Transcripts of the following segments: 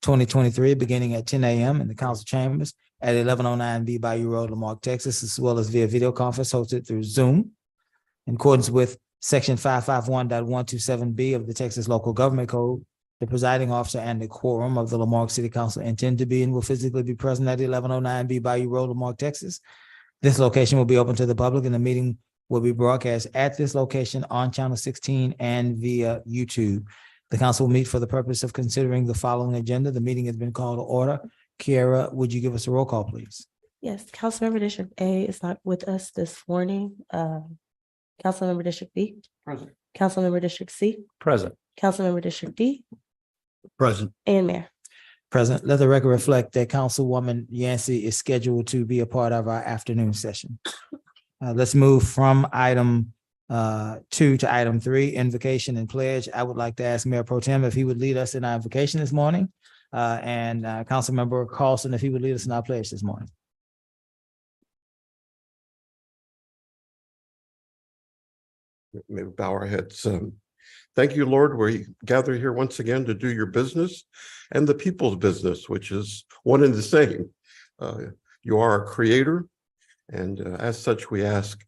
2023, beginning at 10 a.m. in the council chambers at 1109 B Bayou Road, Marque, Texas, as well as via video conference hosted through Zoom. In accordance with Section 551.127B of the Texas Local Government Code, the presiding officer and the quorum of the Lamarque City Council intend to be and will physically be present at 1109 B Bayou Road, Lamarque, Texas. This location will be open to the public, and the meeting will be broadcast at this location on Channel 16 and via YouTube. The council will meet for the purpose of considering the following agenda. The meeting has been called to order. Kiara, would you give us a roll call, please? Yes, Councilmember District A is not with us this morning. Councilmember District B. Present. Councilmember District C. Present. Councilmember District D. Present. And Mayor. Present. Let the record reflect that Councilwoman Yancey is scheduled to be a part of our afternoon session. Let's move from item 2 to item 3, invocation and pledge. I would like to ask Mayor Pro Tem if he would lead us in our invocation this morning, and Councilmember Carlson if he would lead us in our pledge this morning. Maybe bow our heads. Thank you, Lord. We gather here once again to do your business and the people's business, which is one and the same. You are our creator, and as such, we ask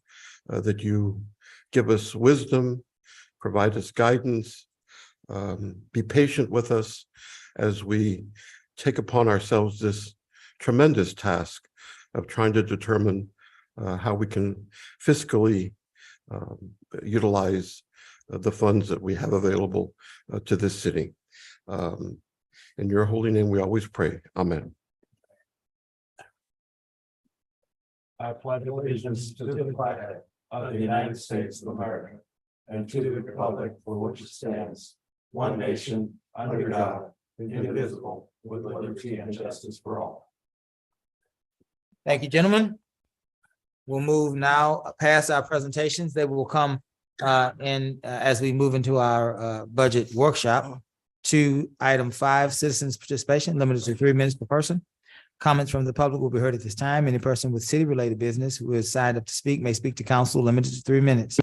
that you give us wisdom, provide us guidance, be patient with us as we take upon ourselves this tremendous task of trying to determine how we can fiscally utilize the funds that we have available to this city. In your holy name, we always pray. Amen. I pledge allegiance to the flag of the United States of America and to the republic for which it stands, one nation, under God, indivisible, with liberty and justice for all. Thank you, gentlemen. We'll move now past our presentations. They will come as we move into our budget workshop to item 5, citizens participation, limited to 3 minutes per person. Comments from the public will be heard at this time. Any person with city-related business who is signed up to speak may speak to council, limited to 3 minutes.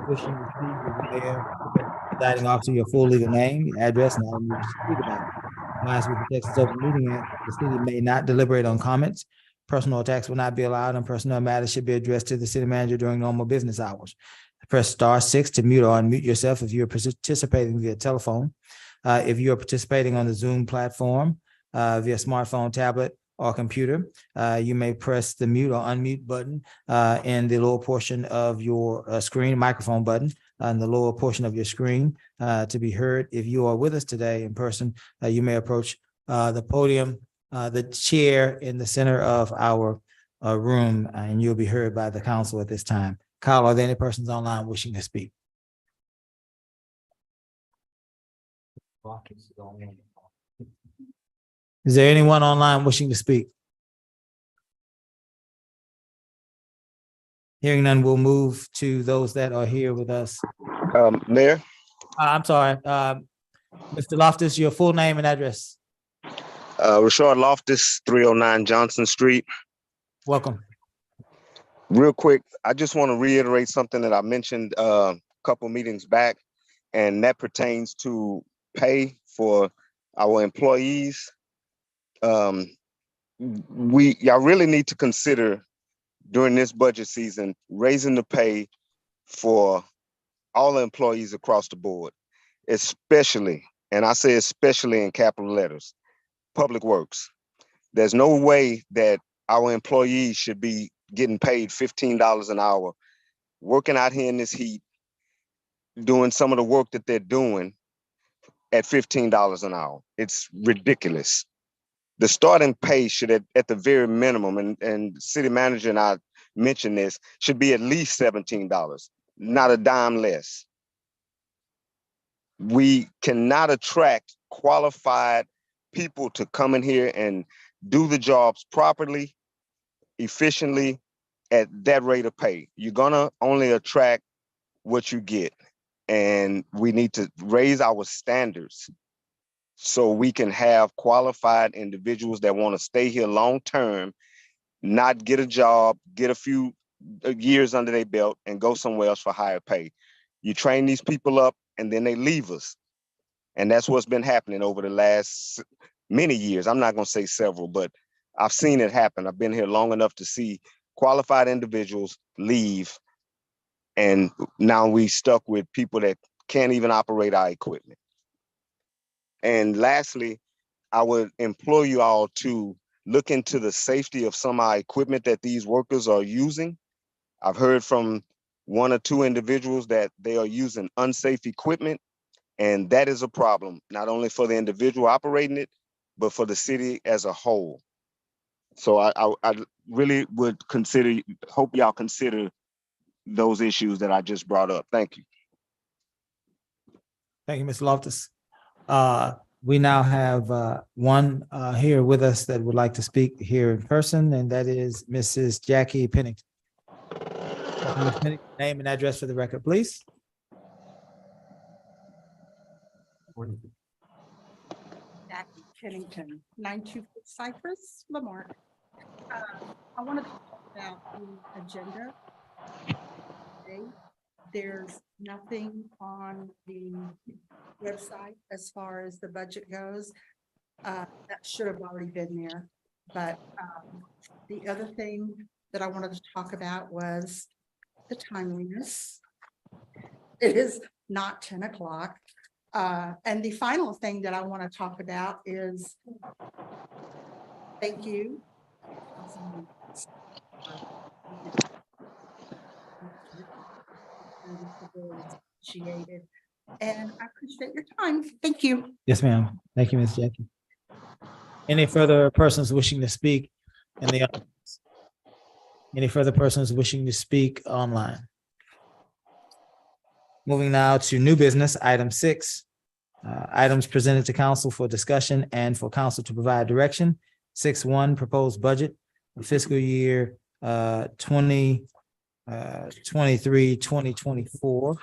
Wishing to speak with the mayor, presiding officer, your full legal name, your address, and item you wish to speak about. As with the Texas Open Meeting Act, the city may not deliberate on comments. Personal attacks will not be allowed, and personnel matters should be addressed to the city manager during normal business hours. Press *6 to mute or unmute yourself if you're participating via telephone. If you're participating on the Zoom platform via smartphone, tablet, or computer, you may press the mute or unmute button in the lower portion of your screen, microphone button in the lower portion of your screen to be heard. If you are with us today in person, you may approach the podium, the chair in the center of our room, and you'll be heard by the council at this time. Kyle, are there any persons online wishing to speak? Is there anyone online wishing to speak? Hearing none, we'll move to those that are here with us. Mayor? I'm sorry. Mr. Loftus, your full name and address. Rashard Loftus, 309 Johnson Street. Welcome. Real quick, I just want to reiterate something that I mentioned a couple meetings back, and that pertains to pay for our employees. Y'all really need to consider during this budget season raising the pay for all the employees across the board, especially, and I say especially in capital letters, Public Works. There's no way that our employees should be getting paid $15 an hour, working out here in this heat, doing some of the work that they're doing at $15 an hour. It's ridiculous. The starting pay should at the very minimum, and city manager and I mentioned this, should be at least $17, not a dime less. We cannot attract qualified people to come in here and do the jobs properly, efficiently, at that rate of pay. You're gonna only attract what you get. And we need to raise our standards so we can have qualified individuals that want to stay here long term, not get a job, get a few years under their belt and go somewhere else for higher pay. You train these people up and then they leave us. And that's what's been happening over the last many years. I'm not going to say several, but I've seen it happen. I've been here long enough to see qualified individuals leave. And now we stuck with people that can't even operate our equipment. And lastly, I would implore you all to look into the safety of some of our equipment that these workers are using. I've heard from 1 or 2 individuals that they are using unsafe equipment, and that is a problem, not only for the individual operating it, but for the city as a whole. So I really would hope y'all consider those issues that I just brought up. Thank you. Thank you, Mr. Loftus. We now have one here with us that would like to speak here in person, and that is Mrs. Jackie Pennington. Ms. Pennington, name and address for the record, please. Jackie Pennington, 924 Cypress, Marque. I wanted to talk about the agenda. Today. There's nothing on the website as far as the budget goes. That should have already been there. But the other thing that I wanted to talk about was the timeliness. It is not 10 o'clock. And the final thing that I want to talk about is thank you. Appreciated. And I appreciate your time. Thank you. Yes, ma'am. Thank you, Ms. Jackie. Any further persons wishing to speak in the audience? Any further persons wishing to speak online? Moving now to new business, item 6. Items presented to council for discussion and for council to provide direction. 6.1, proposed budget for fiscal year 2023-2024.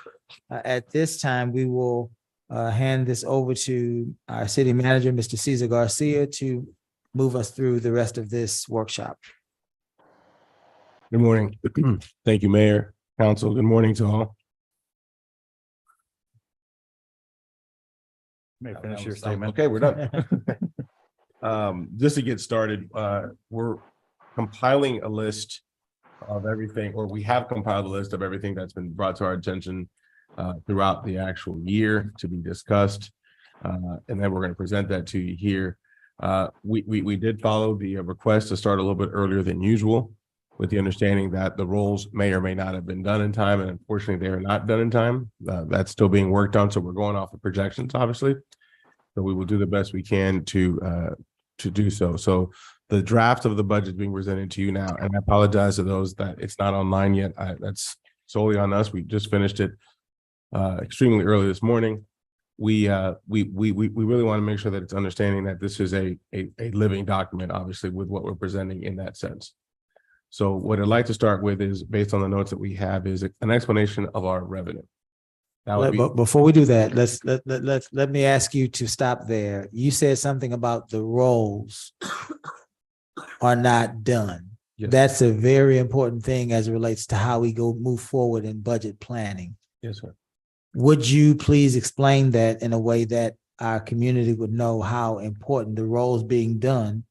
At this time, we will hand this over to our city manager, Mr. Cesar Garcia, to move us through the rest of this workshop. Good morning. Thank you, Mayor, Council. Good morning to all. May finish your statement. Okay, we're done. Just to get started, we're compiling a list of everything, or we have compiled a list of everything that's been brought to our attention throughout the actual year to be discussed. And then we're going to present that to you here. We did follow the request to start a little bit earlier than usual, with the understanding that the roles may or may not have been done in time, and unfortunately they are not done in time. That's still being worked on, so we're going off of projections, obviously. So we will do the best we can to do so. So the draft of the budget is being presented to you now, and I apologize to those that it's not online yet. That's solely on us. We just finished it extremely early this morning. We really want to make sure that it's understanding that this is a living document, obviously, with what we're presenting in that sense. So what I'd like to start with is, based on the notes that we have, is an explanation of our revenue. But before we do that, let me ask you to stop there. You said something about the roles are not done. Yes. That's a very important thing as it relates to how we move forward in budget planning. Yes, sir. Would you please explain that in a way that our community would know how important the roles being done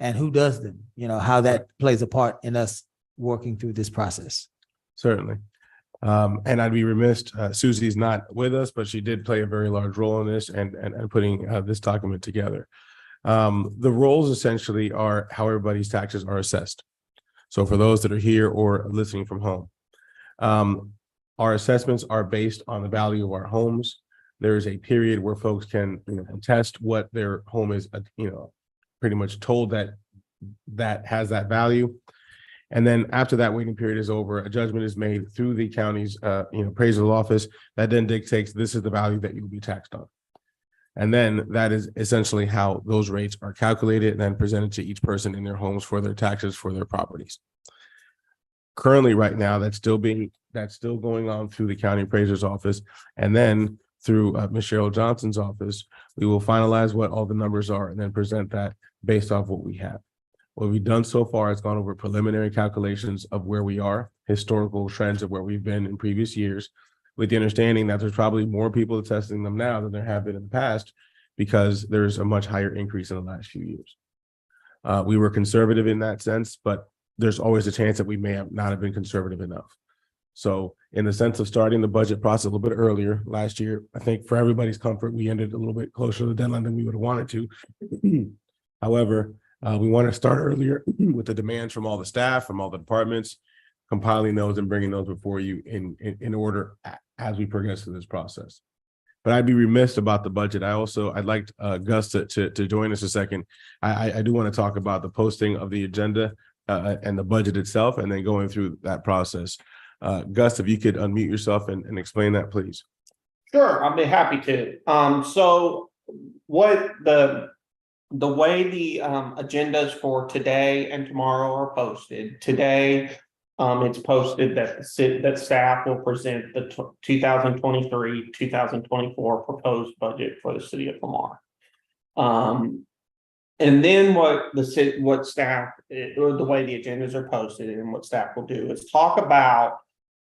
and who does them, how that plays a part in us working through this process? Certainly. And I'd be remiss, Susie's not with us, but she did play a very large role in this and putting this document together. The roles essentially are how everybody's taxes are assessed. So for those that are here or listening from home, our assessments are based on the value of our homes. There is a period where folks can attest what their home is, pretty much told that has that value. And then after that waiting period is over, a judgment is made through the county's appraisal office that then dictates this is the value that you'll be taxed on. And then that is essentially how those rates are calculated and then presented to each person in their homes for their taxes for their properties. Currently, right now, that's still going on through the county appraiser's office, and then through Ms. Cheryl Johnson's office, we will finalize what all the numbers are and then present that based off what we have. What we've done so far is gone over preliminary calculations of where we are, historical trends of where we've been in previous years, with the understanding that there's probably more people attesting them now than there have been in the past, because there's a much higher increase in the last few years. We were conservative in that sense, but there's always a chance that we may have not have been conservative enough. So in the sense of starting the budget process a little bit earlier last year, I think for everybody's comfort, we ended a little bit closer to the deadline than we would have wanted to. However, we want to start earlier with the demands from all the staff, from all the departments, compiling those and bringing those before you in order as we progress through this process. But I'd be remiss about the budget. I'd like Gus to join us a second. I do want to talk about the posting of the agenda and the budget itself, and then going through that process. Gus, if you could unmute yourself and explain that, please. Sure, I'll be happy to. So what the way the agendas for today and tomorrow are posted. Today, it's posted that staff will present the 2023, 2024 proposed budget for the city of Lamar. And then what staff, or the way the agendas are posted and what staff will do is talk about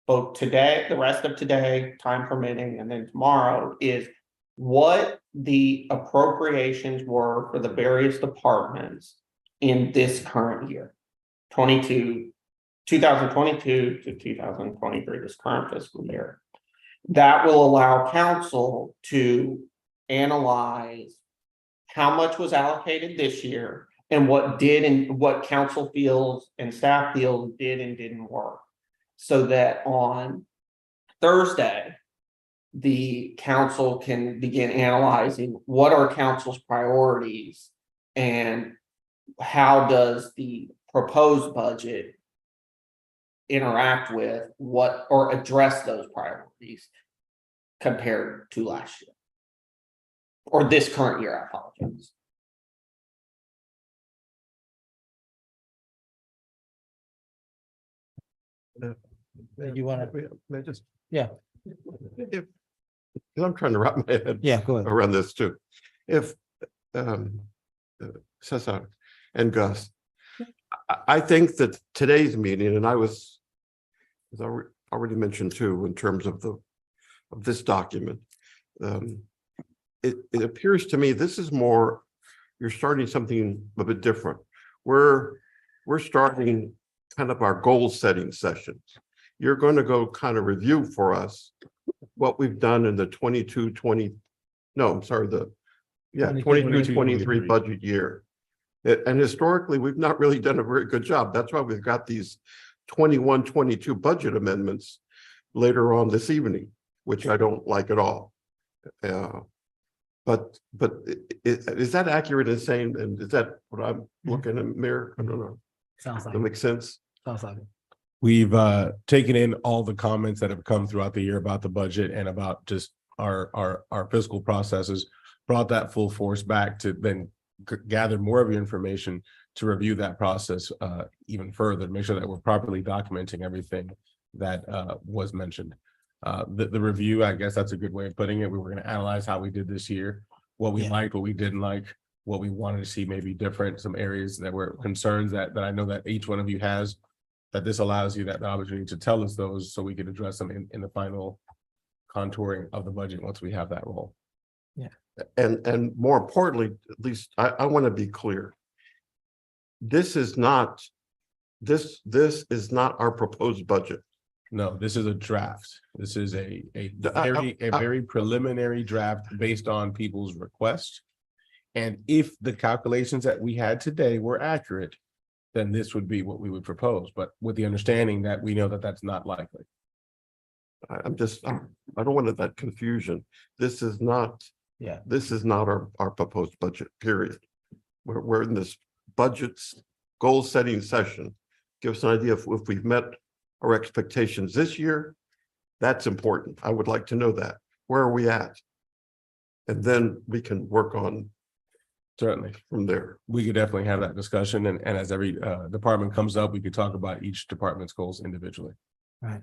both today, the rest of today, time permitting, and then tomorrow is what the appropriations were for the various departments in this current year, 2022 to 2023, this current fiscal year. That will allow council to analyze how much was allocated this year and what did and what council feels and staff feels did and didn't work. So that on Thursday, the council can begin analyzing what are council's priorities and how does the proposed budget interact with what or address those priorities compared to last year or this current year. I apologize. You want to? Yeah. If, 'cause I'm trying to wrap my head Yeah, go ahead. around this too. If Cesar and Gus, I think that today's meeting, and I was, as I already mentioned too, in terms of this document, it appears to me this is more, you're starting something a bit different. We're starting kind of our goal setting sessions. You're going to go kind of review for us what we've done in the 22-23 budget year. And historically, we've not really done a very good job. That's why we've got these 21-22 budget amendments later on this evening, which I don't like at all. But is that accurate in saying, and is that what I'm looking in the mirror? I don't know. Sounds like That makes sense. Sounds like it. We've taken in all the comments that have come throughout the year about the budget and about just our fiscal processes, brought that full force back to then gather more of your information to review that process even further, to make sure that we're properly documenting everything that was mentioned. The review, I guess that's a good way of putting it. We were going to analyze how we did this year, what we liked, what we didn't like, what we wanted to see maybe different, some areas that were concerns that I know that each one of you has, that this allows you that opportunity to tell us those so we can address them in the final contouring of the budget once we have that role. Yeah. And more importantly, at least I want to be clear. This is not our proposed budget. No, this is a draft. This is a very preliminary draft based on people's requests. And if the calculations that we had today were accurate, then this would be what we would propose, but with the understanding that we know that that's not likely. I don't want that confusion. This is not our proposed budget, period. We're in this budget's goal setting session. Give us an idea if we've met our expectations this year. That's important. I would like to know that. Where are we at? And then we can work on Certainly from there. We could definitely have that discussion, and as every department comes up, we could talk about each department's goals individually. Right.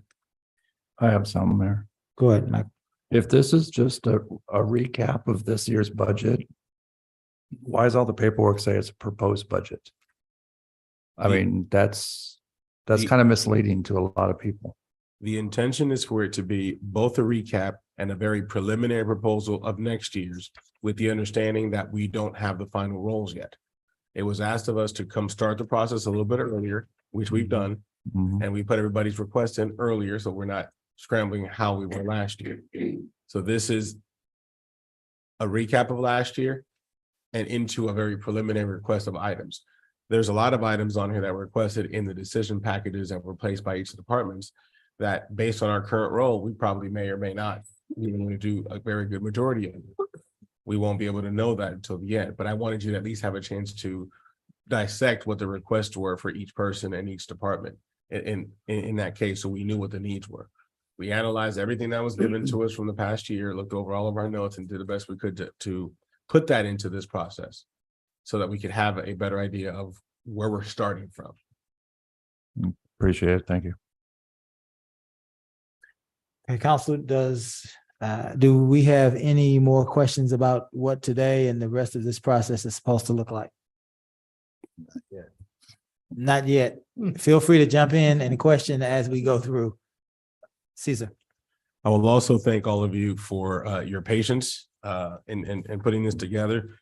I have some, Mayor. Go ahead, Mike. If this is just a recap of this year's budget, why does all the paperwork say it's a proposed budget? I mean, that's kind of misleading to a lot of people. The intention is for it to be both a recap and a very preliminary proposal of next year's, with the understanding that we don't have the final rolls yet. It was asked of us to come start the process a little bit earlier, which we've done, Mhm. and we put everybody's request in earlier, so we're not scrambling how we were last year. So this is a recap of last year and into a very preliminary request of items. There's a lot of items on here that were requested in the decision packages that were placed by each of the departments that, based on our current role, we probably may or may not even to do a very good majority of it. We won't be able to know that until the end, but I wanted you to at least have a chance to dissect what the requests were for each person and each department in that case, so we knew what the needs were. We analyzed everything that was given to us from the past year, looked over all of our notes, and did the best we could to put that into this process so that we could have a better idea of where we're starting from. Appreciate it. Thank you. Okay, Council, do we have any more questions about what today and the rest of this process is supposed to look like? Not yet. Feel free to jump in and question as we go through. Caesar. I will also thank all of you for your patience in putting this together.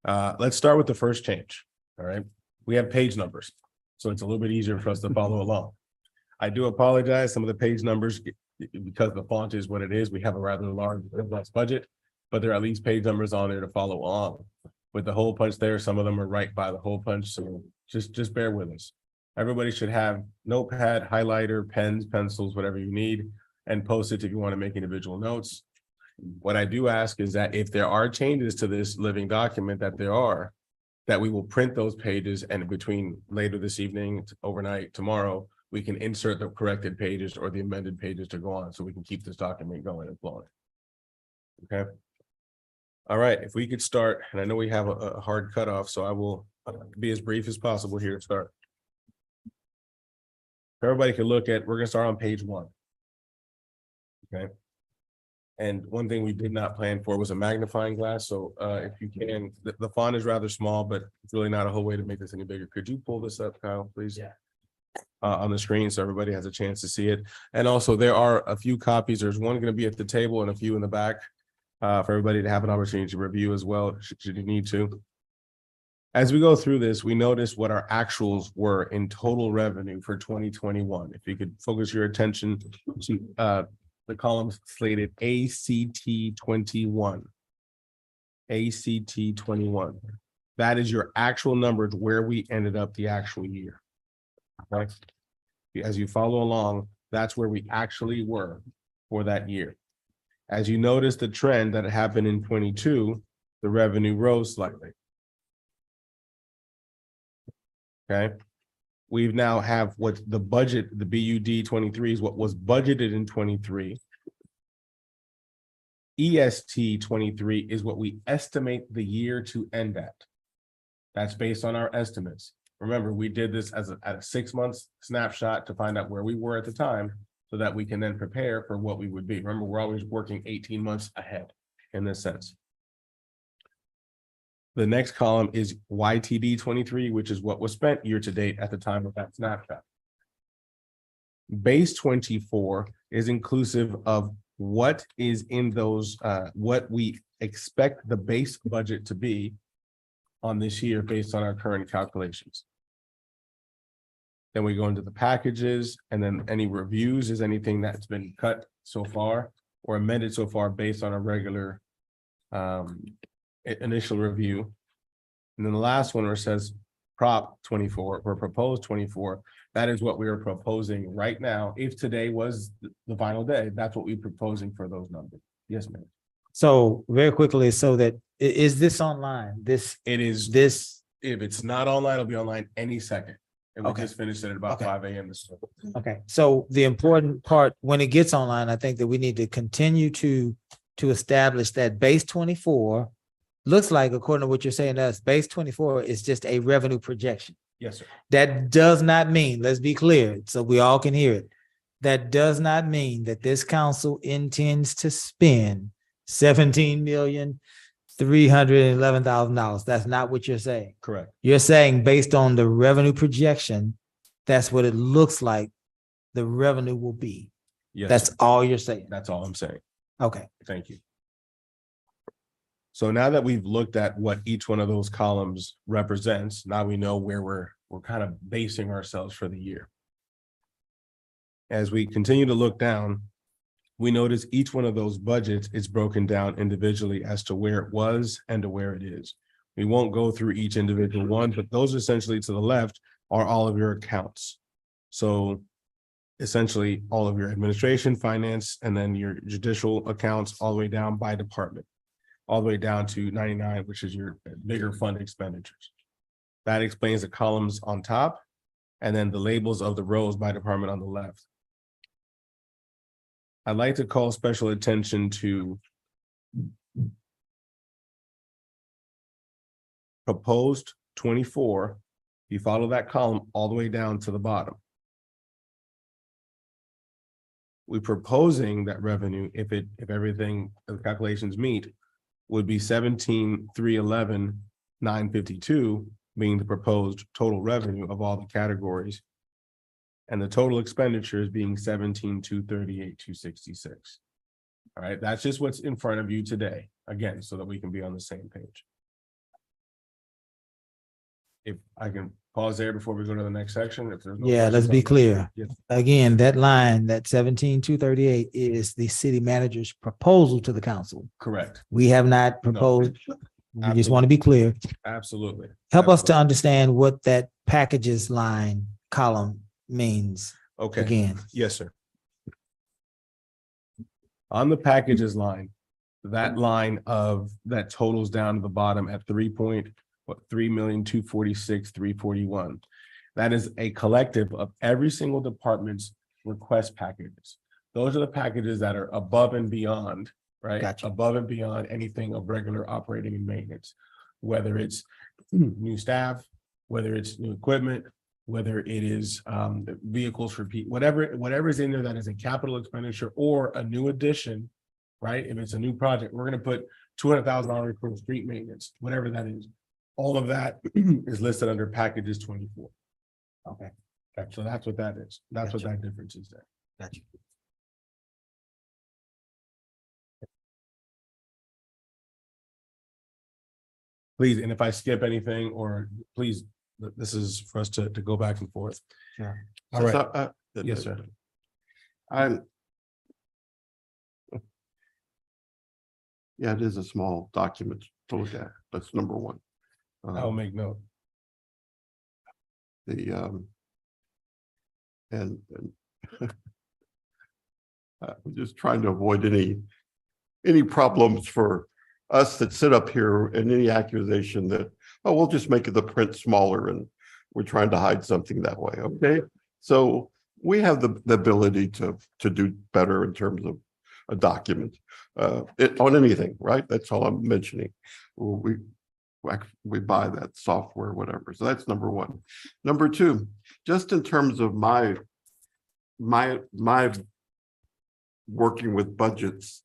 Let's start with the first change. All right. We have page numbers, so it's a little bit easier for us to follow along. I do apologize. Some of the page numbers, because the font is what it is, we have a rather large budget, but there are at least page numbers on there to follow along. With the hole punch there, some of them are right by the hole punch, so just bear with us. Everybody should have notepad, highlighter, pens, pencils, whatever you need, and Post-its if you want to make individual notes. What I do ask is that if there are changes to this living document, that we will print those pages, and between later this evening, overnight, tomorrow, we can insert the corrected pages or the amended pages to go on, so we can keep this document going and flowing. Okay. All right, if we could start, and I know we have a hard cutoff, so I will be as brief as possible here to start. Everybody can look at, we're gonna start on page 1. Okay. And one thing we did not plan for was a magnifying glass, so if you can, the font is rather small, but it's really not a whole way to make this any bigger. Could you pull this up, Kyle, please? Yeah. On the screen, so everybody has a chance to see it. And also, there are a few copies. There's one gonna be at the table and a few in the back for everybody to have an opportunity to review as well, should you need to. As we go through this, we notice what our actuals were in total revenue for 2021. If you could focus your attention to the columns slated ACT 21. ACT 21. That is your actual numbers where we ended up the actual year. Okay. As you follow along, that's where we actually were for that year. As you notice the trend that happened in 22, the revenue rose slightly. Okay. We've now have what the budget, the BUD 23 is what was budgeted in 23. EST 23 is what we estimate the year to end at. That's based on our estimates. Remember, we did this at a 6 months snapshot to find out where we were at the time, so that we can then prepare for what we would be. Remember, we're always working 18 months ahead in this sense. The next column is YTD 23, which is what was spent year to date at the time of that snapshot. Base 24 is inclusive of what is in those, what we expect the base budget to be on this year based on our current calculations. Then we go into the packages, and then any reviews is anything that's been cut so far or amended so far based on a regular initial review. And then the last one where it says Prop 24 or proposed 24, that is what we are proposing right now. If today was the final day, that's what we're proposing for those numbers. Yes, ma'am. So very quickly, so that is this online? It is. This, If it's not online, it'll be online any second. And we Okay. just finished it at about Okay. 5 a.m. this morning. okay. So the important part, when it gets online, I think that we need to continue to establish that base 24 looks like, according to what you're saying to us, base 24 is just a revenue projection. Yes, sir. That does not mean, let's be clear, so we all can hear it. That does not mean that this council intends to spend $17,311,000. That's not what you're saying. Correct. You're saying based on the revenue projection, that's what it looks like the revenue will be. Yes, That's sir. all you're saying. That's all I'm saying. Okay, Thank you. So now that we've looked at what each one of those columns represents, now we know where we're kind of basing ourselves for the year. As we continue to look down, we notice each one of those budgets is broken down individually as to where it was and to where it is. We won't go through each individual one, but those essentially to the left are all of your accounts. So essentially all of your administration, finance, and then your judicial accounts all the way down by department, all the way down to 99, which is your bigger fund expenditures. That explains the columns on top and then the labels of the rows by department on the left. I'd like to call special attention to proposed 24. You follow that column all the way down to the bottom. We're proposing that revenue, if everything, the calculations meet, would be 17,311,952, being the proposed total revenue of all the categories. And the total expenditures being 17,238,266. All right, that's just what's in front of you today, again, so that we can be on the same page. If I can pause there before we go to the next section, if there's no yeah, let's questions be on that. clear. Yes. Again, that line, that 17,238 is the city manager's proposal to the council. Correct, We have not proposed. We just want to be clear. absolutely. Help us to Absolutely. understand what that packages line column means Okay, again. yes, sir. On the packages line, that line of that totals down to the bottom at 3,246,341. That is a collective of every single department's request packages. Those are the packages that are above and beyond, right? Gotcha. Above and beyond anything of regular operating and maintenance, whether it's new staff, whether it's new equipment, whether it is vehicles for people, whatever is in there that is a capital expenditure or a new addition, right? If it's a new project, we're going to put $200,000 for street maintenance, whatever that is. All of that is listed under packages 24. Okay, So that's what that is. That's what Gotcha. that difference is there. got you. Please, and if I skip anything, or please, this is for us to go back and forth. Sure. All right. So, Yes, sir. Yeah, it is a small document to look at. That's number one. I'll make note. And I'm just trying to avoid any problems for us that sit up here and any accusation that, oh, we'll just make the print smaller and we're trying to hide something that way. Okay, so we have the ability to do better in terms of a document on anything, right? That's all I'm mentioning. We buy that software, whatever. So that's number one. Number two, just in terms of my working with budgets,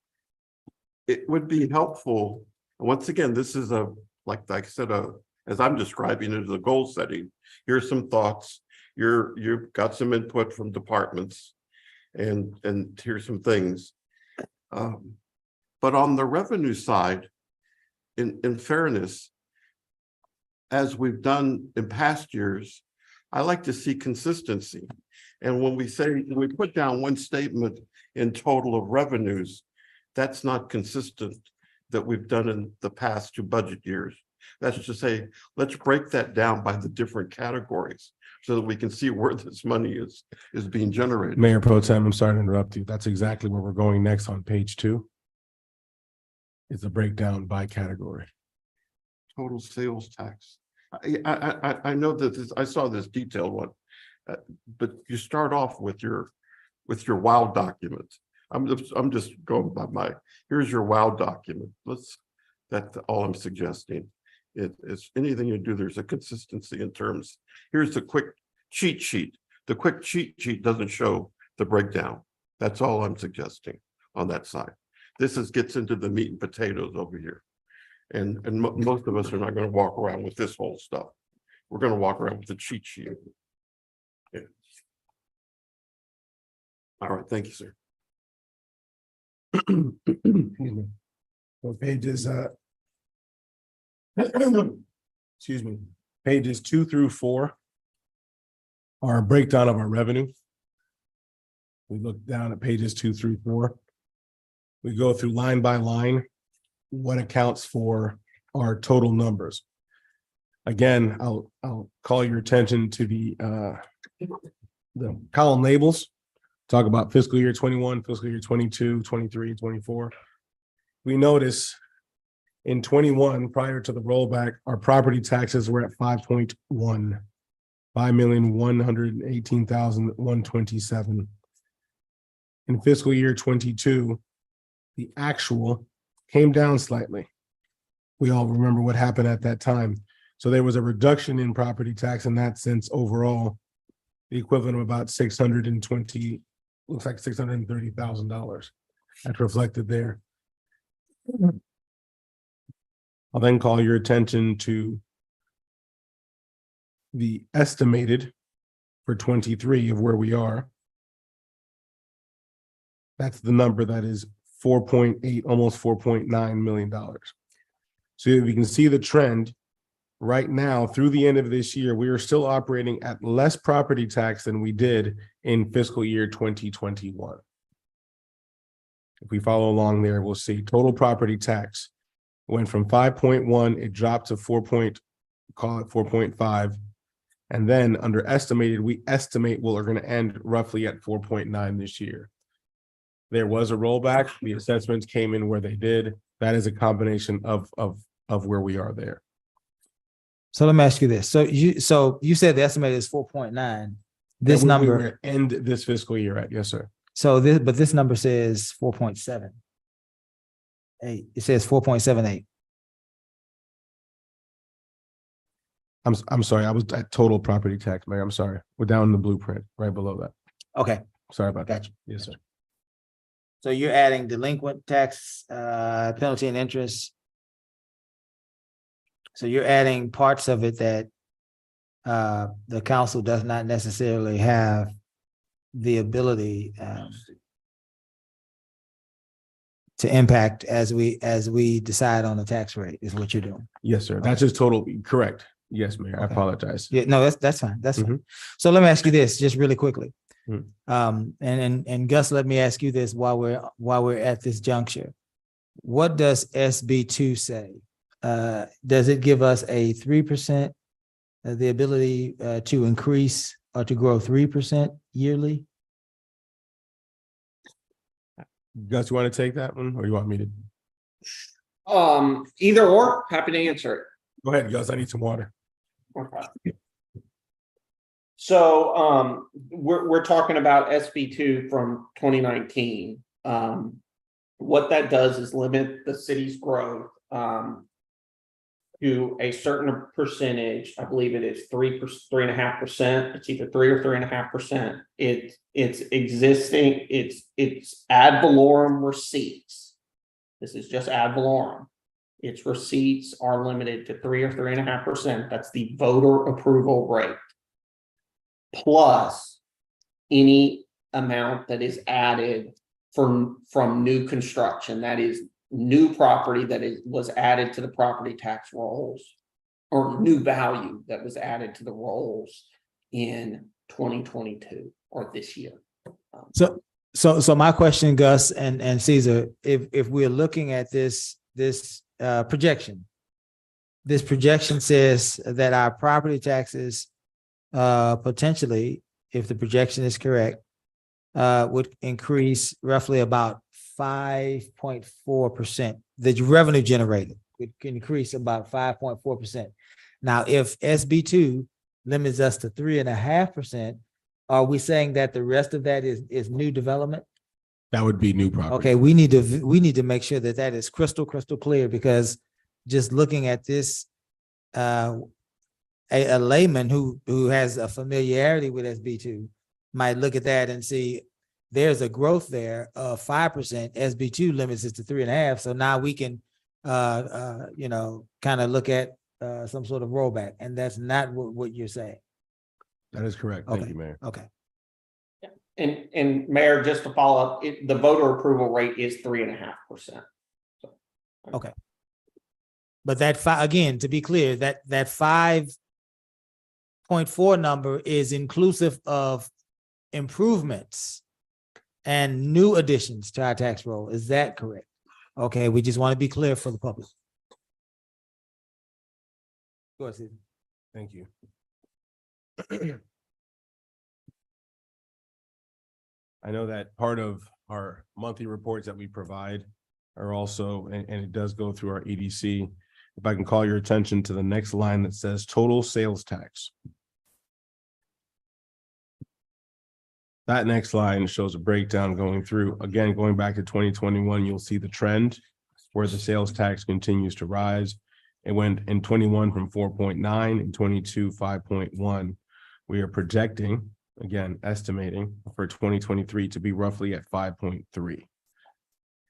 it would be helpful. Once again, this is like I said, as I'm describing it as a goal setting. Here's some thoughts. You've got some input from departments, and here's some things. But on the revenue side, in fairness, as we've done in past years, I like to see consistency. And when we put down one statement in total of revenues, that's not consistent that we've done in the past 2 budget years. That's to say, let's break that down by the different categories so that we can see where this money is being generated. Mayor Pro Tem, I'm sorry to interrupt you. That's exactly where we're going next on page 2. It's a breakdown by category. Total sales tax. I know that I saw this detailed one, but you start off with your WOW document. I'm just going by here's your WOW document. That's all I'm suggesting. It's anything you do, there's a consistency in terms. Here's the quick cheat sheet. The quick cheat sheet doesn't show the breakdown. That's all I'm suggesting on that side. This gets into the meat and potatoes over here. And most of us are not going to walk around with this whole stuff. We're going to walk around with the cheat sheet. Yeah. All right, thank you, sir. Excuse me. So pages, excuse me, pages 2 through 4 are a breakdown of our revenue. We look down at pages 2 through 4. We go through line by line, what accounts for our total numbers. Again, I'll call your attention to the column labels. Talk about fiscal year 21, fiscal year 22, 23, 24. We notice in 21, prior to the rollback, our property taxes were at 5.1, 5,118,127. In fiscal year 22, the actual came down slightly. We all remember what happened at that time. So there was a reduction in property tax in that sense overall, the equivalent of about 620, looks like $630,000. That's reflected there. I'll then call your attention to the estimated for 23 of where we are. That's the number that is 4.8, almost $4.9 million. So if you can see the trend right now through the end of this year, we are still operating at less property tax than we did in fiscal year 2021. If we follow along there, we'll see total property tax went from 5.1, it dropped to 4.5. And then under estimated, we estimate we're going to end roughly at 4.9 this year. There was a rollback. The assessments came in where they did. That is a combination of where we are there. So let me ask you this. So you said the estimate is 4.9. This That we number, will end this fiscal year at, yes, sir. so this number says 4.7. It says 4.78. I'm sorry, I was at total property tax, Mayor. I'm sorry. We're down in the blueprint right below that. Okay, Sorry about that. gotcha. Yes, sir. So you're adding delinquent tax, penalty and interest. So you're adding parts of it that the council does not necessarily have the ability to impact as we decide on the tax rate is what you're doing. Yes, sir. That's just total, correct. Yes, Mayor. I Okay. apologize. Yeah, no, that's fine. That's fine. Mhm. So let me ask you this just really quickly. Mhm. And Gus, let me ask you this while we're at this juncture. What does SB2 say? Does it give us a 3%, the ability to increase or to grow 3% yearly? Gus, you want to take that one or you want me to? Either or, happy to answer it. Go ahead, Gus. I need some water. Okay. So we're talking about SB2 from 2019. What that does is limit the city's growth to a certain percentage. I believe it is 3.5%. It's either 3 or 3.5%. It's existing. It's ad valorem receipts. This is just ad valorem. Its receipts are limited to 3 or 3.5%. That's the voter approval rate. Plus any amount that is added from new construction, that is new property that was added to the property tax rolls, or new value that was added to the rolls in 2022 or this year. So my question, Gus and Caesar, if we're looking at this projection, this projection says that our property taxes potentially, if the projection is correct, would increase roughly about 5.4%. The revenue generated would increase about 5.4%. Now, if SB2 limits us to 3.5%, are we saying that the rest of that is new development? That would be new property. Okay, we need to make sure that is crystal clear, because just looking at this, a layman who has a familiarity with SB2 might look at that and see there's a growth there of 5%. SB2 limits it to 3.5%. So now we can, kind of look at some sort of rollback, and that's not what you're saying. That is correct. Thank Okay. you, Mayor. Okay. And Mayor, just to follow up, the voter approval rate is 3.5%. But that again, to be clear, that 5.4 number is inclusive of improvements and new additions to our tax roll. Is that correct? Okay, we just want to be clear for the public. Go ahead, Susan. Thank you. I know that part of our monthly reports that we provide are also, and it does go through our EDC. If I can call your attention to the next line that says total sales tax. That next line shows a breakdown going through, again, going back to 2021, you'll see the trend where the sales tax continues to rise. It went in 21 from 4.9, in 22, 5.1. We are projecting, again, estimating for 2023 to be roughly at 5.3.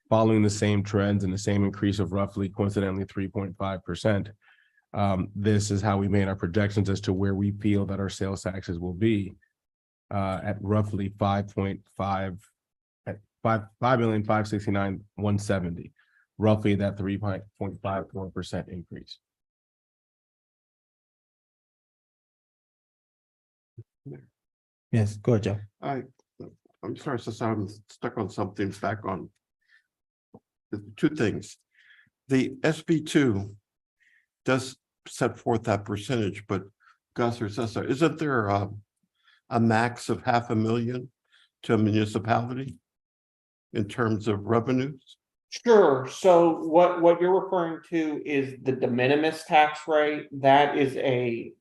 Following the same trends and the same increase of roughly coincidentally 3.5%. This is how we made our projections as to where we feel that our sales taxes will be at roughly 5.5 at 5,569,170, roughly that 3.54% increase. Yes, go ahead, Joe. I'm sorry, since I'm stuck on something, back on two things. The SB2 does set forth that percentage, but Gus or Cesar, isn't there a max of $500,000 to a municipality in terms of revenues? Sure. So what you're referring to is the de minimis tax rate. That is a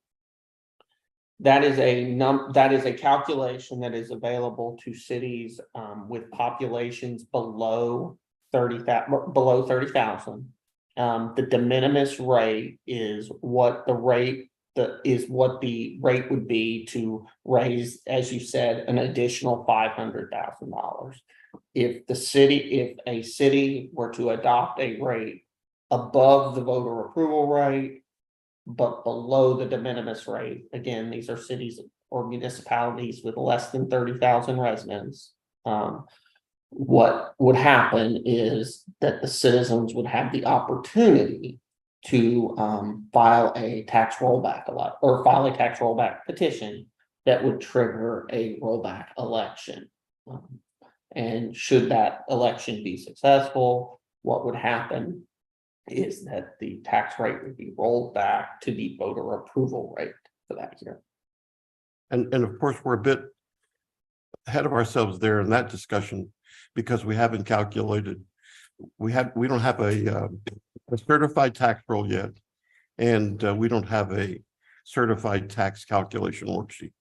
calculation that is available to cities with populations below 30,000. The de minimis rate is what the rate would be to raise, as you said, an additional $500,000. If a city were to adopt a rate above the voter approval rate, but below the de minimis rate, again, these are cities or municipalities with less than 30,000 residents. What would happen is that the citizens would have the opportunity to file a tax rollback petition that would trigger a rollback election. And should that election be successful, what would happen is that the tax rate would be rolled back to the voter approval rate for that year. And of course, we're a bit ahead of ourselves there in that discussion because we haven't calculated. We don't have a certified tax roll yet, and we don't have a certified tax calculation worksheet.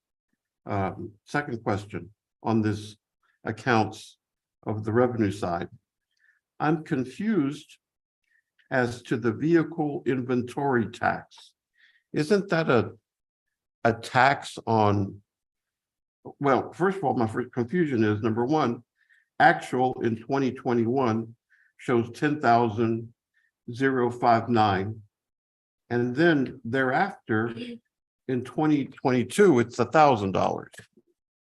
Second question on this accounts of the revenue side. I'm confused as to the vehicle inventory tax. Isn't that a tax on, well, first of all, my first confusion is number one, actual in 2021 shows 10,059. And then thereafter in 2022, it's $1,000.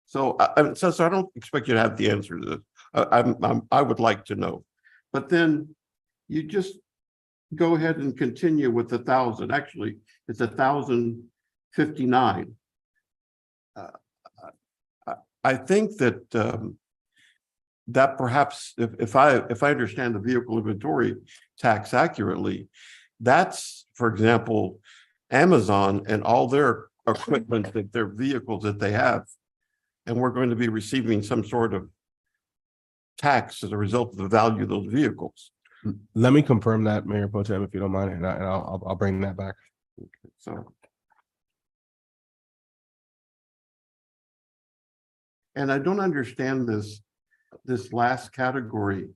So I don't expect you to have the answer to this. I would like to know, but then you just go ahead and continue with 1,000. Actually, it's 1,059. I think that that perhaps if I understand the vehicle inventory tax accurately, that's, for example, Amazon and all their equipment, that their vehicles that they have, and we're going to be receiving some sort of tax as a result of the value of those vehicles. Let me confirm that, Mayor Pro Tem, if you don't mind, and I'll bring that back. Okay, so. And I don't understand this last category,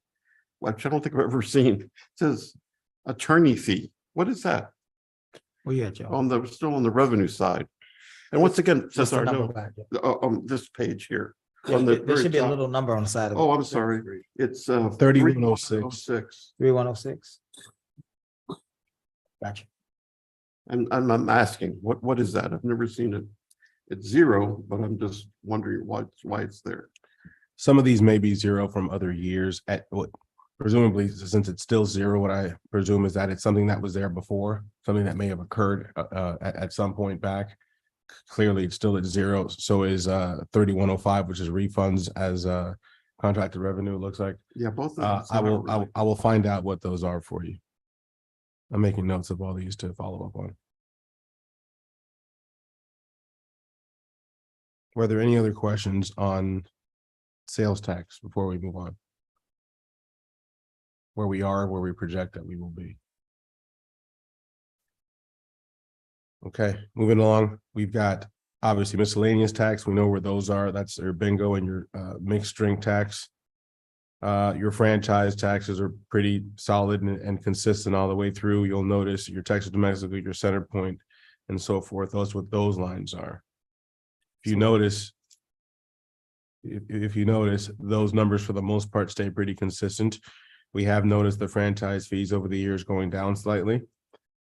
which I don't think I've ever seen. It says attorney fee. What is that? Well, yeah, Joe. Still on the revenue side. And once again, What's since the I number know back, Joe? on this page here. Yeah, on the there should be very a top. little number on the side of it. Oh, I'm sorry. It's 3106. 3106. Gotcha. And I'm asking, what is that? I've never seen it. It's zero, but I'm just wondering why it's there. Some of these may be zero from other years at what presumably, since it's still zero, what I presume is that it's something that was there before, something that may have occurred at some point back. Clearly, it's still at zero. So is 3105, which is refunds as contracted revenue, it looks like. Yeah, both of I them. will find out what those are for you. I'm making notes of all these to follow up on. Were there any other questions on sales tax before we move on? Where we are, where we project that we will be. Okay, moving along, we've got obviously miscellaneous tax. We know where those are. That's your bingo and your mixed drink tax. Your franchise taxes are pretty solid and consistent all the way through. You'll notice your Texas to Mexico, your center point, and so forth. Those what those lines are. If you notice, if you notice, those numbers for the most part stay pretty consistent. We have noticed the franchise fees over the years going down slightly,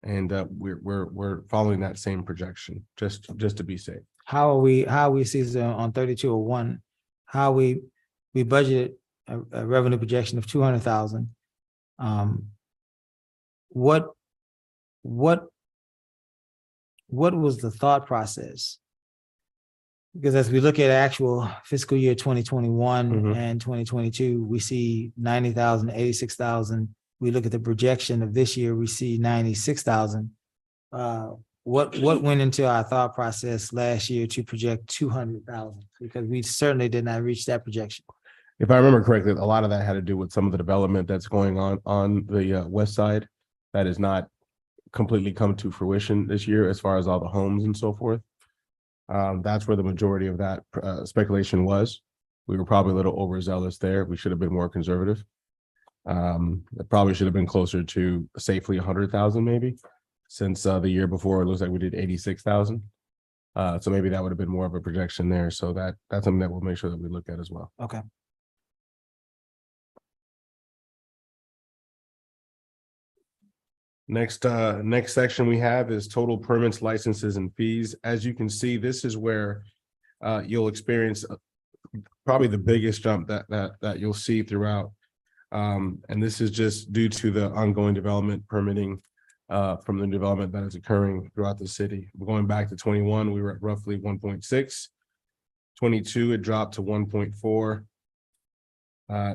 and we're following that same projection just to be safe. How are we seeing on 3201? How we budgeted a revenue projection of 200,000. What was the thought process? Because as we look at actual fiscal year 2021 and 2022, we see 90,000, 86,000. We look at the projection of this year, we see 96,000. What went into our thought process last year to project 200,000? Because we certainly did not reach that projection. If I remember correctly, a lot of that had to do with some of the development that's going on the west side that has not completely come to fruition this year as far as all the homes and so forth. That's where the majority of that speculation was. We were probably a little overzealous there. We should have been more conservative. It probably should have been closer to safely 100,000 maybe, since the year before it looks like we did 86,000. So maybe that would have been more of a projection there. So that's something that we'll make sure that we look at as well. Okay. Next section we have is total permits, licenses, and fees. As you can see, this is where you'll experience probably the biggest jump that you'll see throughout. And this is just due to the ongoing development permitting from the development that is occurring throughout the city. We're going back to 21, we were at roughly 1.6. 22, it dropped to 1.4.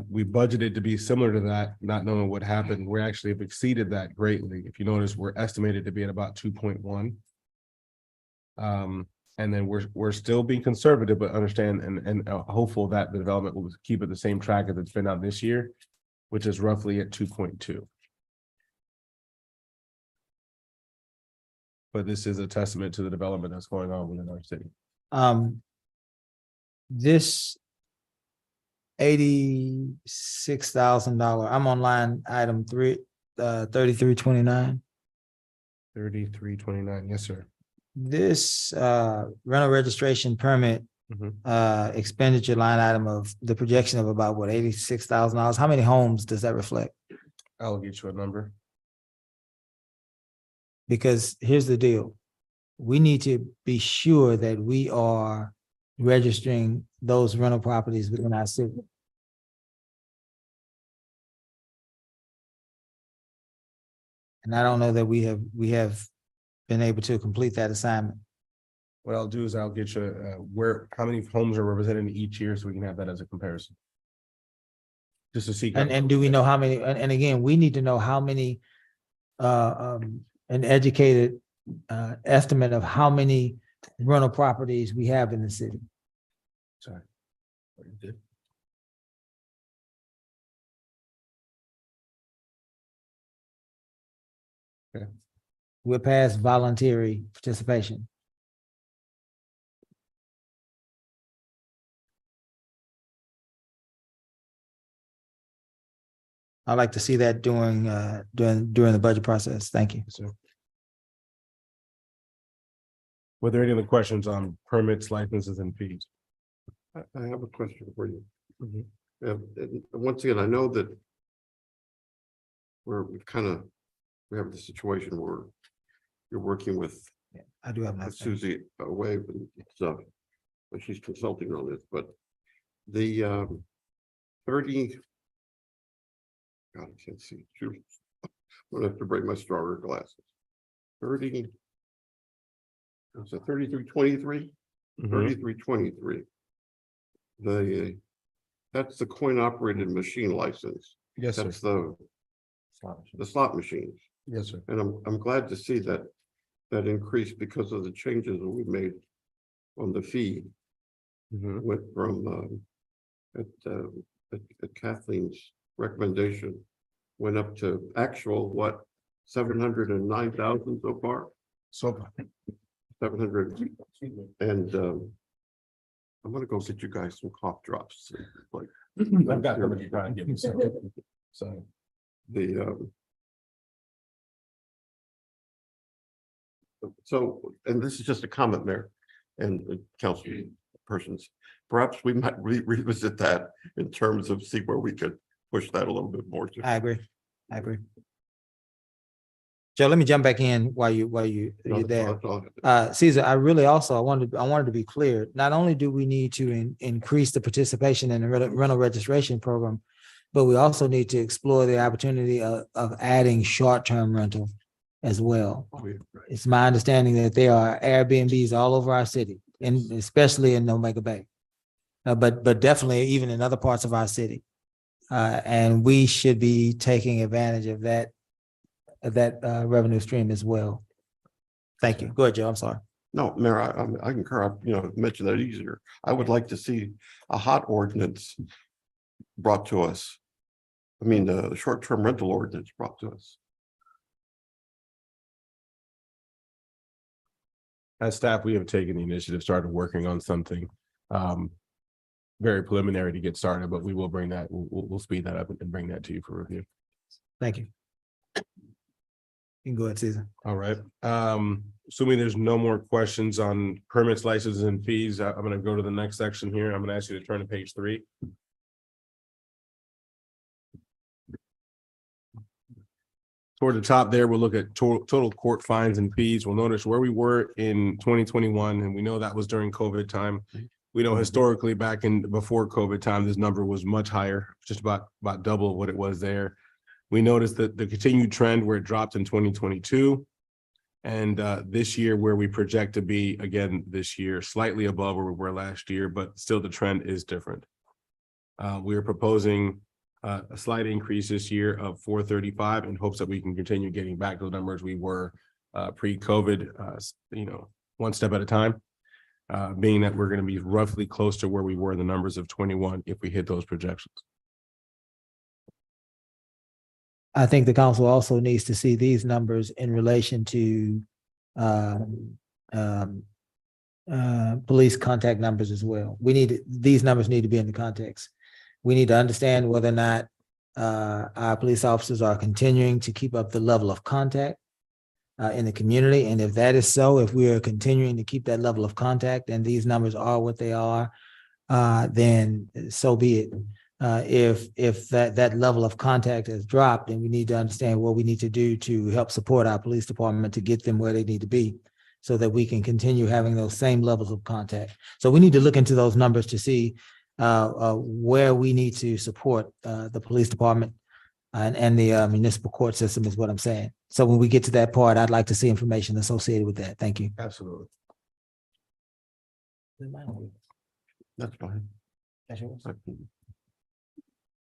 We budgeted to be similar to that, not knowing what happened. We actually have exceeded that greatly. If you notice, we're estimated to be at about 2.1. And then we're still being conservative, but understand and hopeful that the development will keep it the same track as it's been on this year, which is roughly at 2.2. But this is a testament to the development that's going on within our city. This $86,000, I'm on line item 3329. 3329, yes, sir. This rental registration permit expenditure line item of the projection of about what, $86,000. How many homes does that reflect? I'll get you a number. Because here's the deal. We need to be sure that we are registering those rental properties within our city. And I don't know that we have been able to complete that assignment. What I'll do is I'll get you how many homes are represented each year so we can have that as a comparison. Just to see. And do we know how many, and again, we need to know how many an educated estimate of how many rental properties we have in the city. Sorry. What you did. Okay. We're past voluntary participation. I'd like to see that during the budget process. Thank you. Yes, sir. Were there any other questions on permits, licenses, and fees? I have a question for you. And once again, I know that we have the situation where you're working with I do have enough. Susie away and stuff, but she's consulting on this. But The 30. God, I can't see. Shoot. I'm gonna have to bring my stronger glasses. 30. It's a 3323. Mhm. 3323. That's the coin operated machine license. Yes, sir. That's the slot machines. Yes, sir. And I'm glad to see that increase because of the changes that we made on the fee. Mhm. Went from at Kathleen's recommendation, went up to actual, what, 709,000 so far? So 700. And I'm gonna go get you guys some cough drops. Like I've got somebody trying to give me some. So the so, and this is just a comment, Mayor and council persons. Perhaps we might revisit that in terms of see where we could push that a little bit more. I agree. I agree. Joe, let me jump back in while you're there. Caesar, I wanted to be clear. Not only do we need to increase the participation in the rental registration program, but we also need to explore the opportunity of adding short-term rental as well. It's my understanding that there are Airbnbs all over our city, and especially in Omega Bay. But definitely even in other parts of our city. And we should be taking advantage of that revenue stream as well. Thank you. Go ahead, Joe. I'm sorry. No, Mayor, I concur. I mentioned that easier. I would like to see a hot ordinance brought to us. I mean, the short-term rental ordinance brought to us. as staff, we have taken the initiative, started working on something very preliminary to get started, but we will bring that, we'll speed that up and bring that to you for review. Thank you. You can go ahead, Caesar. All right. Assuming there's no more questions on permits, licenses, and fees, I'm going to go to the next section here. I'm going to ask you to turn to page 3. Toward the top there, we'll look at total court fines and fees. We'll notice where we were in 2021, and we know that was during COVID time. We know historically back in before COVID time, this number was much higher, just about double what it was there. We noticed that the continued trend where it dropped in 2022, and this year where we project to be again this year, slightly above where we were last year, but still the trend is different. We are proposing a slight increase this year of 435 in hopes that we can continue getting back to the numbers we were pre-COVID, one step at a time, being that we're going to be roughly close to where we were in the numbers of 21 if we hit those projections. I think the council also needs to see these numbers in relation to police contact numbers as well. These numbers need to be in the context. We need to understand whether or not our police officers are continuing to keep up the level of contact in the community. And if that is so, if we are continuing to keep that level of contact and these numbers are what they are, then so be it. If that level of contact has dropped, then we need to understand what we need to do to help support our police department to get them where they need to be so that we can continue having those same levels of contact. So we need to look into those numbers to see where we need to support the police department and the municipal court system is what I'm saying. So when we get to that part, I'd like to see information associated with that. Thank you. Absolutely. That's fine.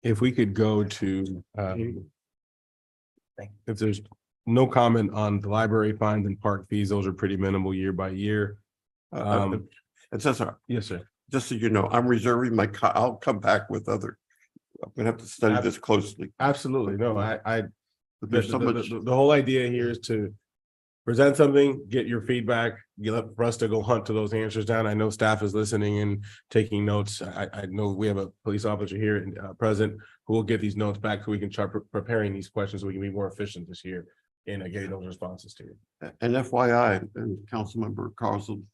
If we could go to, if there's no comment on the library fines and park fees, those are pretty minimal year by year. And Cesar, Yes, sir. just so you know, I'm reserving I'll come back with other. I'm gonna have to study this closely. Absolutely. No, There's so much. the whole idea here is to present something, get your feedback, for us to go hunt to those answers down. I know staff is listening and taking notes. I know we have a police officer here present who will get these notes back so we can start preparing these questions so we can be more efficient this year in getting those responses to you. And FYI, and Councilmember Carlson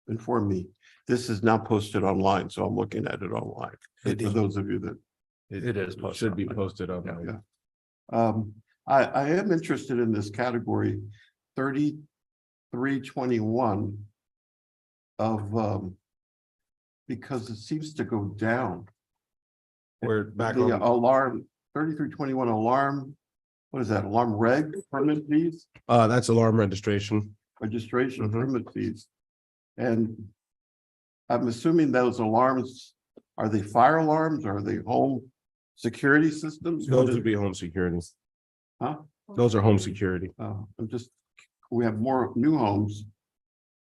informed me, this is now posted online, so I'm looking at it online. For those of you that It is. It should be posted on. Yeah. I am interested in this category 3321 of because it seems to go down. We're back The on, alarm, 3321 alarm, what is that, alarm reg, permit fees, that's alarm registration. registration, Mhm. permit fees? And I'm assuming those alarms, are they fire alarms? Are they home security systems? What Those is- would be home security. Huh? Those are home security. I'm just, we have more new homes.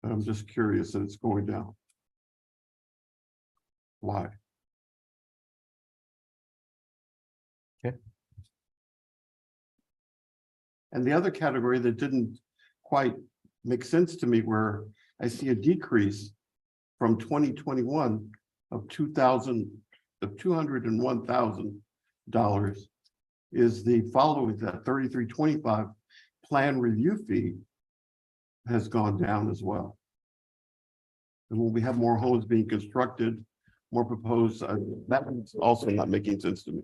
I'm just curious that it's going down. Why? Okay. And the other category that didn't quite make sense to me, where I see a decrease from 2021 of $201,000 is the following, that 3325 plan review fee has gone down as well. And when we have more homes being constructed, more proposed, that one's also not making sense to me.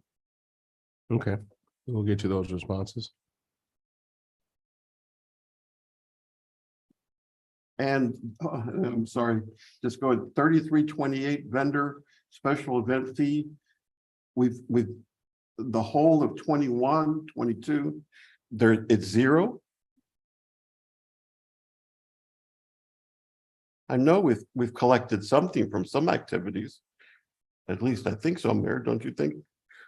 Okay, we'll get to those responses. And I'm sorry, just going 3328 vendor special event fee. We've the whole of 21, 22, there it's zero. I know we've collected something from some activities. At least I think so, Mayor, don't you think?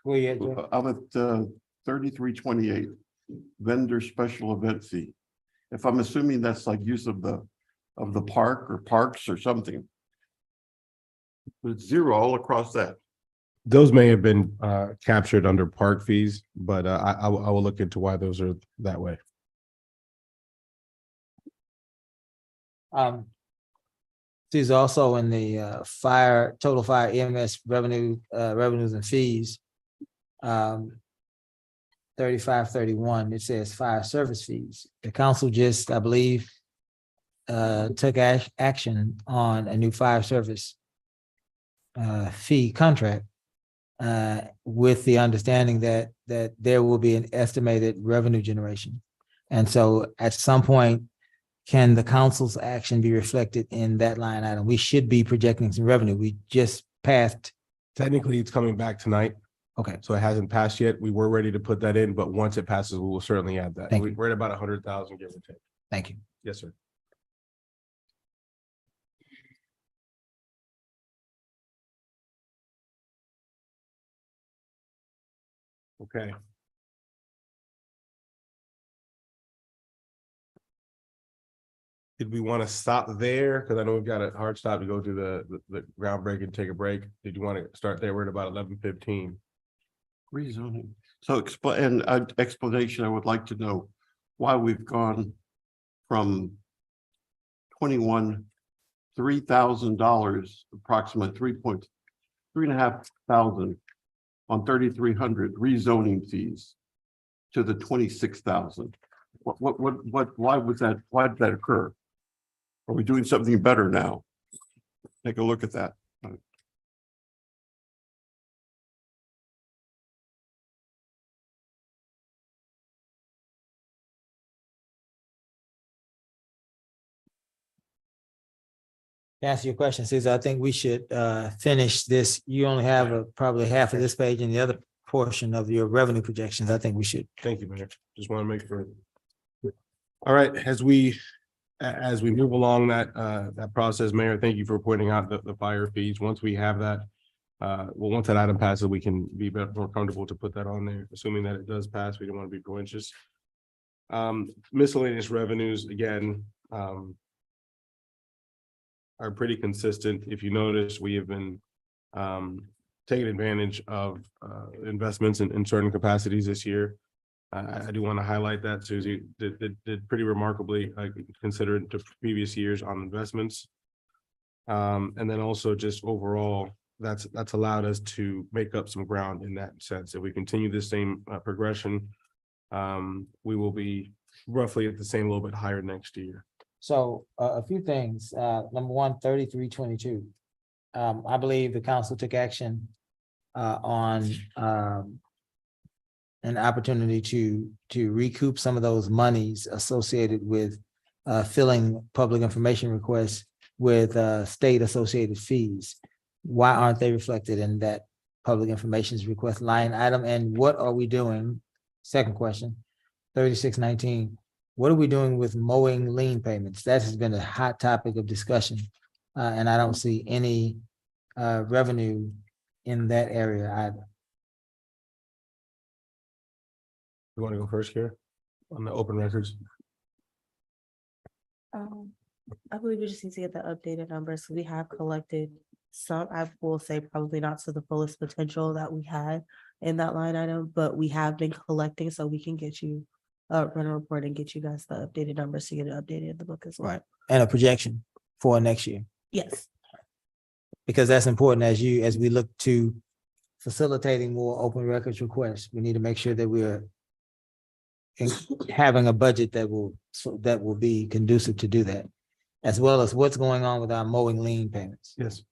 Well, yeah, Joe. I'm at 3328 vendor special event fee. If I'm assuming that's like use of the park or parks or something. But it's zero all across that. Those may have been captured under park fees, but I will look into why those are that way. She's also in the fire, total fire EMS revenues and fees. 3531, it says fire service fees. The council just, I believe, took action on a new fire service fee contract with the understanding that there will be an estimated revenue generation. And so at some point, can the council's action be reflected in that line item? We should be projecting some revenue. We just passed. Technically, it's coming back tonight, Okay, so it hasn't passed yet. We were ready to put that in, but once it passes, we will certainly add that. Thank you. We're at about 100,000, give or take. thank you. Yes, sir. Okay. Did we want to stop there? Because I know we've got a hard stop to go to the groundbreaking and take a break. Did you want to start there? We're at about 11:15. Rezoning. So explain, explanation, I would like to know why we've gone from 21, $3,000, approximately 3.5 thousand on 3,300 rezoning fees to the 26,000. Why was that? Why did that occur? Are we doing something better now? Take a look at that. To answer your question, Cesar, I think we should finish this. You only have probably half of this page and the other portion of your revenue projections. I think we should. Thank you, Mayor. Just want to make sure. All right, as we move along that process, Mayor, thank you for pointing out the fire fees. Once we have that, once that item passes, we can be more comfortable to put that on there, assuming that it does pass. We don't want to be contentious. Miscellaneous revenues, again, are pretty consistent. If you notice, we have been taking advantage of investments in certain capacities this year. I do want to highlight that Susie did pretty remarkably considered to previous years on investments. And then also just overall, that's allowed us to make up some ground in that sense. If we continue the same progression, we will be roughly at the same, a little bit higher next year. So a few things. Number one, 3322. I believe the council took action on an opportunity to recoup some of those monies associated with filling public information requests with state associated fees. Why aren't they reflected in that public information's request line item? And what are we doing? Second question, 3619. What are we doing with mowing lien payments? That has been a hot topic of discussion. And I don't see any revenue in that area either. You want to go first here on the open records? I believe we just need to get the updated numbers. We have collected some, I will say probably not to the fullest potential that we had in that line item, but we have been collecting so we can get you run a report and get you guys the updated numbers to get it updated in the book as well. Right. And a projection for next year, Yes. because that's important as we look to facilitating more open records requests. We need to make sure that we're having a budget that will be conducive to do that, as well as what's going on with our mowing lien payments. Yes.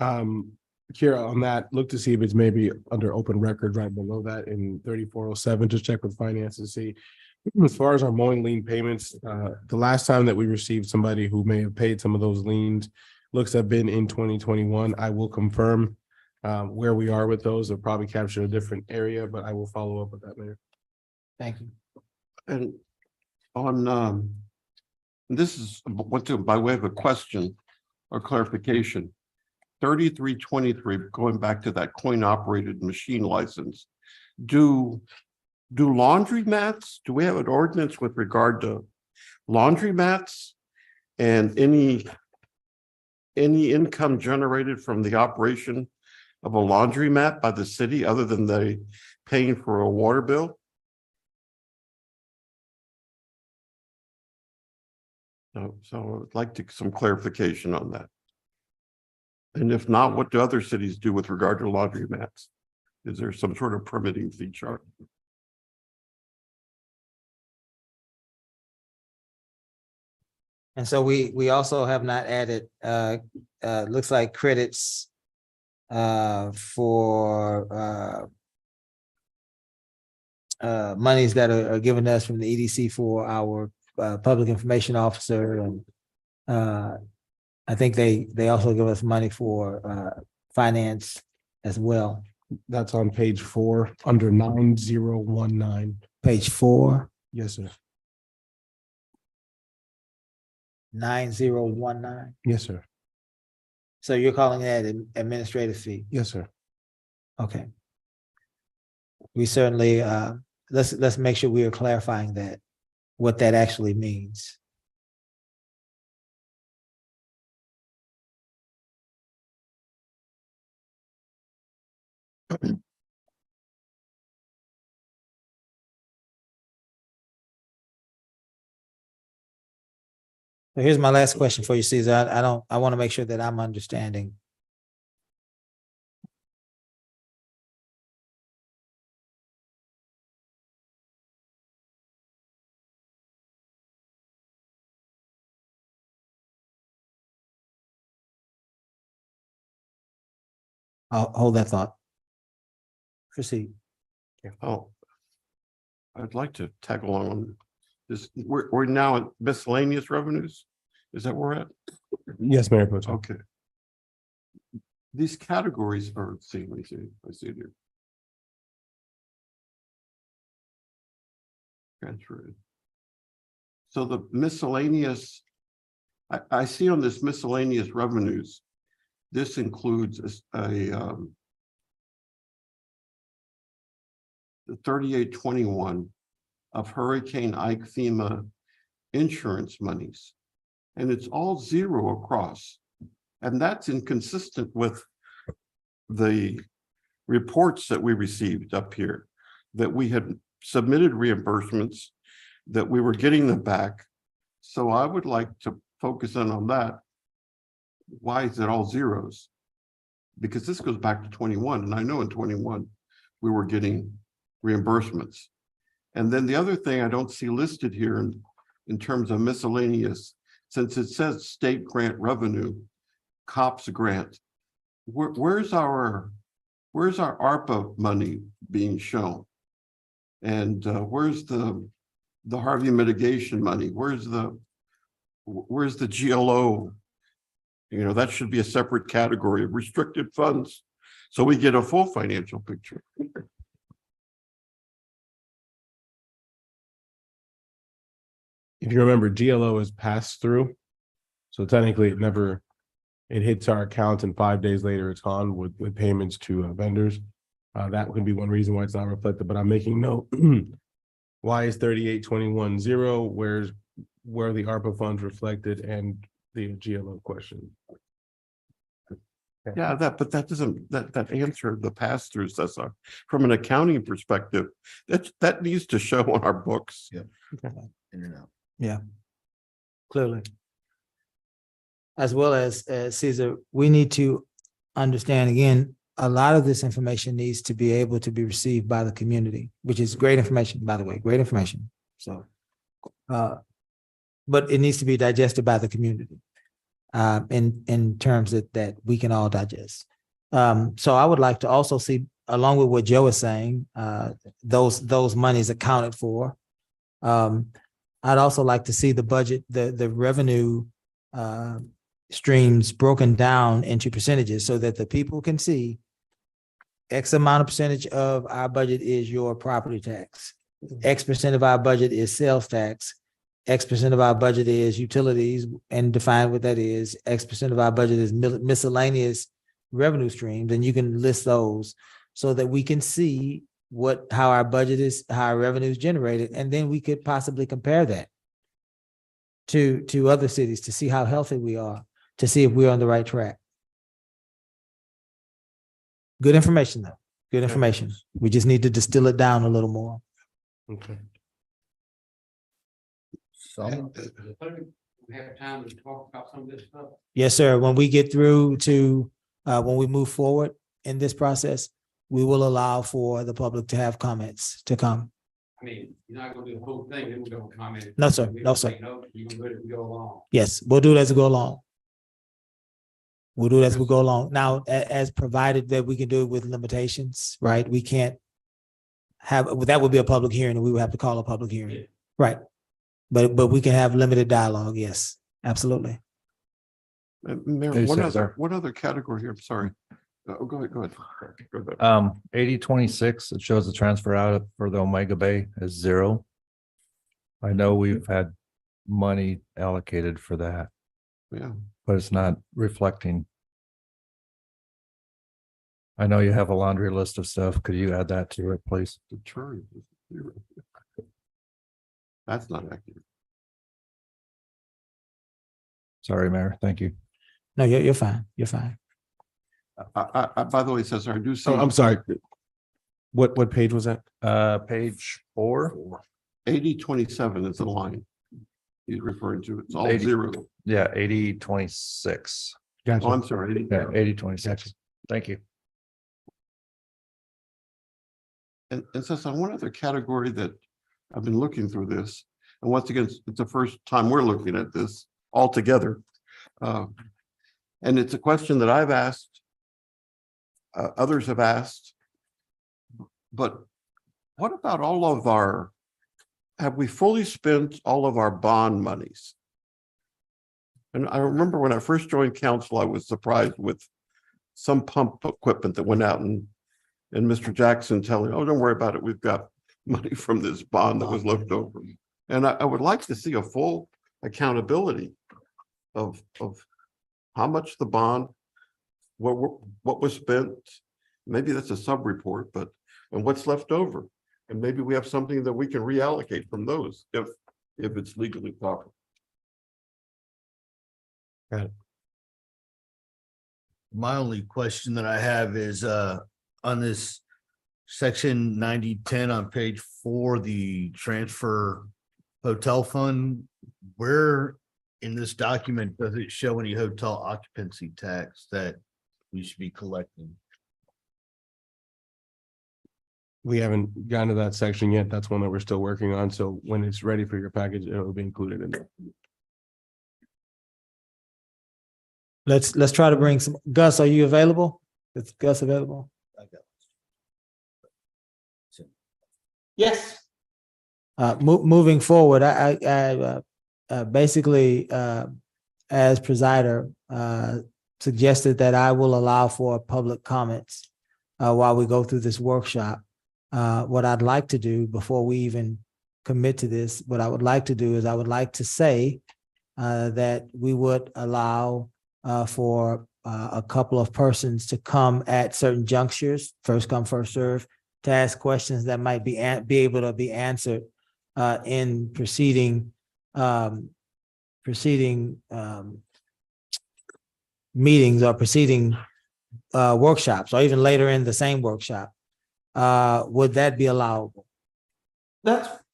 Kira, on that, look to see if it's maybe under open record right below that in 3407, just check with finance and see. As far as our mowing lien payments, the last time that we received somebody who may have paid some of those liens looks to have been in 2021. I will confirm where we are with those. They'll probably capture a different area, but I will follow up with that later. Thank you. And on, this is by way of a question or clarification. 3323, going back to that coin operated machine license. Do laundromats, do we have an ordinance with regard to laundromats and any income generated from the operation of a laundromat by the city other than they paying for a water bill? So I'd like some clarification on that. And if not, what do other cities do with regard to laundromats? Is there some sort of permitting fee chart? And so we also have not added, looks like credits for monies that are given us from the EDC for our public information officer. And I think they also give us money for finance as well. That's on page 4 under 9019. Page 4, Yes, sir. 9019. Yes, sir. So you're calling that an administrative fee? Yes, sir. Okay. We certainly, let's make sure we are clarifying that, what that actually means. So here's my last question for you, Caesar. I want to make sure that I'm understanding. I'll hold that thought. Proceed. Oh, I'd like to tag along on this. We're now at miscellaneous revenues. Is that where we're at? Yes, Mayor Pro Tem. Okay. These categories are, I see it here. Transfer. So the miscellaneous, I see on this miscellaneous revenues, this includes the 3821 of Hurricane Ike FEMA insurance monies. And it's all zero across. And that's inconsistent with the reports that we received up here, that we had submitted reimbursements, that we were getting them back. So I would like to focus in on that. Why is it all zeros? Because this goes back to 21, and I know in 21 we were getting reimbursements. And then the other thing I don't see listed here in terms of miscellaneous, since it says state grant revenue, COPS grant, where's our ARPA money being shown? And where's the Harvey mitigation money? Where's the GLO You know, that should be a separate category of restricted funds. So we get a full financial picture. If you remember, GLO is passed through. So technically it hits our account and 5 days later it's gone with payments to vendors. That could be one reason why it's not reflected, but I'm making note. Why is 3821-0? Where are the ARPA funds reflected and the GLO question? Yeah, but that doesn't, that answer the pass-throughs, that's from an accounting perspective, that needs to show on our books. In and out. Yeah. Clearly. As well as Caesar, we need to understand again, a lot of this information needs to be able to be received by the community, which is great information, by the way, great information. So, but it needs to be digested by the community in terms that we can all digest. So I would like to also see, along with what Joe is saying, those monies accounted for. I'd also like to see the budget, the revenue streams broken down into percentages so that the people can see X amount of percentage of our budget is your property tax. X percent of our budget is sales tax. X percent of our budget is utilities, and define what that is. X percent of our budget is miscellaneous revenue streams, and you can list those so that we can see how our budget is, how our revenue is generated, and then we could possibly compare that to other cities to see how healthy we are, to see if we're on the right track. Good information, though. Good information. We just need to distill it down a little more. Okay. So. We have time to talk about some of this stuff. Yes, sir. When we get through to, when we move forward in this process, we will allow for the public to have comments to come. I mean, you're not gonna do the whole thing, then we're gonna comment. No, sir. We No, don't sir. take notes, you can do it as we go along. Yes, we'll do it as we go along. We'll do it as we go along. Now, as provided that we can do it with limitations, right? We can't have, that would be a public hearing, and we would have to call a public hearing. Yeah. Right. But we can have limited dialogue. Yes, absolutely. Mayor, Hey, Cesar. one other category here, I'm sorry. Go ahead. Go ahead. 8026, it shows the transfer out for the Omega Bay is 0. I know we've had money allocated for that, Yeah, but it's not reflecting. I know you have a laundry list of stuff. Could you add that to it, please? the charge is 0. That's not accurate. Sorry, Mayor. Thank you. No, you're fine. You're fine. I by the way, Cesar, I do see. Oh, I'm sorry. What page was that? Page 4. 8027 is the line he's referring to. It's all 80. 0. Yeah, 8026. Oh, Gotcha. I'm sorry. Yeah, 8026. Thank you. And since on one other category that I've been looking through this, and once again, it's the first time we're looking at this all together. And it's a question that I've asked, others have asked, but what about all of have we fully spent all of our bond monies? And I remember when I first joined council, I was surprised with some pump equipment that went out and Mr. Jackson telling, oh, don't worry about it. We've got money from this bond that was left over. And I would like to see a full accountability of how much the bond, what was spent. Maybe that's a sub-report, and what's left over. And maybe we have something that we can reallocate from those if it's legally proper. My only question that I have is on this section 9010 on page 4, the transfer hotel fund, where in this document does it show any hotel occupancy tax that we should be collecting? We haven't gotten to that section yet. That's one that we're still working on. So when it's ready for your package, it'll be included in there. Let's try to bring some. Gus, are you available? Is Gus available? Yes. Moving forward, I basically, as presider, suggested that I will allow for public comments while we go through this workshop. What I'd like to do before we even commit to this, what I would like to do is I would like to say that we would allow for a couple of persons to come at certain junctures, first come, first serve, to ask questions that might be able to be answered in preceding meetings or preceding workshops, or even later in the same workshop. Would that be allowable?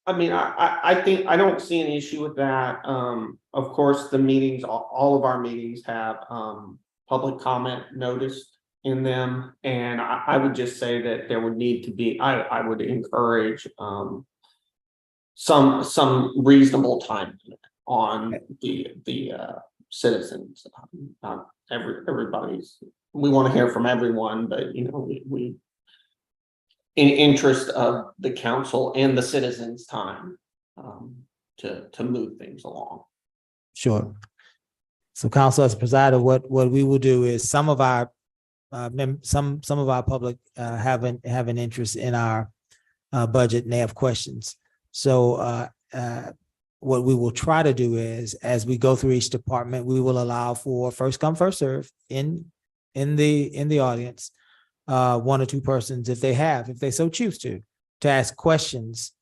I mean, I think, I don't see an issue with that. Of course, the meetings, all of our meetings have, public comment noticed in them. And I would just say that there would need to be, I would encourage, some reasonable time limit on the citizens. Not everybody's, we want to hear from everyone, but you know, we in interest of the council and the citizens' time, to move things along. Sure. So council as presided, what we will do is some of our some of our public have an interest in our budget and they have questions. So what we will try to do is, as we go through each department, we will allow for first come, first serve in the audience. One or two persons, if they so choose to ask questions,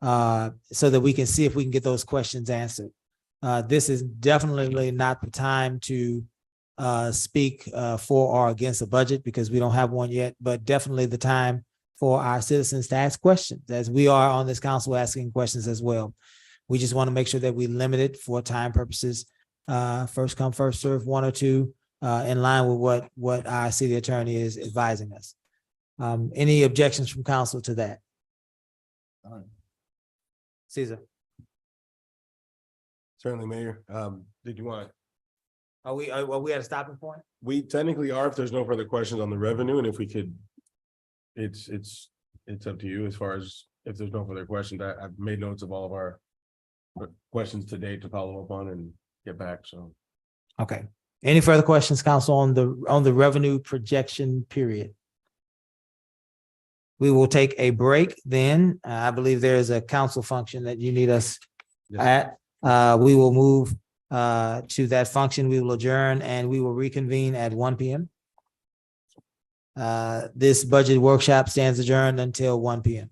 so that we can see if we can get those questions answered. This is definitely not the time to speak for or against a budget, because we don't have one yet, but definitely the time for our citizens to ask questions, as we are on this council asking questions as well. We just want to make sure that we limit it for time purposes. First come, first serve, one or two, in line with what our city attorney is advising us. Any objections from council to that? Caesar, Certainly, Mayor. Did you want? are we at a stopping point? We technically are, if there's no further questions on the revenue, and if we could, it's up to you as far as if there's no further questions. I've made notes of all of our questions today to follow up on and get back, so. Okay. Any further questions, council, on the revenue projection period? We will take a break then. I believe there is a council function that you need us at. We will move to that function. We will adjourn and we will reconvene at 1 p.m. This budget workshop stands adjourned until 1 p.m.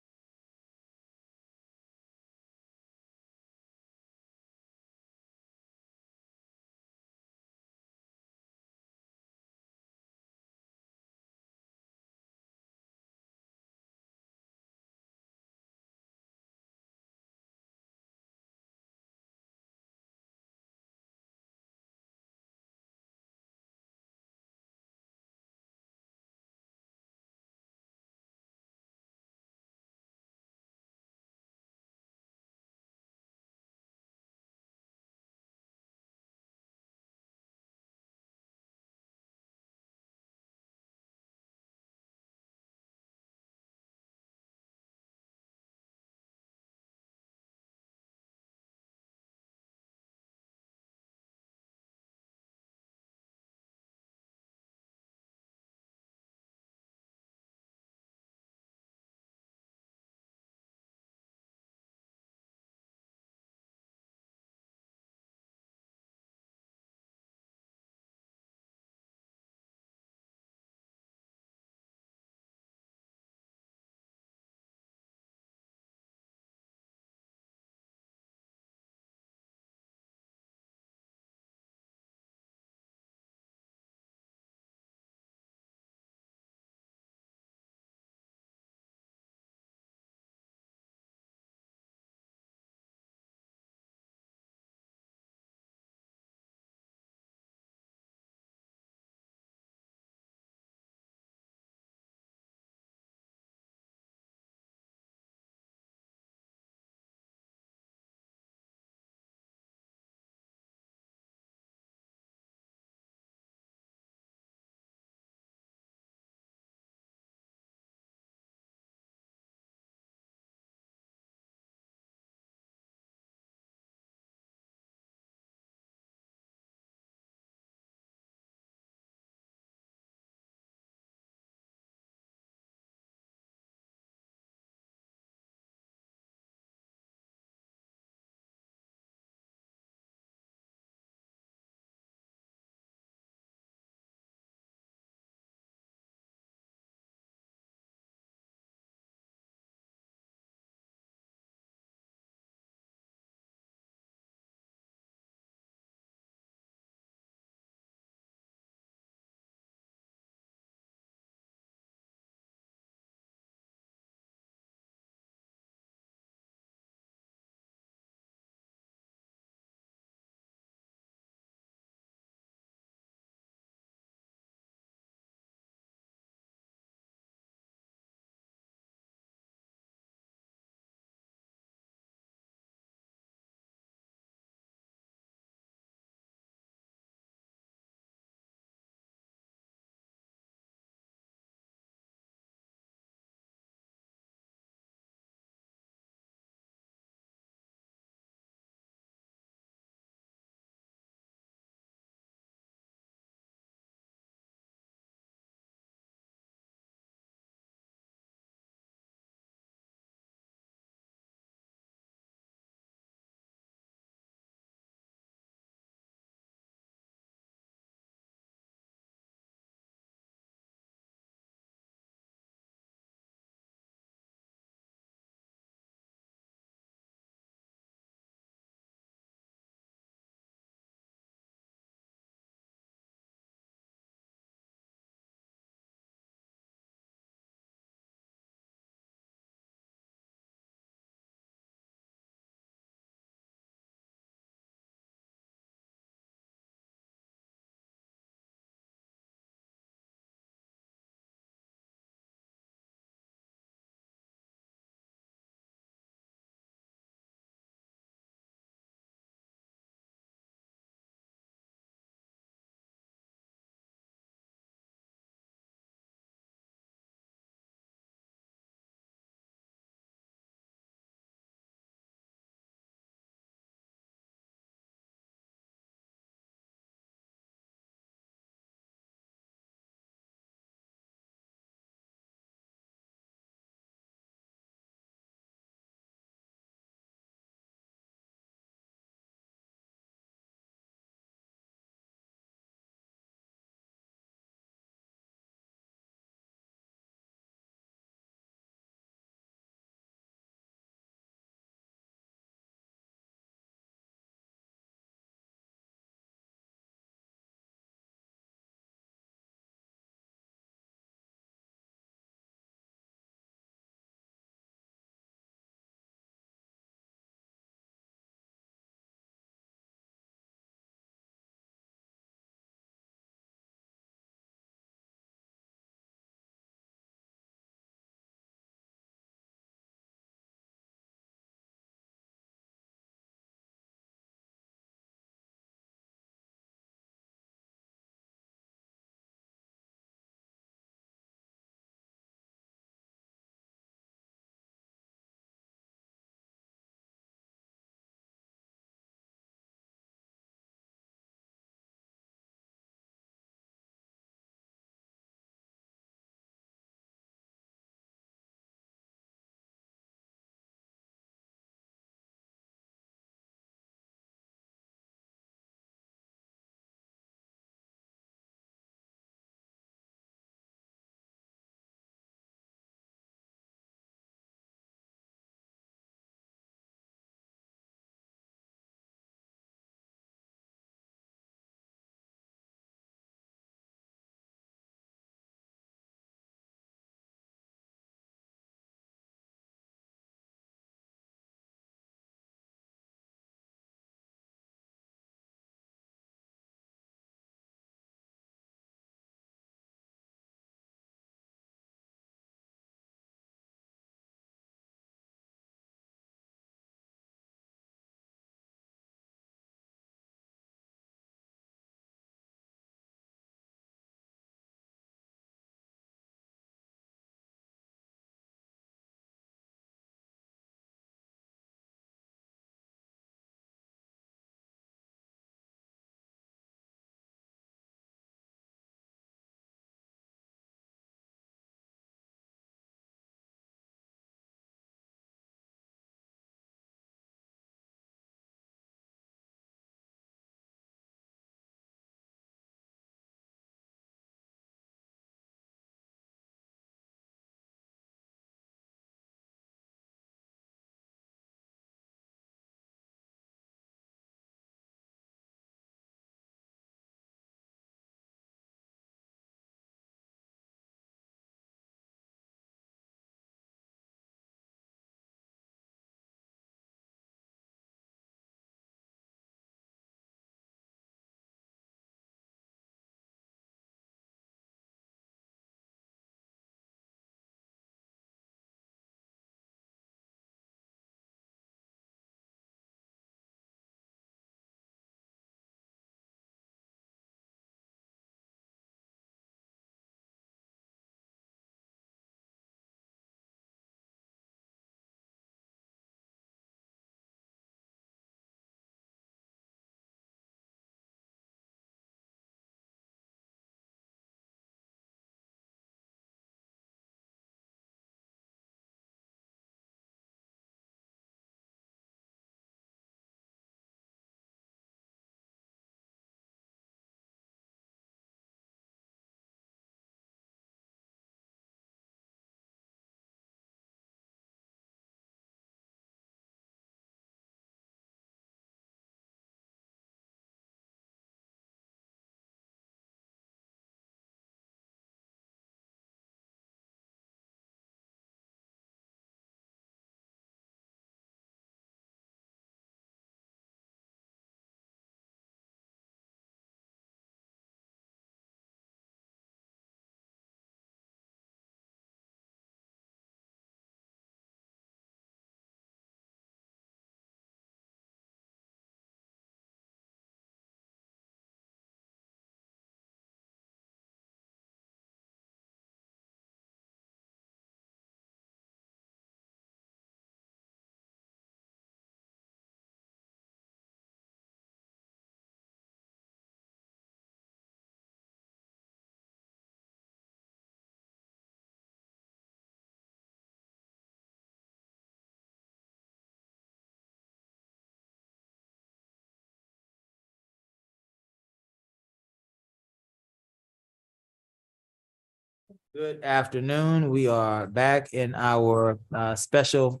Good afternoon. We are back in our special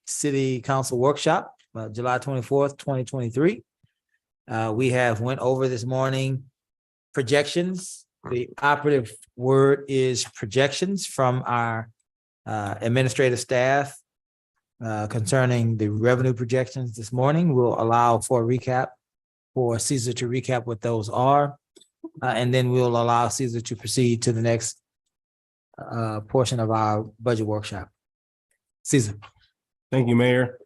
city council workshop, July 24th, 2023. We have went over this morning projections. The operative word is projections from our administrative staff concerning the revenue projections this morning. We'll allow for a recap for Caesar to recap what those are. And then we'll allow Caesar to proceed to the next portion of our budget workshop. Caesar. Thank you, Mayor.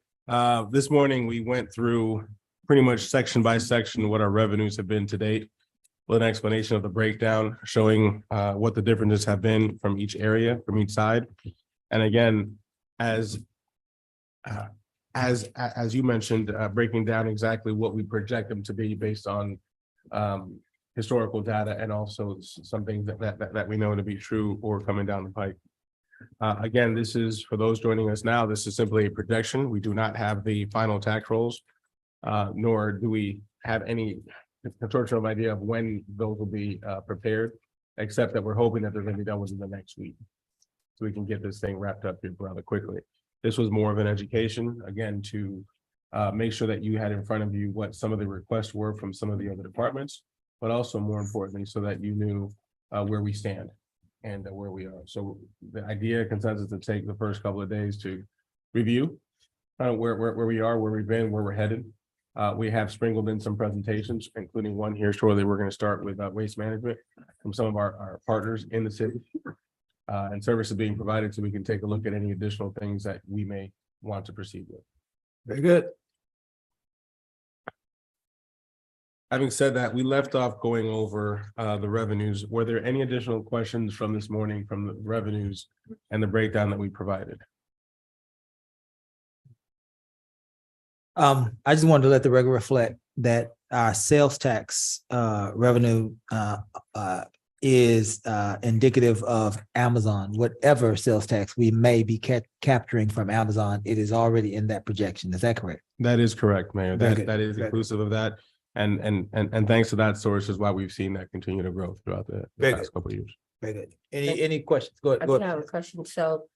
This morning, we went through pretty much section by section what our revenues have been to date, with an explanation of the breakdown, showing what the differences have been from each area, from each side. And again, as you mentioned, breaking down exactly what we project them to be based on historical data, and also some things that we know to be true or coming down the pike. Again, this is for those joining us now, this is simply a projection. We do not have the final tax rolls, nor do we have any sort of idea of when those will be prepared, except that we're hoping that they're going to be done within the next week, so we can get this thing wrapped up here rather quickly. This was more of an education, again, to make sure that you had in front of you what some of the requests were from some of the other departments, but also more importantly, so that you knew where we stand and where we are. So the idea, consensus, to take the first couple of days to review where we are, where we've been, where we're headed. We have sprinkled in some presentations, including one here shortly. We're going to start with waste management from some of our partners in the city, and services being provided, so we can take a look at any additional things that we may want to proceed with. Very good. Having said that, we left off going over the revenues. Were there any additional questions from this morning from the revenues and the breakdown that we provided? I just wanted to let the record reflect that our sales tax revenue is indicative of Amazon. Whatever sales tax we may be capturing from Amazon, it is already in that projection. Is that correct? That is correct, Mayor. Very good. That is Very inclusive of that. And thanks to that source is why we've seen that continue to grow throughout the Very past couple of years. Very good. Any questions? Go I ahead. do have a question. So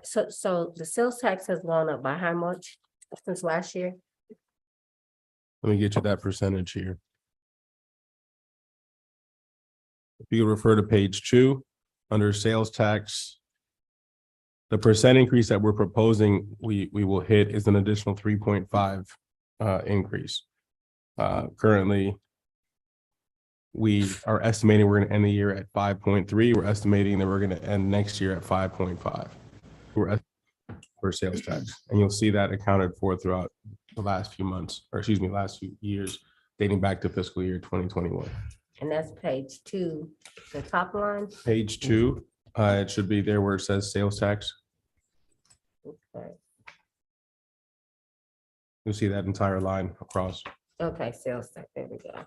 so the sales tax has gone up by how much since last year? Let me get you that percentage here. If you refer to page 2, under sales tax, the percent increase that we're proposing we will hit is an additional 3.5 increase. Currently, we are estimating we're going to end the year at 5.3. We're estimating that we're going to end next year at 5.5. For sales tax, and you'll see that accounted for throughout the last few months, or excuse me, last few years, dating back to fiscal year 2021. And that's page 2, the top line. Page 2, it should be there where it says sales tax. Okay. You'll see that entire line across. Okay, sales tax, there we go.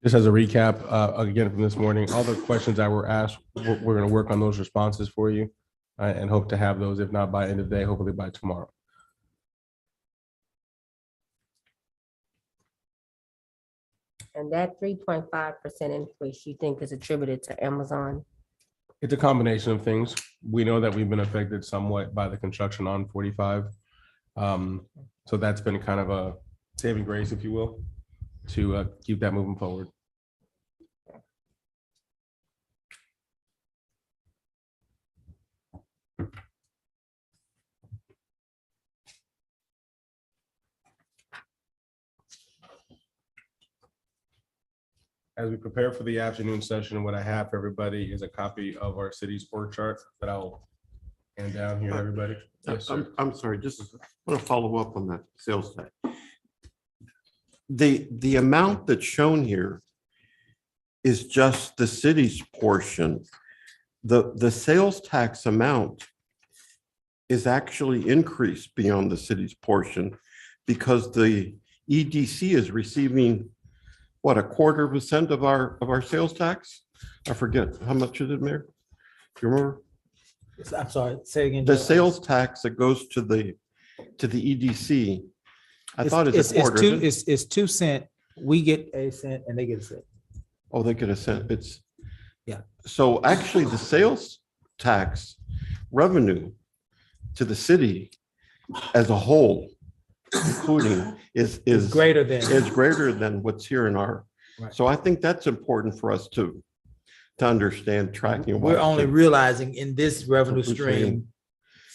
Just as a recap, again, from this morning, all the questions that were asked, we're going to work on those responses for you and hope to have those, if not by end of day, hopefully by tomorrow. And that 3.5% increase, you think is attributed to Amazon? It's a combination of things. We know that we've been affected somewhat by the construction on 45. So that's been kind of a saving grace, if you will, to keep that moving forward. As we prepare for the afternoon session, what I have for everybody is a copy of our city's org chart that I'll hand down here to everybody. Yes, sir. I'm sorry, just want to follow up on that sales tax. The amount that's shown here is just the city's portion. The sales tax amount is actually increased beyond the city's portion because the EDC is receiving what, 1/4% of our sales tax? I forget, how much is it, Mayor? Do you remember? I'm sorry, say again. The Joe. sales tax that goes to the EDC I thought it's a It's quarter. two, isn't it? it's 2 cents. We get a cent and they get a cent. Oh, they get a cent. It's. Yeah. So actually the sales tax revenue to the city as a whole, including Is is greater than. greater than what's here in our. Right. So I think that's important for us to understand tracking. We're only wise. realizing in this revenue Revenue stream,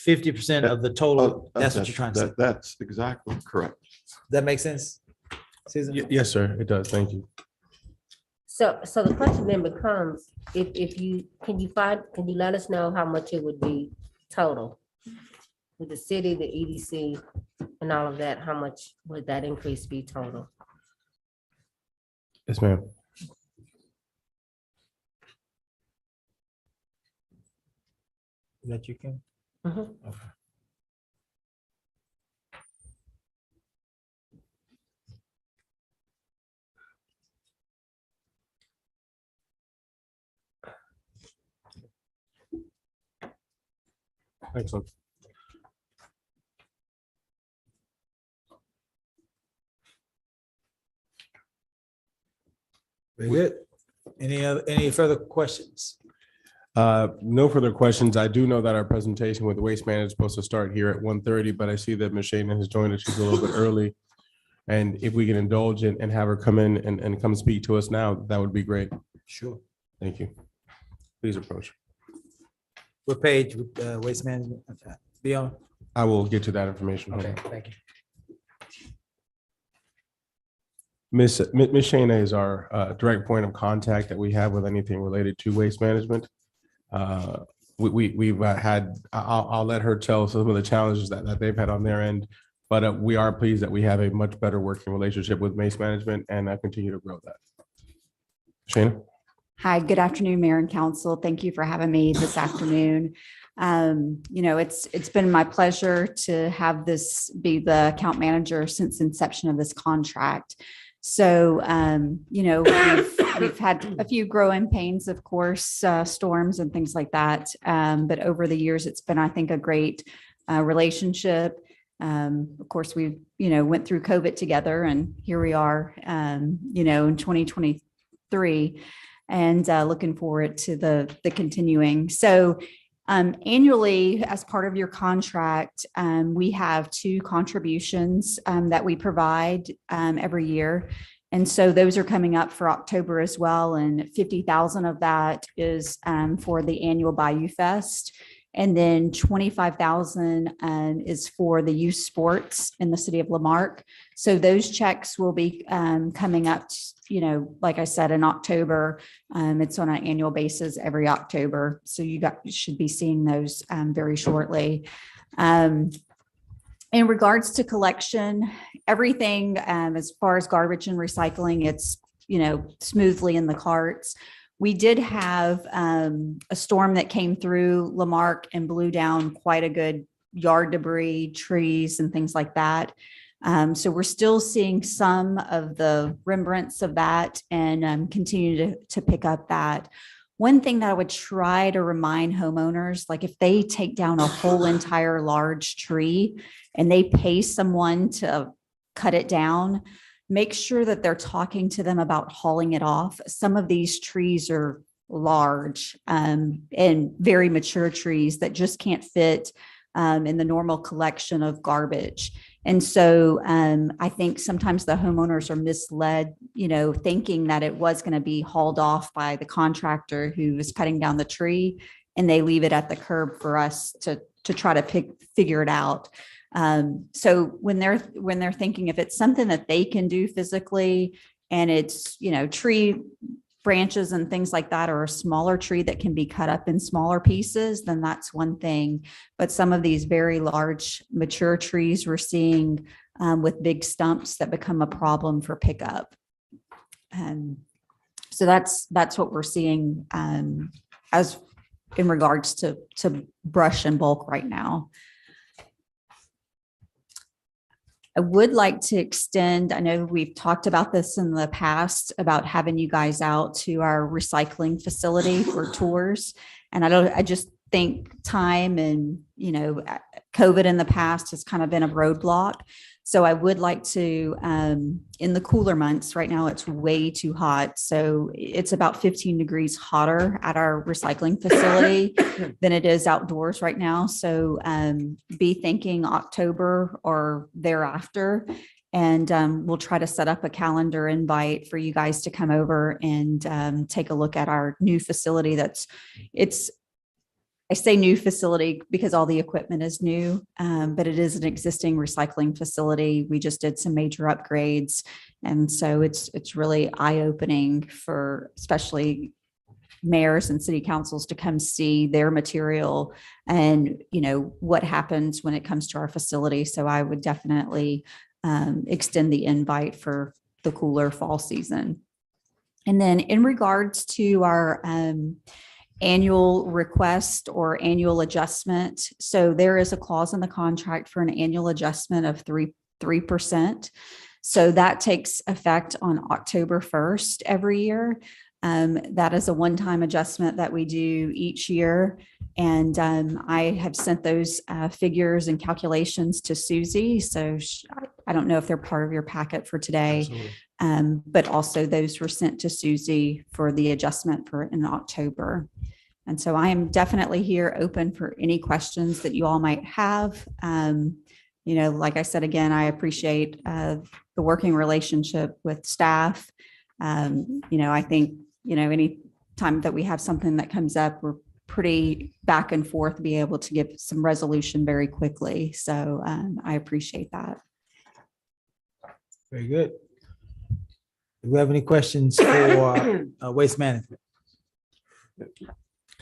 50% of the total. That's what you're trying to say. That's exactly correct. That makes sense? Susan? Yes, sir, it does. Thank you. So the question then becomes, if you, can you let us know how much it would be total? With the city, the EDC and all of that, how much would that increase be total? Yes, ma'am. Is that you, Kim? Mhm. Okay. Excellent. Very good. Any further questions? No further questions. I do know that our presentation with the waste management is supposed to start here at 1:30, but I see that Ms. Shana has joined us. She's a little bit early. And if we can indulge and have her come in and come speak to us now, that would be great. Sure. Thank you. Please approach. What page with waste management? Be on? I will get to that information. Okay, thank you. Ms. Shana is our direct point of contact that we have with anything related to waste management. We've had, I'll let her tell some of the challenges that they've had on their end, but we are pleased that we have a much better working relationship with waste management and continue to grow that. Shana? Hi, good afternoon, Mayor and Council. Thank you for having me this afternoon. It's been my pleasure to have this be the account manager since inception of this contract. So, we've had a few growing pains, of course, storms and things like that. But over the years, it's been, I think, a great relationship. Of course, we, went through COVID together and here we are, in 2023 and looking forward to the continuing. So annually, as part of your contract, we have 2 contributions that we provide every year. And so those are coming up for October as well. And 50,000 of that is for the annual Bayou Fest. And then 25,000 is for the youth sports in the city of Lamarque. So those checks will be coming up, like I said, in October. It's on an annual basis every October. So you should be seeing those very shortly. In regards to collection, everything as far as garbage and recycling, it's, smoothly in the carts. We did have a storm that came through Lamarque and blew down quite a good yard debris, trees and things like that. So we're still seeing some of the remnants of that and continue to pick up that. One thing that I would try to remind homeowners, like if they take down a whole entire large tree and they pay someone to cut it down, make sure that they're talking to them about hauling it off. Some of these trees are large and very mature trees that just can't fit in the normal collection of garbage. And so I think sometimes the homeowners are misled, thinking that it was going to be hauled off by the contractor who is cutting down the tree, and they leave it at the curb for us to try to figure it out. So when they're thinking if it's something that they can do physically and it's, tree branches and things like that, or a smaller tree that can be cut up in smaller pieces, then that's one thing. But some of these very large mature trees we're seeing with big stumps that become a problem for pickup. So that's what we're seeing as in regards to brush and bulk right now. I would like to extend, I know we've talked about this in the past about having you guys out to our recycling facility for tours. And I just think time and, COVID in the past has kind of been a roadblock. So I would like to, in the cooler months, right now it's way too hot. So it's about 15 degrees hotter at our recycling facility than it is outdoors right now. So be thinking October or thereafter. And we'll try to set up a calendar invite for you guys to come over and take a look at our new facility. I say new facility because all the equipment is new, but it is an existing recycling facility. We just did some major upgrades. And so it's really eye-opening for especially mayors and city councils to come see their material and, what happens when it comes to our facility. So I would definitely extend the invite for the cooler fall season. And then in regards to our annual request or annual adjustment. So there is a clause in the contract for an annual adjustment of 3%. So that takes effect on October 1st every year. That is a one-time adjustment that we do each year. And I have sent those figures and calculations to Susie. So I don't know if they're part of your packet for today, but also those were sent to Susie for the adjustment for in October. And so I am definitely here open for any questions that you all might have. Like I said, again, I appreciate the working relationship with staff. I think, any time that we have something that comes up, we're pretty back and forth, be able to get some resolution very quickly. So I appreciate that. Very good. Do we have any questions for waste management?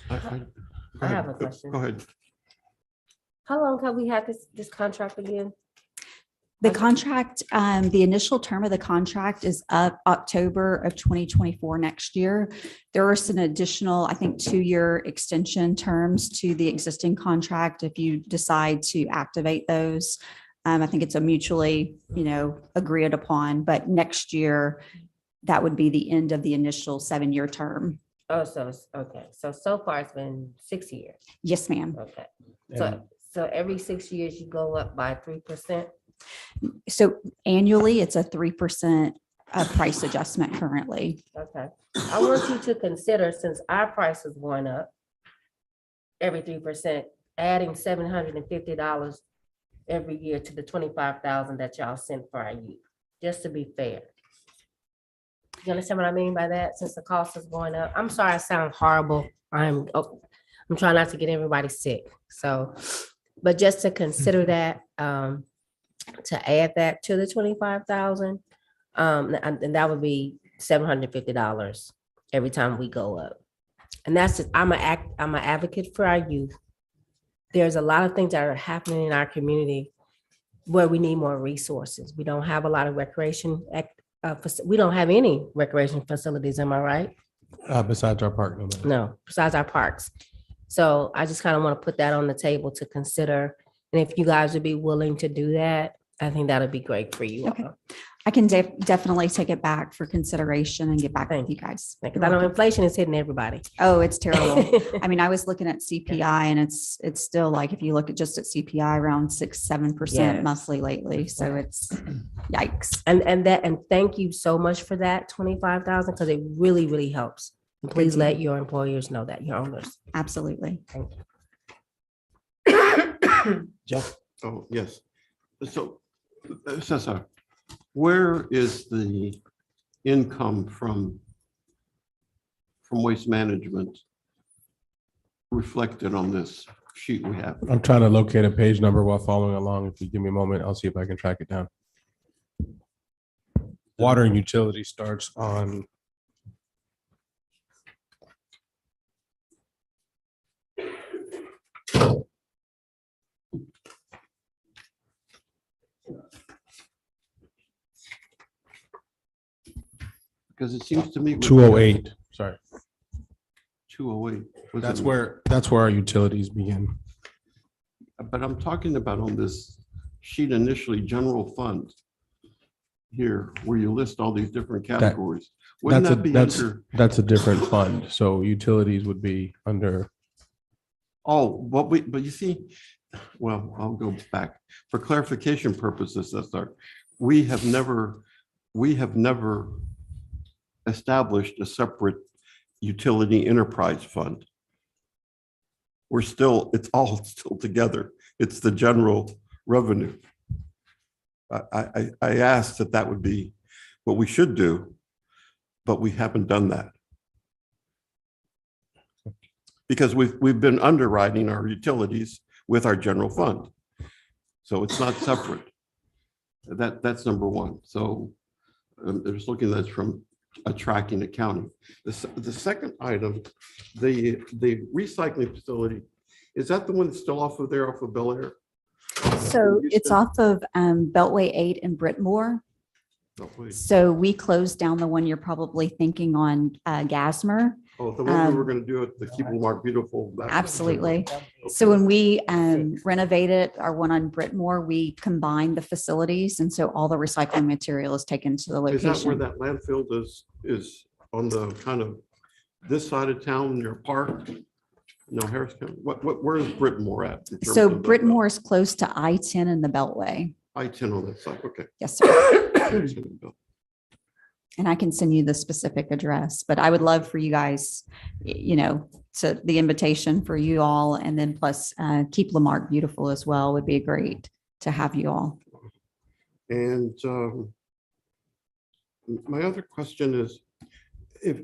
I have a question. Go ahead. How long have we had this contract again? The contract, the initial term of the contract is up October of 2024 next year. There are some additional, I think, 2-year extension terms to the existing contract if you decide to activate those. I think it's a mutually, agreed upon, but next year, that would be the end of the initial 7-year term. Oh, okay. So far it's been 6 years. Yes, ma'am. Okay. So every 6 years you go up by 3%? So annually, it's a 3% price adjustment currently. Okay. I want you to consider, since our price is going up every 3%, adding $750 every year to the $25,000 that y'all sent for our youth, just to be fair. You understand what I mean by that? Since the cost is going up. I'm sorry, I sound horrible. I'm trying not to get everybody sick. So, but just to consider that, to add that to the 25,000, and that would be $750 every time we go up. And that's just, I'm an advocate for our youth. There's a lot of things that are happening in our community where we need more resources. We don't have a lot of recreation. We don't have any recreation facilities. Am I right? Besides our park. No, besides our parks. So I just kind of want to put that on the table to consider. And if you guys would be willing to do that, I think that'd be great for you. Okay. I can definitely take it back for consideration and get back with you guys. Because I know inflation is hitting everybody. Oh, it's terrible. I mean, I was looking at CPI and it's still like, if you look at just at CPI, around 6-7% Yes. monthly lately. So it's yikes. And thank you so much for that 25,000, because it really, really helps. And please let your employers know that, your owners. Absolutely. Thank you. Jeff? Oh, yes. So, Cesar, where is the income from waste management reflected on this sheet we have? I'm trying to locate a page number while following along. If you give me a moment, I'll see if I can track it down. Water and utility starts on. Because it seems to me. 208, sorry. 208. That's where our utilities begin. But I'm talking about on this sheet initially, general fund. Here, where you list all these different categories. Wouldn't that be under? That's a different fund. So utilities would be under Oh, but you see, well, I'll go back. For clarification purposes, we have never established a separate utility enterprise fund. It's all still together. It's the general revenue. I asked that would be what we should do, but we haven't done that. Because we've been underwriting our utilities with our general fund. So it's not separate. That's number one. So I'm just looking at this from a tracking accounting. The second item, the recycling facility, is that the one that's still off of Bel Air? So it's off of Beltway 8 in Brittmore. Oh, wait. So we closed down the one you're probably thinking on Gasmer. Oh, the one we were going to do it, the Keep Marque Beautiful. Absolutely. So when we renovated our one on Brittmore, we combined the facilities. And so all the recycling material is taken to the Is that where location. that landfill is on the kind of this side of town near Park? No, Harris County. Where is Brittmore at? in terms So of the- Brittmore is close to I-10 and the Beltway. I-10 on that side, okay. Yes, sir. And I can send you the specific address, but I would love for you guys, to the invitation for you all, and then plus keep Lamarck beautiful as well would be great to have you all. And my other question is, if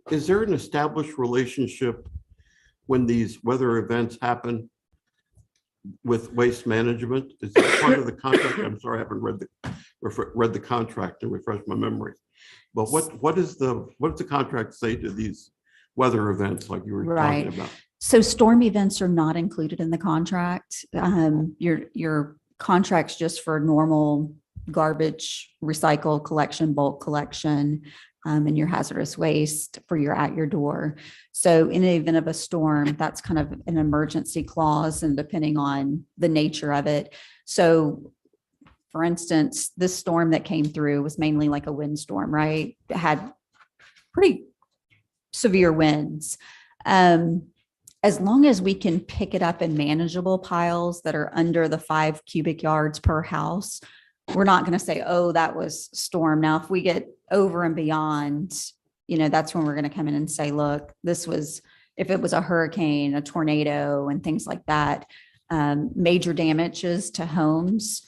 is there an established relationship when these weather events happen with waste management? Is that part of the contract? I'm sorry, I haven't read the contract to refresh my memory. But what does the contract say to these weather events like you were Right. talking about? So storm events are not included in the contract. Your contract's just for normal garbage, recycle collection, bulk collection, and your hazardous waste for your at your door. So in the event of a storm, that's kind of an emergency clause, and depending on the nature of it. So for instance, this storm that came through was mainly like a windstorm, right? It had pretty severe winds. As long as we can pick it up in manageable piles that are under the 5 cubic yards per house, we're not going to say, oh, that was storm. Now, if we get over and beyond, that's when we're going to come in and say, look, if it was a hurricane, a tornado, and things like that, major damages to homes,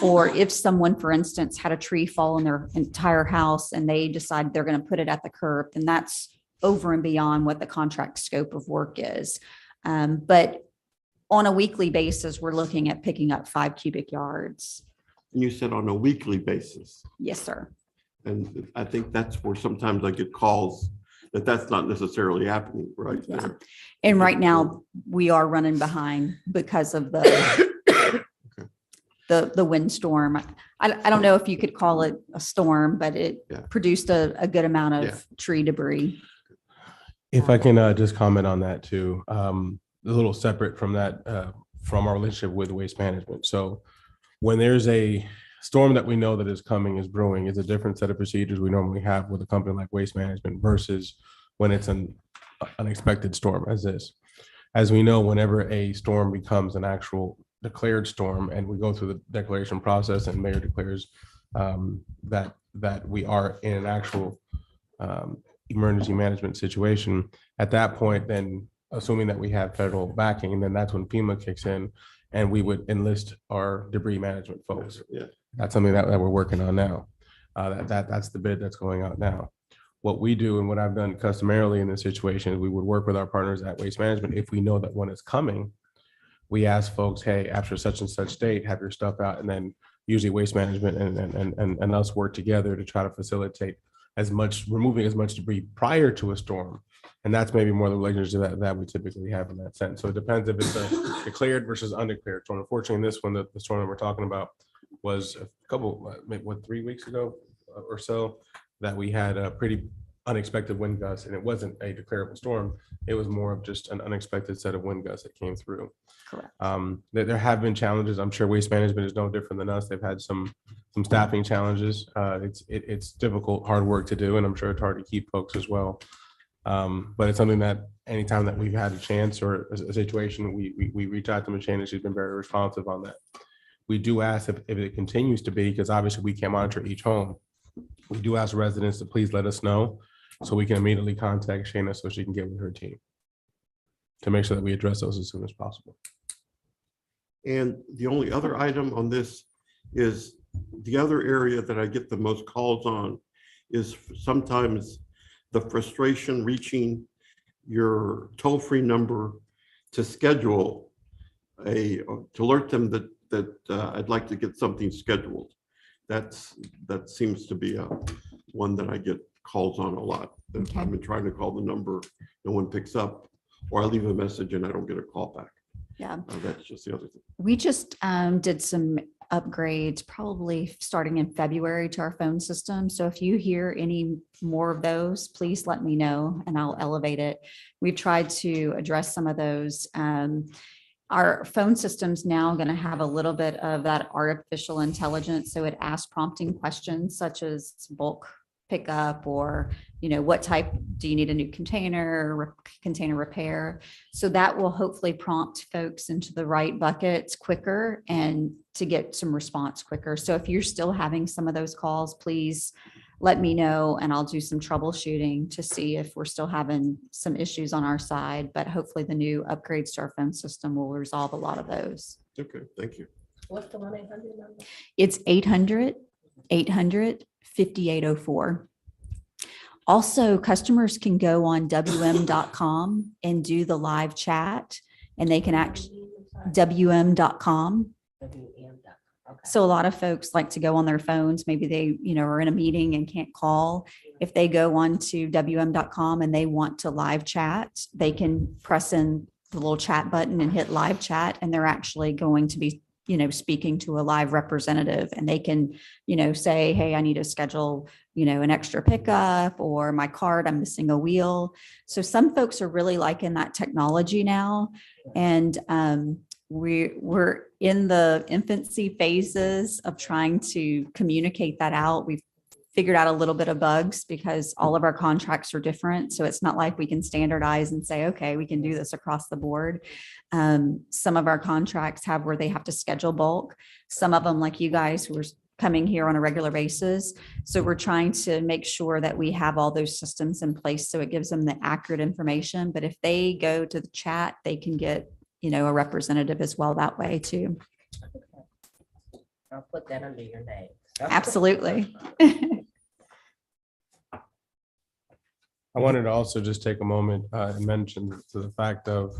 or if someone, for instance, had a tree fall in their entire house and they decide they're going to put it at the curb, then that's over and beyond what the contract scope of work is. But on a weekly basis, we're looking at picking up 5 cubic yards. And you said on a weekly basis. Yes, sir. And I think that's where sometimes I get calls that's not necessarily happening right Yeah. there. And right now we are running behind because of the windstorm. I don't know if you could call it a storm, but it produced a good amount of tree debris. If I can just comment on that too, a little separate from that, from our relationship with waste management. So when there's a storm that we know that is coming, is brewing, it's a different set of procedures we normally have with a company like Waste Management versus when it's an unexpected storm as this. As we know, whenever a storm becomes an actual declared storm and we go through the declaration process and mayor declares that we are in an actual emergency management situation, at that point, then assuming that we have federal backing, then that's when FEMA kicks in and we would enlist our debris management folks. Yeah. That's something that we're working on now. That's the bid that's going out now. What we do and what I've done customarily in this situation is we would work with our partners at Waste Management. If we know that one is coming, we ask folks, hey, after such and such date, have your stuff out. And then usually Waste Management and us work together to try to facilitate removing as much debris prior to a storm. And that's maybe more the relationship that we typically have in that sense. So it depends if it's a declared versus undeclared storm. Unfortunately, in this one, the storm that we're talking about was a couple, maybe 3 weeks ago or so, that we had a pretty unexpected wind gusts, and it wasn't a declarable storm. It was more of just an unexpected set of wind gusts that came through. Correct. There have been challenges. I'm sure Waste Management is no different than us. They've had some staffing challenges. It's difficult, hard work to do, and I'm sure it's hard to keep folks as well. But it's something that anytime that we've had a chance or a situation, we reach out to Michelle, and she's been very responsive on that. We do ask if it continues to be, because obviously we can't monitor each home. We do ask residents to please let us know so we can immediately contact Shayna so she can get with her team to make sure that we address those as soon as possible. And the only other item on this is the other area that I get the most calls on is sometimes the frustration reaching your toll-free number to schedule to alert them that I'd like to get something scheduled. That seems to be one that I get calls on a lot. Okay. I've been trying to call the number, no one picks up, or I leave a message and I don't get a call back. Yeah. That's just the other thing. We just did some upgrades, probably starting in February, to our phone system. So if you hear any more of those, please let me know and I'll elevate it. We've tried to address some of those. Our phone system's now going to have a little bit of that artificial intelligence. So it asks prompting questions such as bulk pickup, or, what type, do you need a new container repair? So that will hopefully prompt folks into the right buckets quicker and to get some response quicker. So if you're still having some of those calls, please let me know and I'll do some troubleshooting to see if we're still having some issues on our side. But hopefully the new upgrades to our phone system will resolve a lot of those. Okay, thank you. What's the 1-800 number? It's 800-800-5804. Also, customers can go on WM.com and do the live chat, and they can actually WM.com. So a lot of folks like to go on their phones. Maybe they, are in a meeting and can't call. If they go on to WM.com and they want to live chat, they can press in the little chat button and hit live chat, and they're actually going to be, speaking to a live representative, and they can, say, hey, I need to schedule, an extra pickup, or my card, I'm missing a wheel. So some folks are really liking that technology now. And we're in the infancy phases of trying to communicate that out. We've figured out a little bit of bugs because all of our contracts are different. So it's not like we can standardize and say, okay, we can do this across the board. Some of our contracts have where they have to schedule bulk. Some of them, like you guys who are coming here on a regular basis. So we're trying to make sure that we have all those systems in place so it gives them the accurate information. But if they go to the chat, they can get, a representative as well that way too. I'll put that under your name. Absolutely. I wanted to also just take a moment and mention to the fact of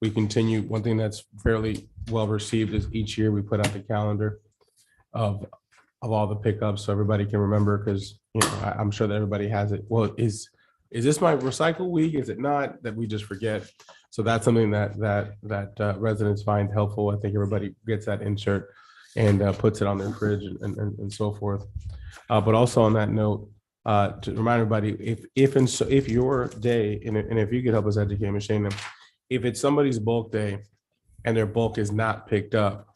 we continue. One thing that's fairly well received is each year we put out the calendar of all the pickups so everybody can remember, because I'm sure that everybody has it. Well, is this my recycle week? Is it not? That we just forget. So that's something that residents find helpful. I think everybody gets that insert and puts it on their fridge and so forth. But also on that note, to remind everybody, if your day, and if you could help us educate Michelle, if it's somebody's bulk day and their bulk is not picked up,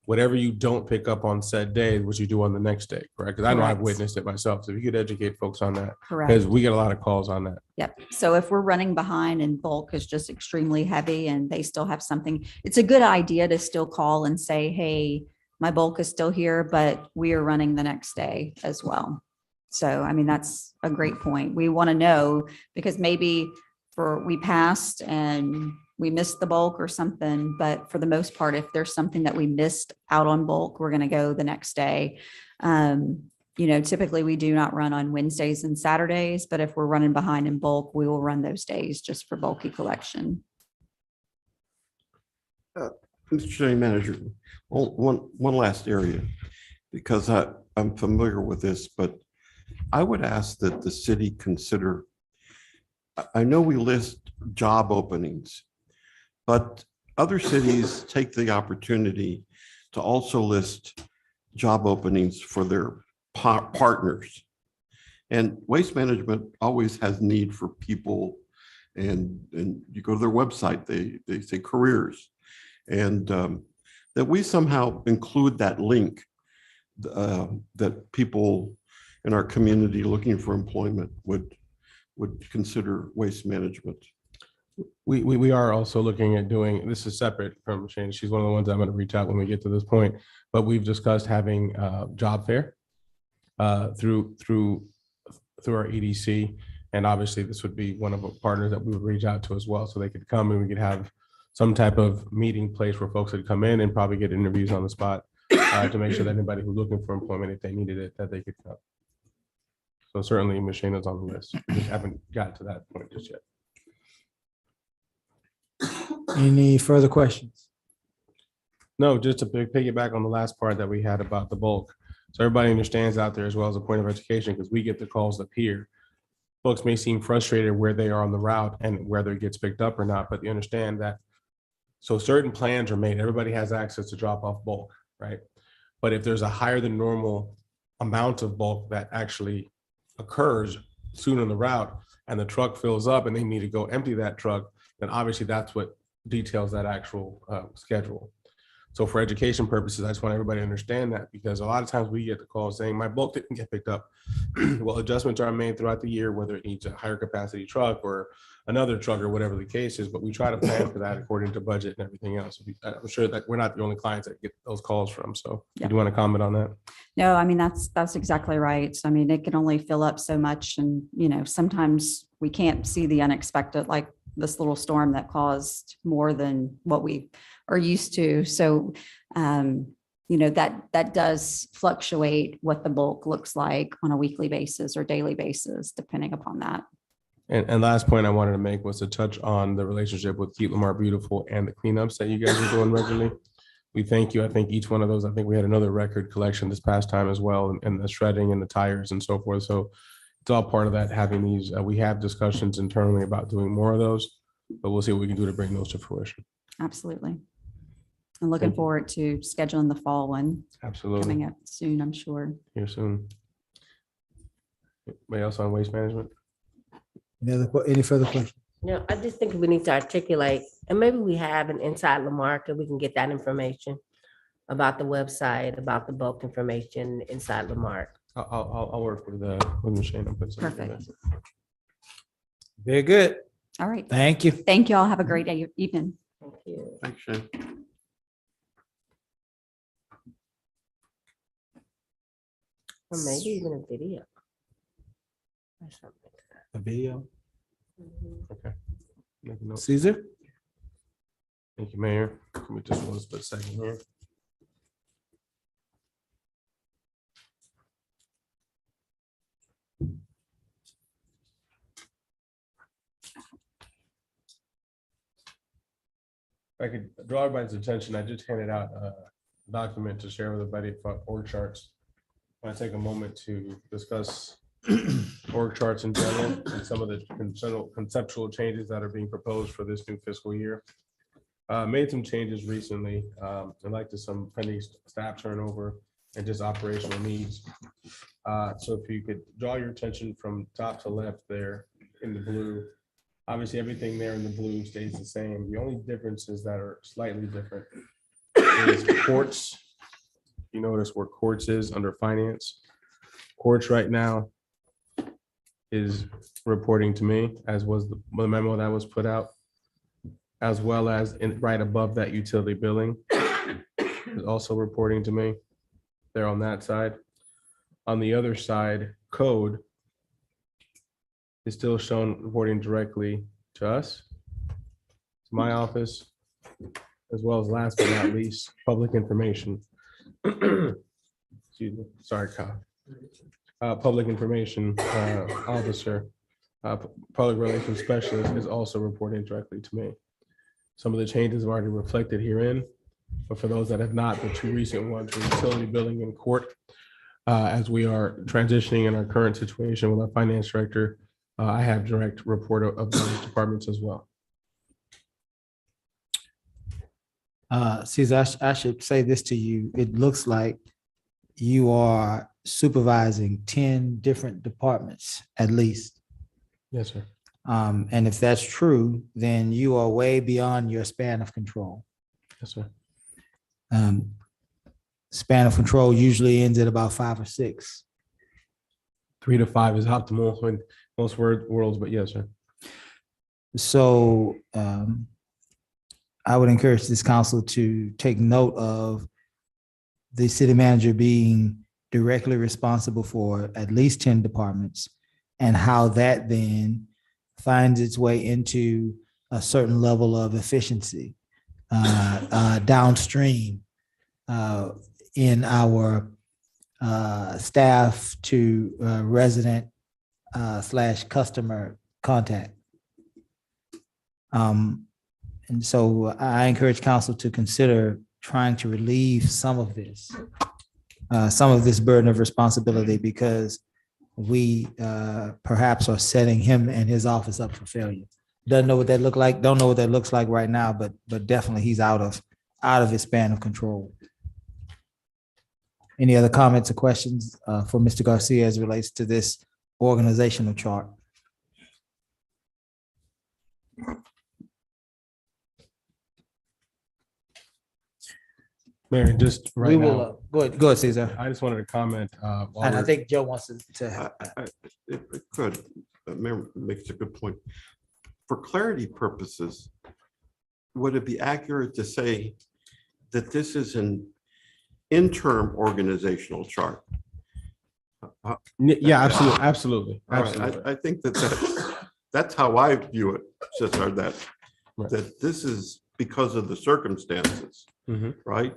whatever you don't pick up on said day, what you do on the next day, correct? Because I know I've Correct. witnessed it myself. So if you could educate folks on that, Correct. because we get a lot of calls on that. Yep. So if we're running behind and bulk is just extremely heavy and they still have something, it's a good idea to still call and say, hey, my bulk is still here, but we are running the next day as well. So, I mean, that's a great point. We want to know, because maybe we passed and we missed the bulk or something, but for the most part, if there's something that we missed out on bulk, we're going to go the next day. Typically we do not run on Wednesdays and Saturdays, but if we're running behind in bulk, we will run those days just for bulky collection. Mr. City Manager, one last area, because I'm familiar with this, but I would ask that the city consider, I know we list job openings, but other cities take the opportunity to also list job openings for their partners. And waste management always has need for people. And you go to their website, they say careers. And that we somehow include that link that people in our community looking for employment would consider waste management. We are also looking at doing, this is separate from Shane, she's one of the ones I'm going to reach out when we get to this point, but we've discussed having job fair through our EDC. And obviously this would be one of the partners that we would reach out to as well. So they could come and we could have some type of meeting place where folks would come in and probably get interviews on the spot to make sure that anybody who's looking for employment, if they needed it, that they could come. So certainly Ms. Shayna's on the list. We just haven't got to that point just yet. Any further questions? No, just to piggyback on the last part that we had about the bulk. So everybody understands out there as well as a point of education, because we get the calls up here. Folks may seem frustrated where they are on the route and whether it gets picked up or not, but you understand that. So certain plans are made. Everybody has access to drop off bulk, right? But if there's a higher than normal amount of bulk that actually occurs soon on the route and the truck fills up and they need to go empty that truck, then obviously that's what details that actual schedule. So for education purposes, I just want everybody to understand that, because a lot of times we get the call saying my bulk didn't get picked up. Well, adjustments are made throughout the year, whether it needs a higher capacity truck or another truck or whatever the case is, but we try to plan for that according to budget and everything else. I'm sure that we're not the only clients that get those calls from. So Yeah. do you want to comment on that? No, I mean, that's exactly right. I mean, it can only fill up so much, and, you know, sometimes we can't see the unexpected, like this little storm that caused more than what we are used to. So, you know, that does fluctuate what the bulk looks like on a weekly basis or daily basis, depending upon that. And last point I wanted to make was to touch on the relationship with Keep Lamar Beautiful and the cleanups that you guys are doing regularly. We thank you. I think each one of those, I think we had another record collection this past time as well, and the shredding and the tires and so forth. So it's all part of that, having these, we have discussions internally about doing more of those, but we'll see what we can do to bring those to fruition. Absolutely. I'm looking Thank you. forward to scheduling the fall one Absolutely. coming up soon, I'm sure. Here soon. Anybody else on waste management? Any further questions? No, I just think we need to articulate, and maybe we have an inside Lamarque, and we can get that information about the website, about the bulk information inside Lamarque. I'll work with Shane and put something together. Perfect. Very good. All right. Thank you. Thank you all. Have a great day, evening. Thank you. Thanks, Shane. Or maybe even a video. Or something. A video. Mhm. Make a note. Caesar? Thank you, Mayor. Give me just one split second here. If I could draw everybody's attention, I just handed out a document to share with everybody for org charts. I want to take a moment to discuss org charts in general and some of the conceptual changes that are being proposed for this new fiscal year. Made some changes recently, and like to some pending staff turnover and just operational needs. So if you could draw your attention from top to left there in the blue, obviously everything there in the blue stays the same. The only differences that are slightly different is courts. You notice where courts is under finance. Courts right now is reporting to me, as was the memo that was put out, as well as right above that utility billing is also reporting to me. They're on that side. On the other side, code is still shown reporting directly to us, to my office, as well as last but not least, public information. Excuse me, sorry, Kyle. Public information officer, public relations specialist is also reporting directly to me. Some of the changes are already reflected herein, but for those that have not, the two recent ones were utility billing and court. As we are transitioning in our current situation with our finance director, I have direct report of those departments as well. Caesar, I should say this to you. It looks like you are supervising 10 different departments at least. Yes, sir. And if that's true, then you are way beyond your span of control. Yes, sir. Span of control usually ends at about 5 or 6. 3 to 5 is optimal in most worlds, but yes, sir. So I would encourage this council to take note of the city manager being directly responsible for at least 10 departments and how that then finds its way into a certain level of efficiency downstream in our staff to resident / customer contact. And so I encourage council to consider trying to relieve some of this burden of responsibility, because we perhaps are setting him and his office up for failure. Doesn't know what that look like, don't know what that looks like right now, but definitely he's out of his span of control. Any other comments or questions for Mr. Garcia as it relates to this organizational chart? Mayor, just We right will, now, go ahead, Cesar. I just wanted to comment. while And I we're- think Joe wants to. If it could, Mayor makes a good point. For clarity purposes, would it be accurate to say that this is an interim organizational chart? Yeah, absolutely. All right, I think that's how I view it, Cesar, that Right. this is because of the circumstances, Mhm. right?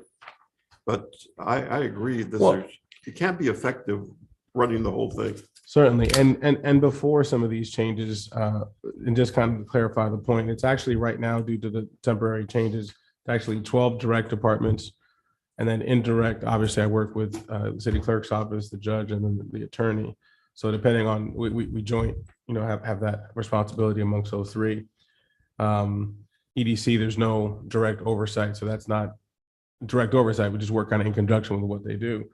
But I agree, Well- it can't be effective running the whole thing. Certainly, and before some of these changes, and just kind of to clarify the point, it's actually right now due to the temporary changes, actually 12 direct departments. And then indirect, obviously, I work with the city clerk's office, the judge, and then the attorney. So depending on, we joint, have that responsibility amongst those three. EDC, there's no direct oversight, so that's not direct oversight. We just work kind of in conjunction with what they do.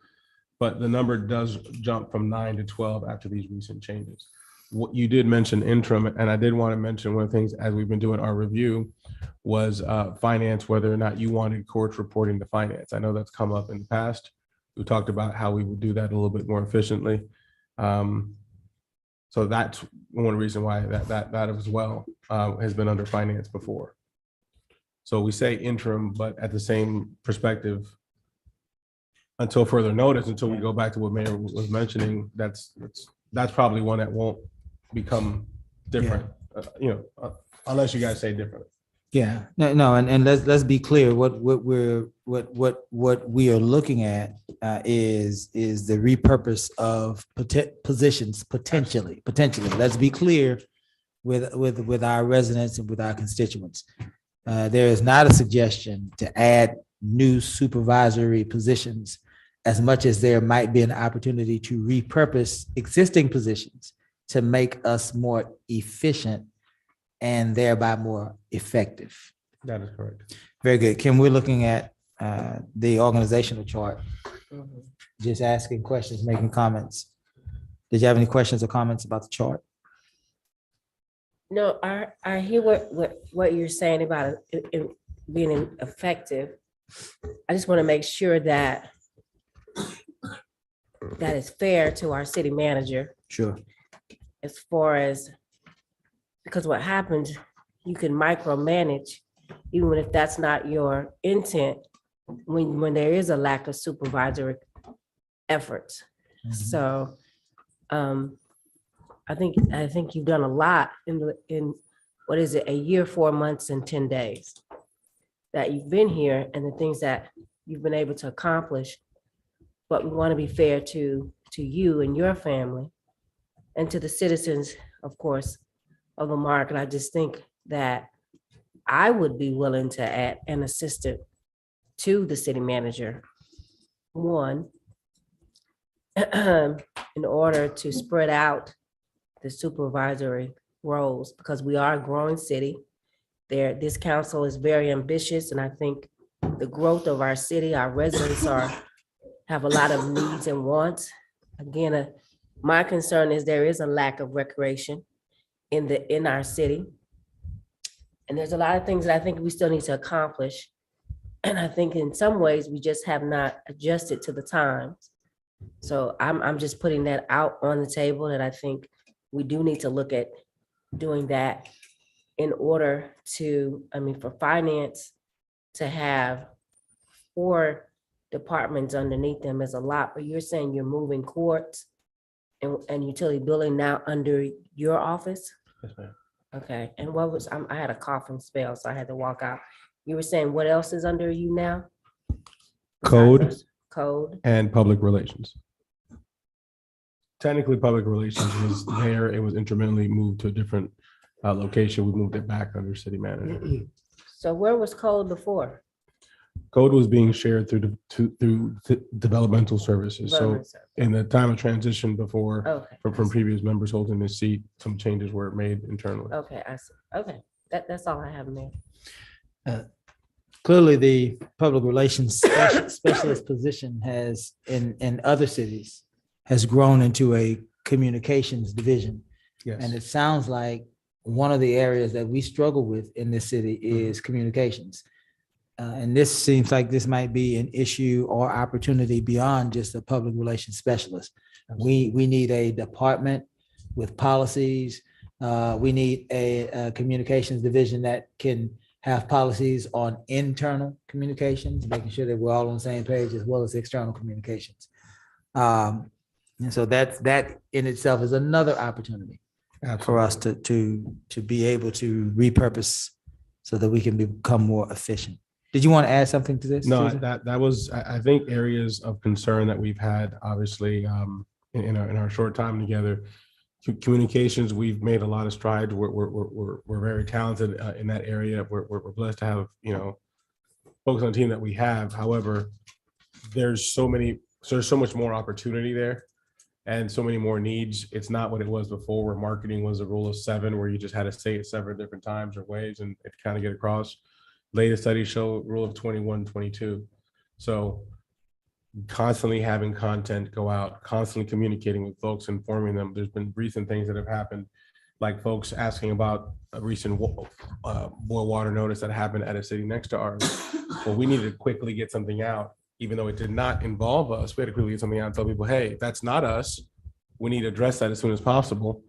But the number does jump from 9 to 12 after these recent changes. What you did mention interim, and I did want to mention one of the things as we've been doing our review was finance, whether or not you wanted courts reporting to finance. I know that's come up in the past. We talked about how we would do that a little bit more efficiently. So that's one reason why that as well has been under finance before. So we say interim, but at the same perspective, until further notice, until we go back to what Mayor was mentioning, that's probably one that won't become different, unless you guys say different. Yeah, no, and let's be clear, what we are looking at is the repurpose of positions potentially. Let's be clear with our residents and with our constituents. There is not a suggestion to add new supervisory positions, as much as there might be an opportunity to repurpose existing positions to make us more efficient and thereby more effective. That is correct. Very good. Kim, we're looking at the organizational chart, just asking questions, making comments. Did you have any questions or comments about the chart? No, I hear what you're saying about it being effective. I just want to make sure that is fair to our city manager Sure. as far as, because what happens, you can micromanage, even if that's not your intent, when there is a lack of supervisory efforts. So I think you've done a lot in what is it, a year, 4 months, and 10 days that you've been here, and the things that you've been able to accomplish. But we want to be fair to you and your family and to the citizens, of course, of the Marque. And I just think that I would be willing to add an assistant to the city manager. One, in order to spread out the supervisory roles, because we are a growing city. This council is very ambitious, and I think the growth of our city, our residents have a lot of needs and wants. again, my concern is there is a lack of recreation in our city. And there's a lot of things that I think we still need to accomplish. And I think in some ways, we just have not adjusted to the times. So I'm just putting that out on the table, that I think we do need to look at doing that in order to, I mean, for finance to have 4 departments underneath them is a lot, but you're saying you're moving courts and utility billing now under your office? Yes, ma'am. Okay, and what was, I had a coughing spell, so I had to walk out. You were saying what else is under you now? Besides Code those? Code, and public relations. Technically, public relations was there. It was intermittently moved to a different location. We moved it back under city manager. so where was code before? Code was being shared through developmental services. So Development service. in the time of transition before, Okay, from previous members holding this seat, some changes were made internally. okay, I see, okay, that's all I have, Mayor. Clearly, the public relations specialist position has, in other cities, has grown into a communications division. Yes. And it sounds like one of the areas that we struggle with in this city is communications. And this seems like this might be an issue or opportunity beyond just a public relations specialist. We need a department with policies. We need a communications division that can have policies on internal communications, making sure that we're all on the same page, as well as external communications. And so that in itself is another opportunity for us to be able to repurpose so that we can become more efficient. Did you want to add something to this? No, Susan? that was, I think, areas of concern that we've had, obviously, in our short time together. Communications, we've made a lot of strides. We're very talented in that area. We're blessed to have, folks on the team that we have. However, there's so much more opportunity there and so many more needs. It's not what it was before, where marketing was a rule of 7, where you just had to say it 7 different times or ways and it kind of get across. Latest studies show rule of 21, 22. So constantly having content go out, constantly communicating with folks, informing them. There's been recent things that have happened, like folks asking about a recent boil water notice that happened at a city next to ours. Well, we needed to quickly get something out, even though it did not involve us. We had to quickly get something out and tell people, hey, that's not us. We need to address that as soon as possible.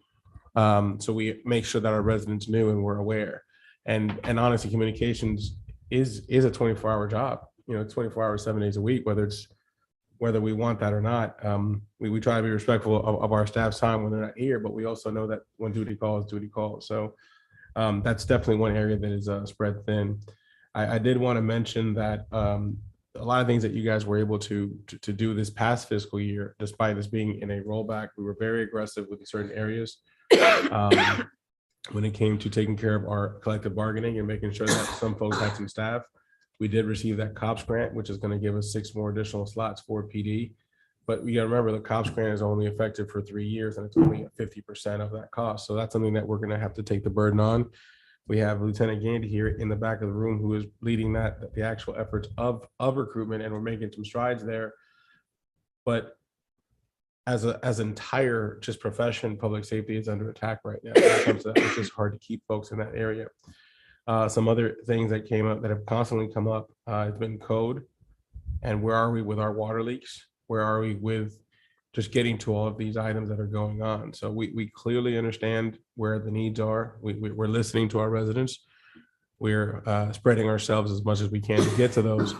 So we make sure that our residents knew and were aware. And honestly, communications is a 24-hour job. 24 hours, 7 days a week, whether we want that or not. We try to be respectful of our staff's time when they're not here, but we also know that when duty calls, duty calls. So that's definitely one area that is spread thin. I did want to mention that a lot of things that you guys were able to do this past fiscal year, despite us being in a rollback, we were very aggressive with certain areas. When it came to taking care of our collective bargaining and making sure that some folks had some staff. We did receive that COPS grant, which is going to give us 6 more additional slots for PD. But you got to remember, the COPS grant is only effective for 3 years, and it's only 50% of that cost. So that's something that we're going to have to take the burden on. We have Lieutenant Gandy here in the back of the room who is leading the actual efforts of recruitment, and we're making some strides there. But as an entire just profession, public safety is under attack right now. When it comes to that, it's just hard to keep folks in that area. Some other things that came up that have constantly come up has been code. And where are we with our water leaks? Where are we with just getting to all of these items that are going on? So we clearly understand where the needs are. We're listening to our residents. We're spreading ourselves as much as we can to get to those.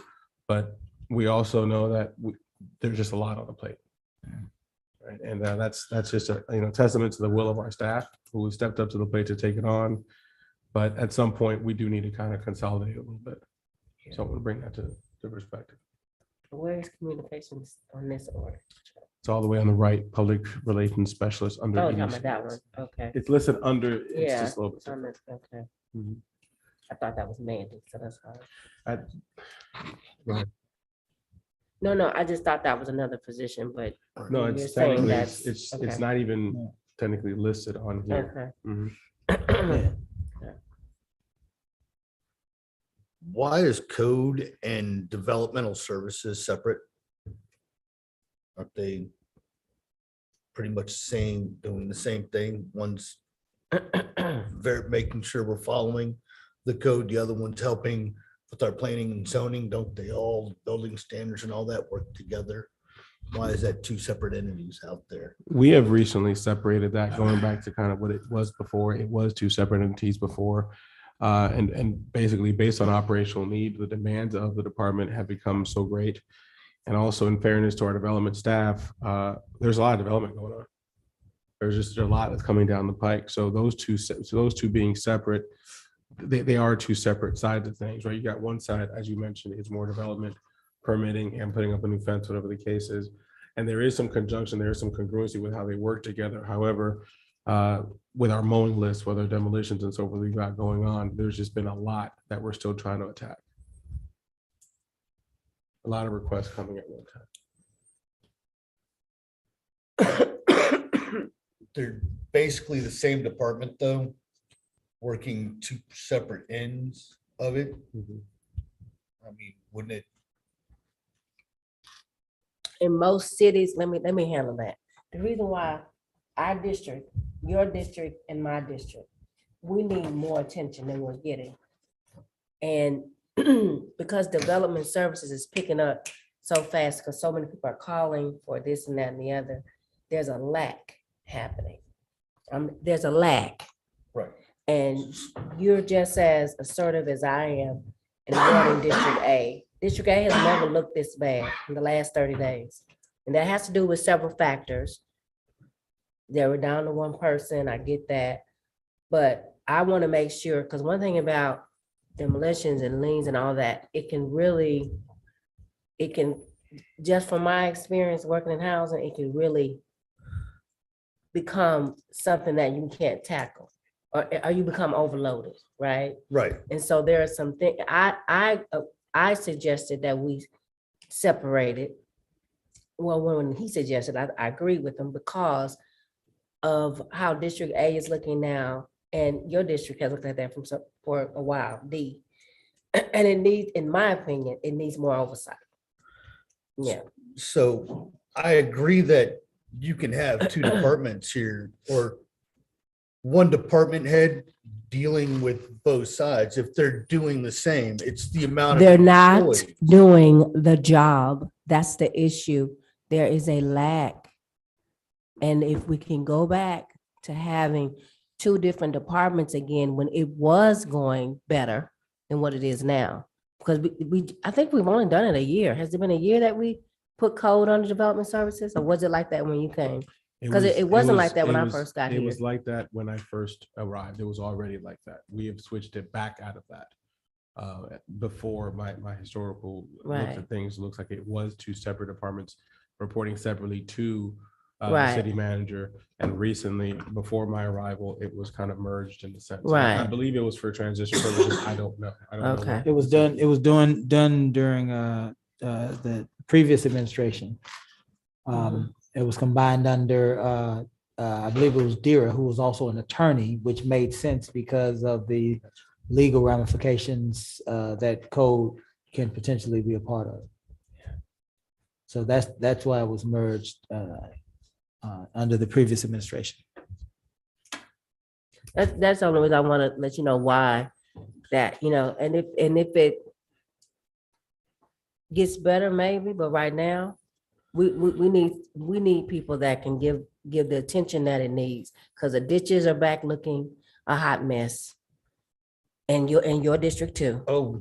But we also know that there's just a lot on the plate. Right? And that's just a testament to the will of our staff who stepped up to the plate to take it on. But at some point, we do need to kind of consolidate a little bit. So I'm going to bring that to perspective. Where is communications on this order? It's all the way on the right, public relations specialist under. Oh, you're talking EDC. about that one, okay. It's listed under, it's Yeah, just a little bit. on different. this, okay. Mhm. I thought that was Mandy, so that's fine. Right. No, I just thought that was another position, but No, you're it's saying technically, that's. it's okay. not even technically listed on here. Okay. Mhm. Why is code and developmental services separate? Aren't they pretty much saying, doing the same thing. One's very making sure we're following the code. The other one's helping with our planning and zoning. Don't they all, building standards and all that work together? Why is that two separate entities out there? We have recently separated that, going back to kind of what it was before. It was two separate entities before. And basically based on operational need, the demands of the department have become so great. And also in fairness to our development staff, there's a lot of development going on. There's just a lot that's coming down the pike. So those two being separate, they are two separate sides of things, right? You got one side, as you mentioned, is more development, permitting and putting up a new fence, whatever the case is. And there is some conjunction, there is some congruency with how they work together. However, with our mowing list, whether demolitions and so forth we've got going on, there's just been a lot that we're still trying to attack. A lot of requests coming at one time. They're basically the same department though, working two separate ends of it. I mean, wouldn't it? In most cities, let me handle that. The reason why our district, your district and my district, we need more attention than we're getting. And because development services is picking up so fast, because so many people are calling for this and that and the other, there's a lack happening. There's a lack. Right. And you're just as assertive as I am in wanting District A. District A has never looked this bad in the last 30 days. And that has to do with several factors. They were down to one person, I get that. But I want to make sure, because one thing about demolitions and liens and all that, it can, just from my experience working in housing, it can really become something that you can't tackle, or you become overloaded, right? Right. And so there are some things, I suggested that we separated. Well, when he suggested, I agreed with him because of how District A is looking now, and your district has looked at that for a while, D. And it needs, in my opinion, it needs more oversight. Yeah. So I agree that you can have two departments here, or one department head dealing with both sides. If they're doing the same, it's the amount of. They're not employees. doing the job. That's the issue. There is a lack. And if we can go back to having two different departments again, when it was going better than what it is now, because I think we've only done it a year. Has it been a year that we put code under development services, or was it like that when you came? Because it wasn't like that when I first got here. It was like that when I first arrived. It was already like that. We have switched it back out of that. Before my historical looks at things, looks like it was two separate departments reporting separately to the city manager. And recently, before my arrival, it was kind of merged in a sense. Right. I believe it was for transition purposes. I don't know. Okay. It was done during the previous administration. It was combined under I believe it was Dira, who was also an attorney, which made sense because of the legal ramifications that code can potentially be a part of. So that's why it was merged under the previous administration. That's the only reason I want to let you know why that, and if it gets better, maybe, but right now, we need people that can give the attention that it needs, because the ditches are back looking a hot mess. And your district too. Oh.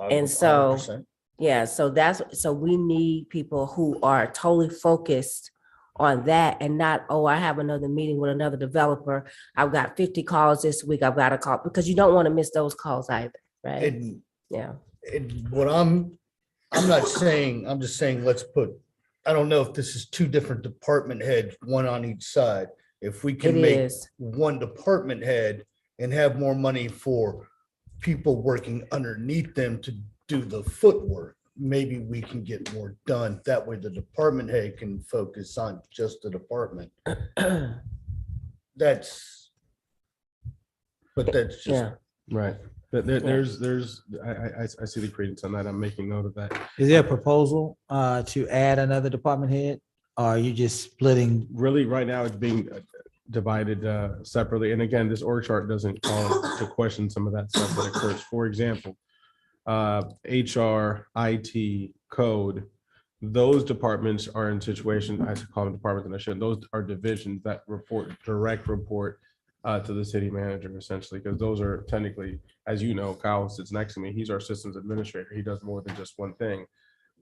And so, 100%. yeah, so we need people who are totally focused on that, and not, oh, I have another meeting with another developer. I've got 50 calls this week. I've got to call, because you don't want to miss those calls either, right? And Yeah. what I'm not saying, I'm just saying, I don't know if this is two different department heads, one on each side. If we can It make is. one department head and have more money for people working underneath them to do the footwork, maybe we can get more done. That way the department head can focus on just the department. That's just. Yeah. Right. But there's I see the credence on that. I'm making note of that. Is there a proposal to add another department head Or are you just splitting? Really, right now, it's being divided separately. And again, this org chart doesn't call to question some of that stuff that occurs. For example, HR, IT, code, those departments are in situation, I should call them departments and I shouldn't, those are divisions that direct report to the city manager essentially, because those are technically, as you know, Kyle sits next to me, he's our systems administrator. He does more than just one thing.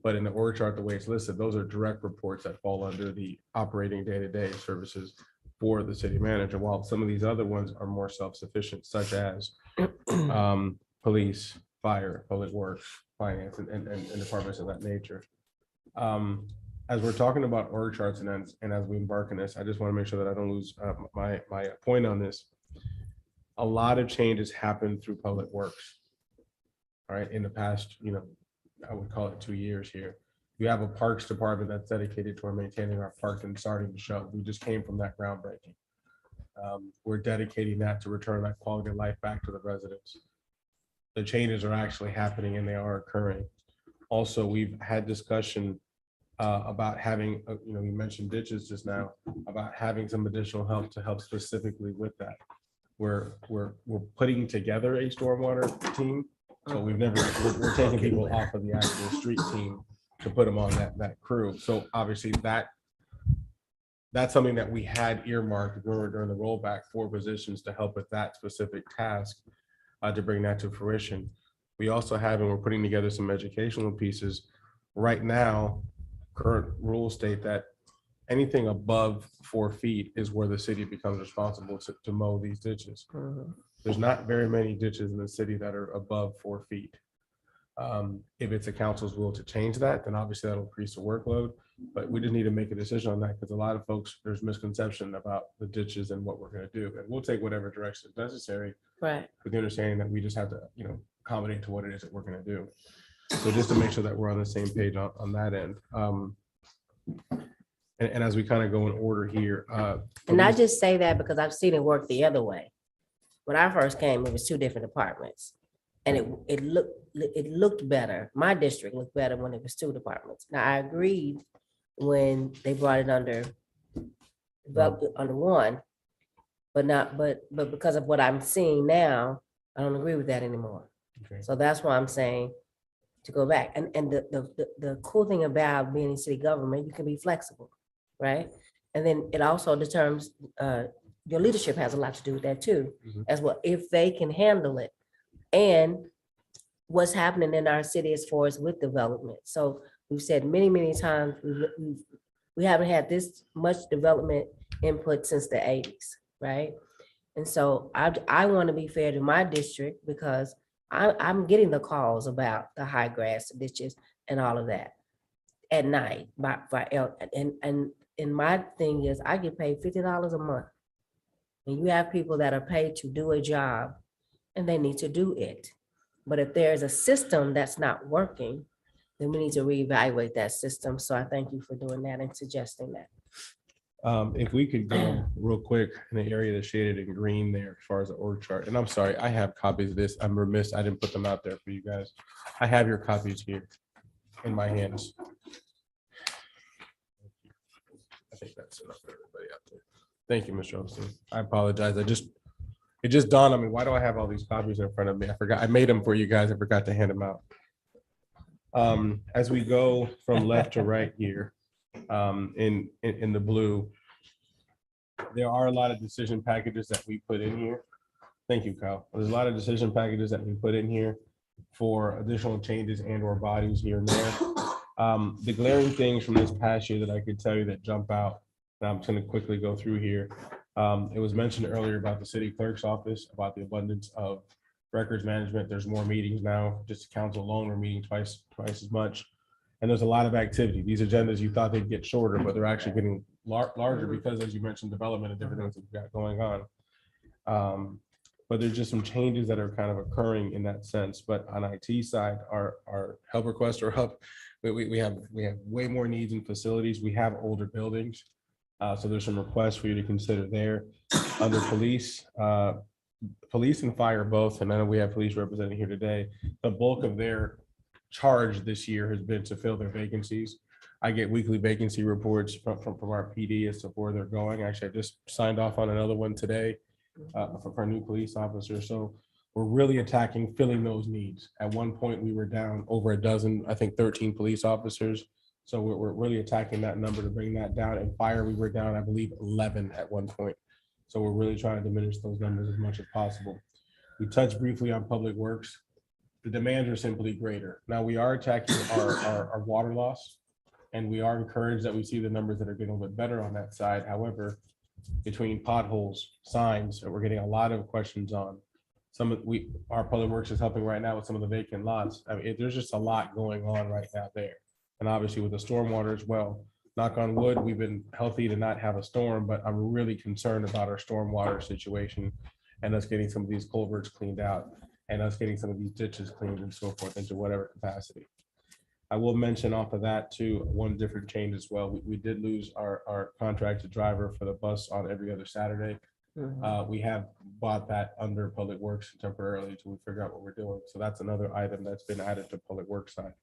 But in the org chart, the way it's listed, those are direct reports that fall under the operating day-to-day services for the city manager, while some of these other ones are more self-sufficient, such as police, fire, public works, finance, and departments of that nature. As we're talking about org charts and as we embark on this, I just want to make sure that I don't lose my point on this. A lot of changes happened through public works. All right, in the past, I would call it 2 years here. You have a parks department that's dedicated toward maintaining our parks and starting to show. We just came from that groundbreaking. We're dedicating that to return that quality of life back to the residents. The changes are actually happening and they are occurring. Also, we've had discussion about having, you mentioned ditches just now, about having some additional help to help specifically with that. We're putting together a stormwater team. So we're taking people off of the actual street team to put them on that crew. So obviously that's something that we had earmarked during the rollback for positions to help with that specific task to bring that to fruition. We also have, and we're putting together some educational pieces. Right now, current rules state that anything above 4 feet is where the city becomes responsible to mow these ditches. There's not very many ditches in the city that are above 4 feet. If it's a council's will to change that, then obviously that'll increase the workload, but we just need to make a decision on that because a lot of folks, there's misconception about the ditches and what we're going to do. And we'll take whatever direction is necessary. Right. With the understanding that we just have to, accommodate to what it is that we're going to do. So just to make sure that we're on the same page on that end. And as we kind of go in order here. And I just say that because I've seen it work the other way. When I first came, it was 2 different departments. And it looked better. My district looked better when it was 2 departments. Now, I agreed when they brought it under one, but because of what I'm seeing now, I don't agree with that anymore. Okay. So that's why I'm saying to go back. And the cool thing about being in city government, you can be flexible, right? And then it also determines, your leadership has a lot to do with that too, as well, if they can handle it. And what's happening in our city as far as with development. So we've said many, many times, we haven't had this much development input since the 80s, right? And so I want to be fair to my district because I'm getting the calls about the high grass ditches and all of that at night. And my thing is I get paid $50 a month. And you have people that are paid to do a job and they need to do it. But if there's a system that's not working, then we need to reevaluate that system. So I thank you for doing that and suggesting that. If we could go real quick in the area that's shaded in green there as far as the org chart. And I'm sorry, I have copies of this. I'm remiss. I didn't put them out there for you guys. I have your copies here in my hands. I think that's enough for everybody out there. Thank you, Mr. Olson. I apologize. It just dawned on me. Why do I have all these copies in front of me? I forgot. I made them for you guys. I forgot to hand them out. As we go from left to right here, in the blue, there are a lot of decision packages that we put in here. Thank you, Kyle. There's a lot of decision packages that we put in here for additional changes and or bodies here and there. The glaring things from this past year that I could tell you that jump out, and I'm just going to quickly go through here. It was mentioned earlier about the city clerk's office, about the abundance of records management. There's more meetings now. Just the council alone, we're meeting twice as much. And there's a lot of activity. These agendas, you thought they'd get shorter, but they're actually getting larger because, as you mentioned, development and different things that we've got going on. But there's just some changes that are kind of occurring in that sense. But on IT side, our help requests are up. We have way more needs in facilities. We have older buildings. So there's some requests for you to consider there. Under police and fire both, and I know we have police represented here today, the bulk of their charge this year has been to fill their vacancies. I get weekly vacancy reports from our PD as to where they're going. Actually, I just signed off on another one today for our new police officer. So we're really attacking filling those needs. At one point, we were down over a dozen, I think 13 police officers. So we're really attacking that number to bring that down. And fire, we were down, I believe, 11 at one point. So we're really trying to diminish those numbers as much as possible. We touched briefly on public works. The demands are simply greater. Now we are attacking our water loss, and we are encouraged that we see the numbers that are getting a little bit better on that side. However, between potholes, signs, that we're getting a lot of questions on. Our public works is helping right now with some of the vacant lots. I mean, there's just a lot going on right now there. And obviously with the stormwater as well. Knock on wood, we've been healthy to not have a storm, but I'm really concerned about our stormwater situation and us getting some of these culverts cleaned out and us getting some of these ditches cleaned and so forth into whatever capacity. I will mention off of that too, one different change as well. We did lose our contracted driver for the bus on every other Saturday. We have bought that under public works temporarily until we figure out what we're doing. So that's another item that's been added to public works side.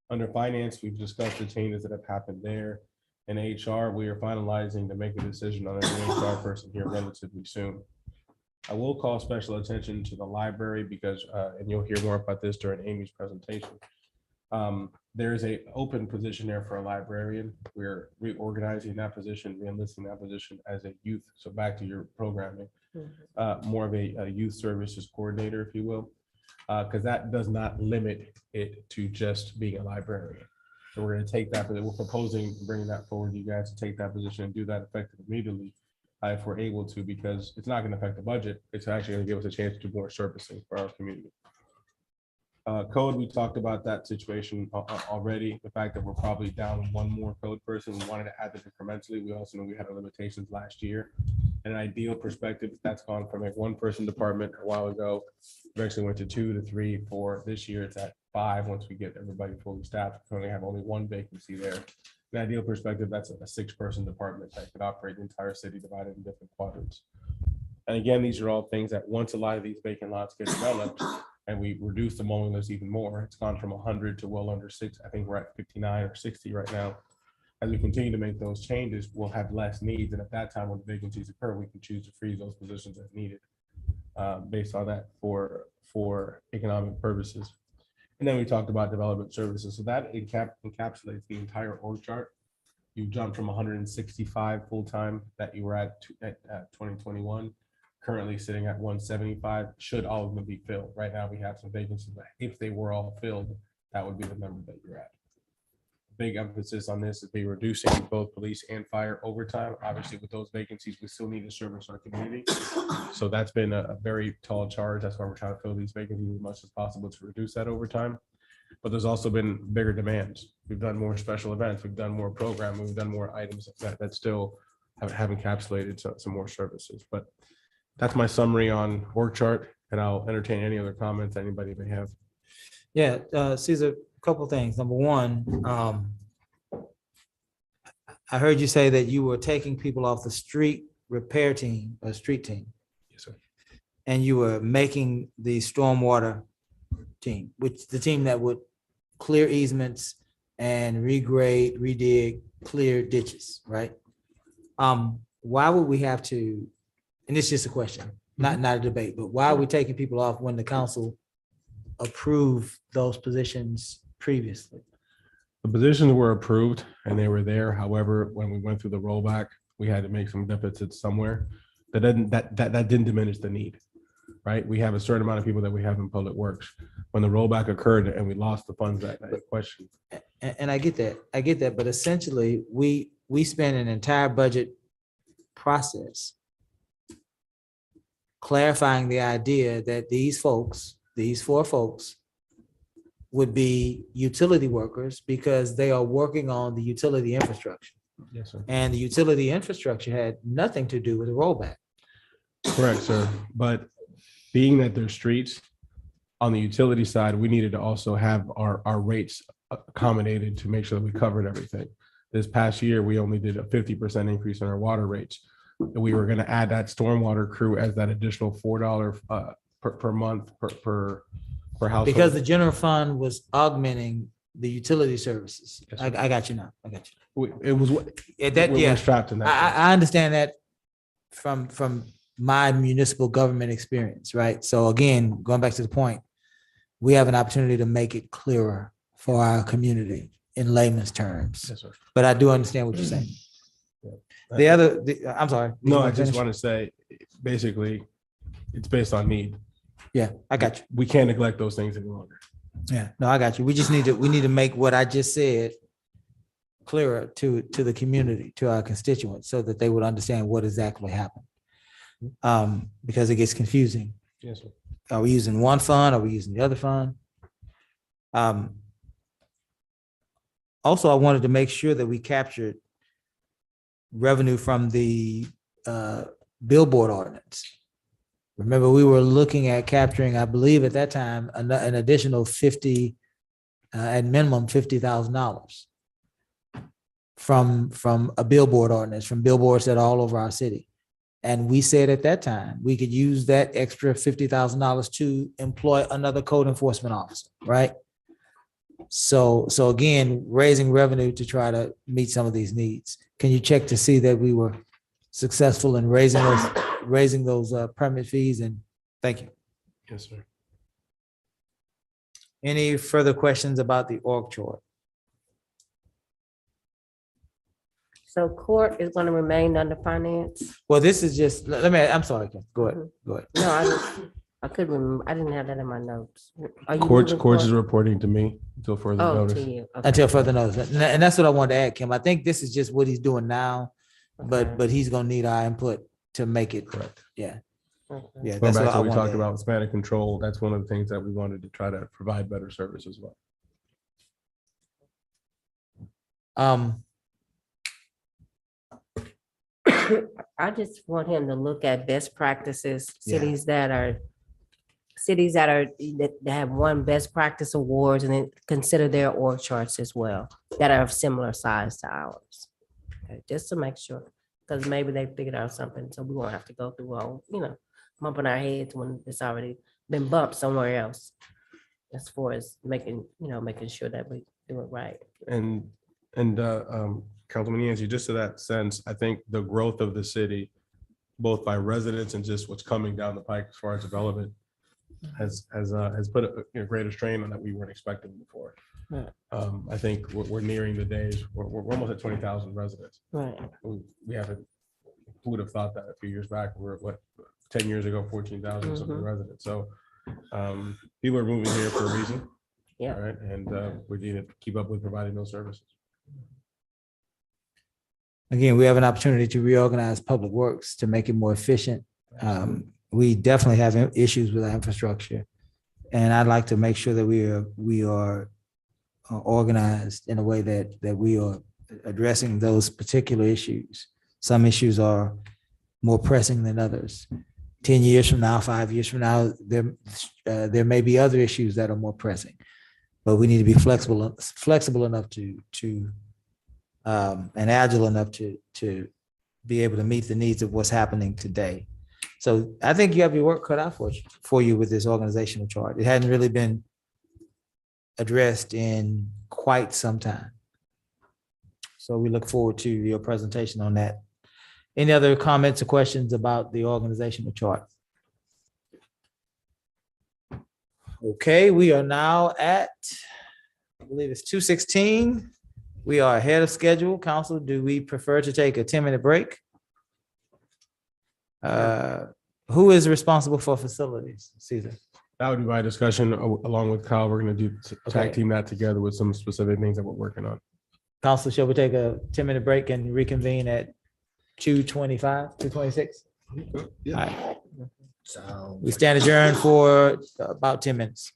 Under finance, we've discussed the changes that have happened there. In HR, we are finalizing to make a decision on a new HR person here relatively soon. I will call special attention to the library because, and you'll hear more about this during Amy's presentation. There is an open position there for a librarian. We're reorganizing that position, re-enlisting that position as a youth. So back to your programming, more of a youth services coordinator, if you will, because that does not limit it to just being a librarian. So we're going to take that, but we're proposing bringing that forward to you guys to take that position and do that effective immediately if we're able to, because it's not going to affect the budget. It's actually going to give us a chance to do more servicing for our community. Code, we talked about that situation already. The fact that we're probably down one more code person. We wanted to add this incrementally. We also know we had our limitations last year. In an ideal perspective, that's gone from a one-person department a while ago. Eventually went to 2 to 3, 4. This year it's at 5 once we get everybody fully staffed. We only have only one vacancy there. In an ideal perspective, that's a 6-person department that could operate the entire city divided in different quadrants. And again, these are all things that once a lot of these vacant lots get developed, and we reduce the mowing list even more. It's gone from 100 to well under 6. I think we're at 59 or 60 right now. As we continue to make those changes, we'll have less needs. And at that time, when vacancies occur, we can choose to freeze those positions as needed based on that for economic purposes. And then we talked about development services. So that encapsulates the entire org chart. You jumped from 165 full-time that you were at 2021. Currently sitting at 175, should all of them be filled. Right now, we have some vacancies, but if they were all filled, that would be the number that you're at. Big emphasis on this is be reducing both police and fire overtime. Obviously, with those vacancies, we still need to service our community. So that's been a very tall charge. That's why we're trying to fill these vacancies as much as possible to reduce that overtime. But there's also been bigger demands. We've done more special events. We've done more programming. We've done more items that still have encapsulated some more services. But that's my summary on org chart, and I'll entertain any other comments anybody may have. Yeah, Caesar, a couple of things. Number one, I heard you say that you were taking people off the street repair team, a street team. Yes, sir. And you were making the stormwater team, which the team that would clear easements and regrade, redig, clear ditches, right? Why would we have to, and it's just a question, not a debate, but why are we taking people off when the council approved those positions previously? The positions were approved and they were there. However, when we went through the rollback, we had to make some deficits somewhere. That didn't diminish the need, right? We have a certain amount of people that we have in public works. When the rollback occurred and we lost the funds, that question. And I get that, but essentially we spent an entire budget process clarifying the idea that these folks, these 4 folks, would be utility workers because they are working on the utility infrastructure. Yes, sir. And the utility infrastructure had nothing to do with the rollback. Correct, sir. But being that there's streets on the utility side, we needed to also have our rates accommodated to make sure that we covered everything. This past year, we only did a 50% increase in our water rates. We were going to add that stormwater crew as that additional $4 per month per household. Because the general fund was augmenting the utility services. Yes, I, sir. I got you now. I got you. It was, we're strapped in that. I understand that from my municipal government experience, right? So again, going back to the point, we have an opportunity to make it clearer for our community in layman's terms. Yes, sir. But I do understand what you're saying. I'm sorry. Did you No, I wanna just finish? want to say, basically, it's based on need. Yeah, I got you. We can't neglect those things any longer. Yeah, no, I got you. We need to make what I just said clearer to the community, to our constituents, so that they would understand what exactly happened. Because it gets confusing. Yes, sir. Are we using one fund? Are we using the other fund? Also, I wanted to make sure that we captured revenue from the billboard ordinance. Remember, we were looking at capturing, I believe at that time, an additional 50, at minimum $50,000 from a billboard ordinance, from billboards that are all over our city. And we said at that time, we could use that extra $50,000 to employ another code enforcement officer, right? So again, raising revenue to try to meet some of these needs. Can you check to see that we were successful in raising those permit fees? And thank you. Yes, sir. Any further questions about the org chart? So court is gonna remain under finance? Well, this is just, I'm sorry, Ken. Go ahead. Go ahead. No, I couldn't remember, I didn't have that in my notes. Are you Courts moving is court? reporting to me until further Oh, notice. to you. Okay. Until further notice. And that's what I wanted to add, Kim. I think this is just what he's doing now, Okay. but he's gonna need our input to make it. Correct. Yeah. Okay. Yeah. Going That's back what to I what we wanted talked to add. about with span of control, that's one of the things that we wanted to try to provide better service as well. I just want him to look at best practices, Yeah. cities that have won best practice awards, and then consider their org charts as well, that are of similar size to ours. Okay, just to make sure, because maybe they figured out something, so we won't have to go through all, bumping our heads when it's already been bumped somewhere else. As far as making sure that we do it right. And Councilman Yancey, just to that sense, I think the growth of the city, both by residents and just what's coming down the pike as far as development, has put a greater strain on that we weren't expecting before. Right. I think we're nearing the days, we're almost at 20,000 residents. Right. We haven't, who would have thought that a few years back? We're 10 years ago, 14,000 something residents. So people are moving here for a reason. Yeah. Right. And we need to keep up with providing those services. Again, we have an opportunity to reorganize public works to make it more efficient. We definitely have issues with our infrastructure. And I'd like to make sure that we are organized in a way that we are addressing those particular issues. Some issues are more pressing than others. 10 years from now, 5 years from now, there may be other issues that are more pressing, but we need to be flexible enough to and agile enough to be able to meet the needs of what's happening today. So I think you have your work cut out for you with this organizational chart. It hadn't really been addressed in quite some time. So we look forward to your presentation on that. Any other comments or questions about the organizational chart? Okay, we are now at, I believe it's 2:16. We are ahead of schedule. Council, do we prefer to take a 10-minute break? Who is responsible for facilities? Caesar. That would be my discussion along with Kyle. We're going to tag team that together with some specific things that we're working on. Council, shall we take a 10-minute break and reconvene at 2:25, 2:26? Yeah. All right. Sounds We stand adjourned for about 10 minutes.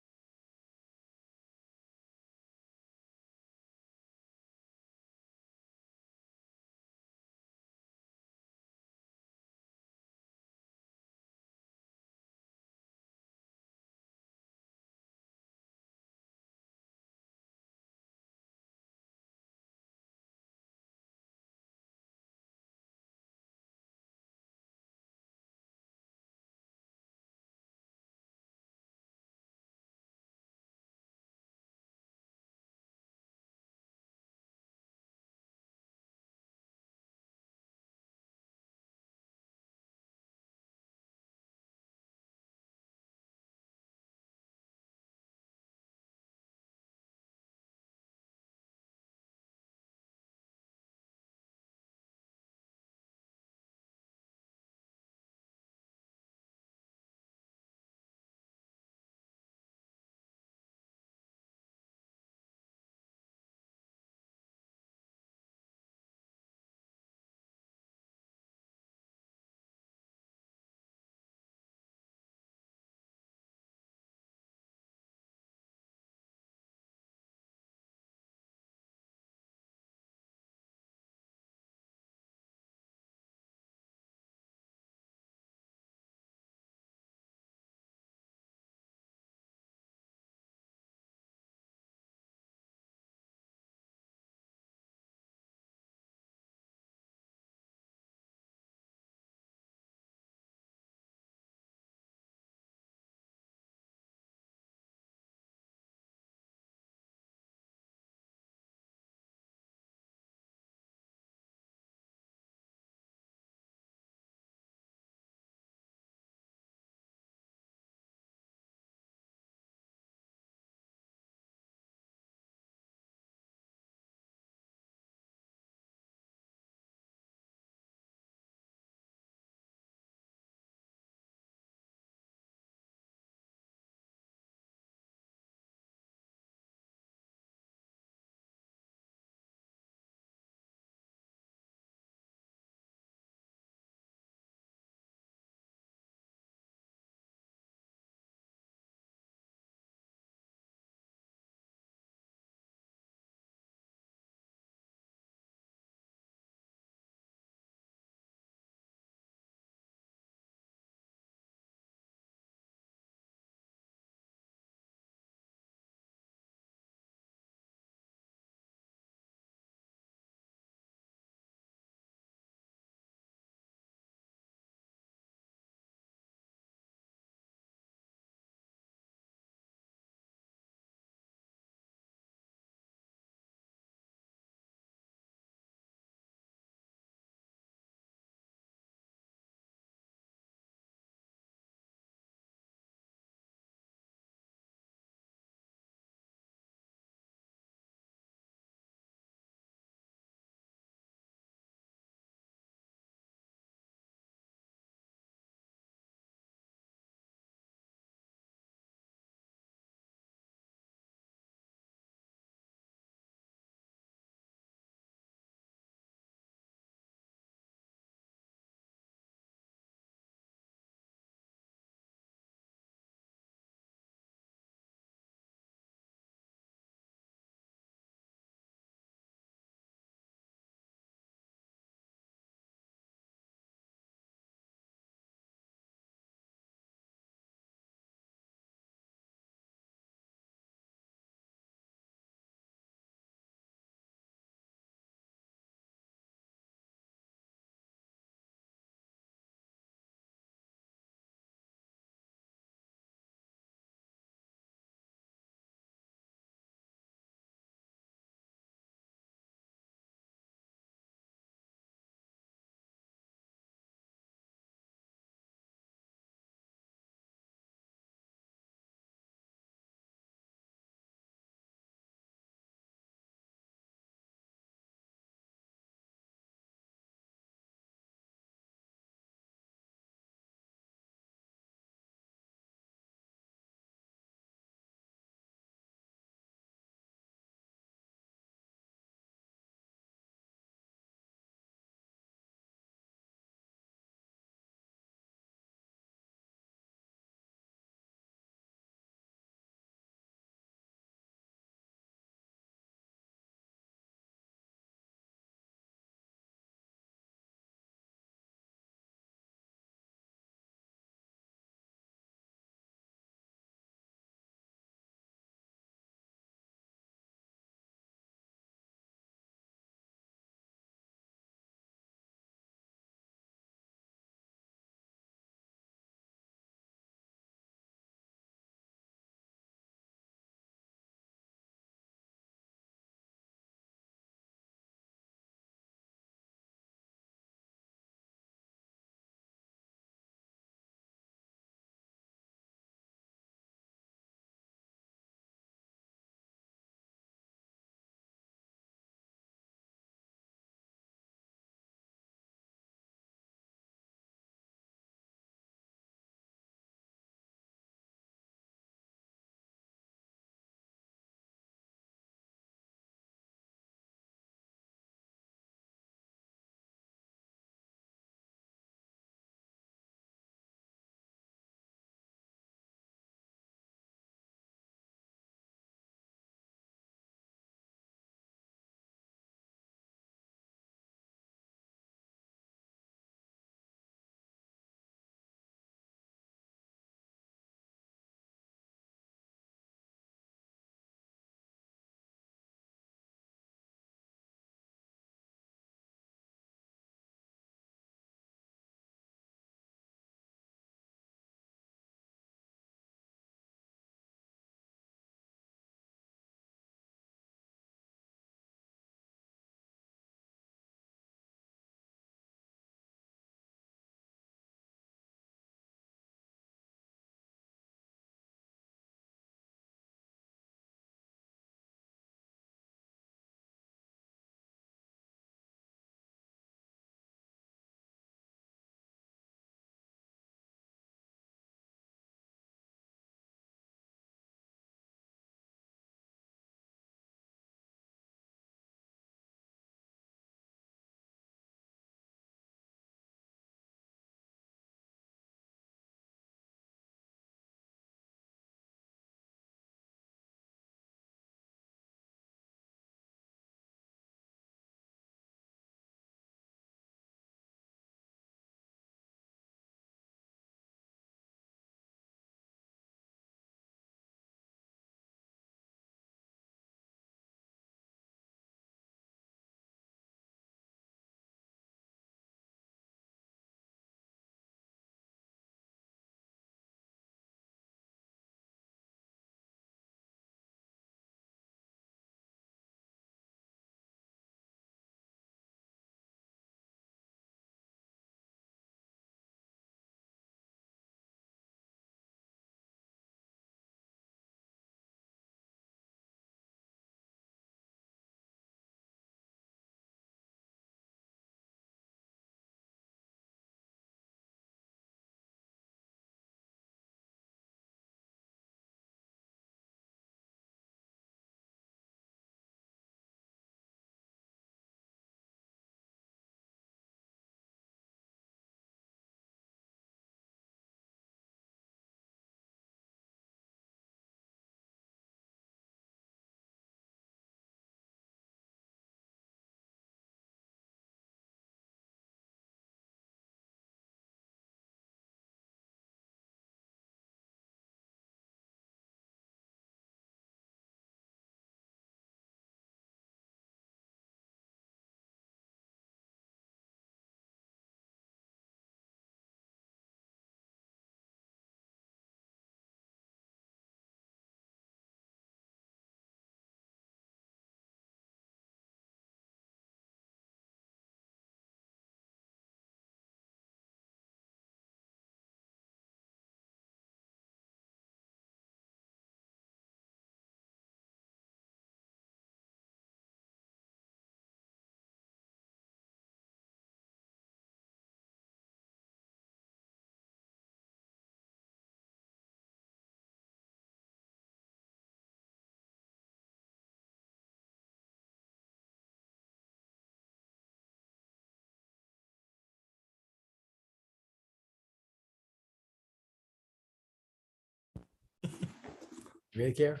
Ready, Karen?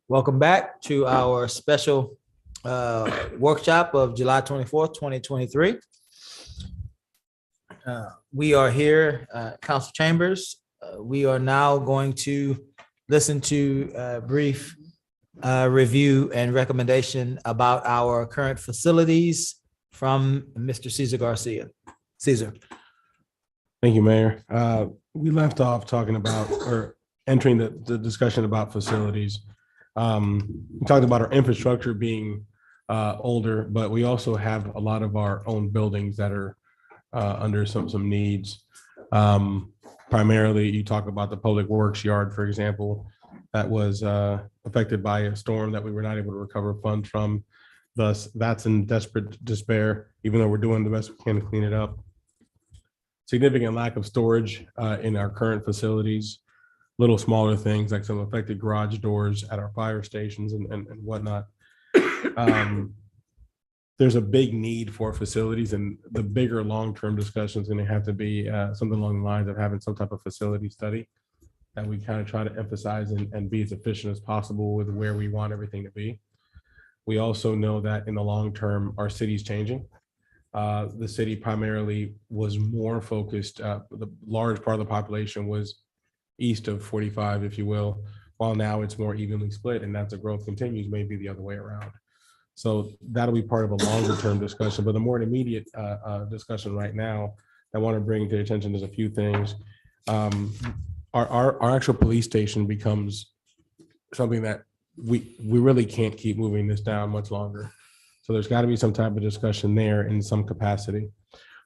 Welcome back to our special workshop of July 24th, 2023. We are here, council chambers. We are now going to listen to a brief review and recommendation about our current facilities from Mr. Cesar Garcia. Cesar. Thank you, Mayor. We left off talking about or entering the discussion about facilities. We talked about our infrastructure being older, but we also have a lot of our own buildings that are under some needs. Primarily, you talk about the public works yard, for example, that was affected by a storm that we were not able to recover funds from. Thus, that's in desperate despair, even though we're doing the best we can to clean it up. Significant lack of storage in our current facilities, little smaller things like some affected garage doors at our fire stations and whatnot. There's a big need for facilities, and the bigger long-term discussion is going to have to be something along the lines of having some type of facility study that we kind of try to emphasize and be as efficient as possible with where we want everything to be. We also know that in the long term, our city's changing. The city primarily was more focused, the large part of the population was east of 45, if you will, while now it's more evenly split, and as the growth continues, maybe the other way around. So that'll be part of a longer term discussion, but the more immediate discussion right now, I want to bring to your attention is a few things. Our actual police station becomes something that we really can't keep moving this down much longer. So there's got to be some type of discussion there in some capacity,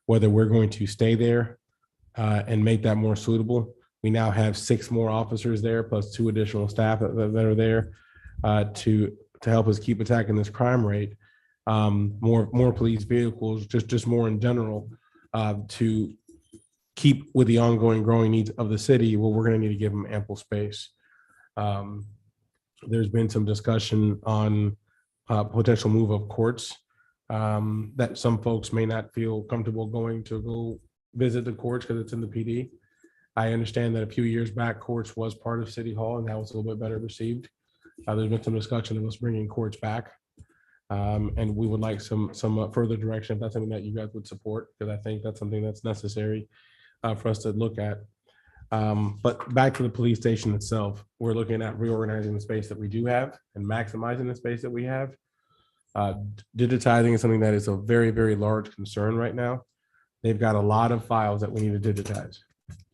whether we're going to stay there and make that more suitable. We now have 6 more officers there, plus 2 additional staff that are there to help us keep attacking this crime rate. More police vehicles, just more in general, to keep with the ongoing growing needs of the city. Well, we're going to need to give them ample space. There's been some discussion on potential move of courts that some folks may not feel comfortable going to go visit the courts because it's in the PD. I understand that a few years back, courts was part of City Hall, and that was a little bit better received. There's been some discussion of us bringing courts back, and we would like some further direction if that's something that you guys would support, because I think that's something that's necessary for us to look at. But back to the police station itself, we're looking at reorganizing the space that we do have and maximizing the space that we have. Digitizing is something that is a very, very large concern right now. They've got a lot of files that we need to digitize.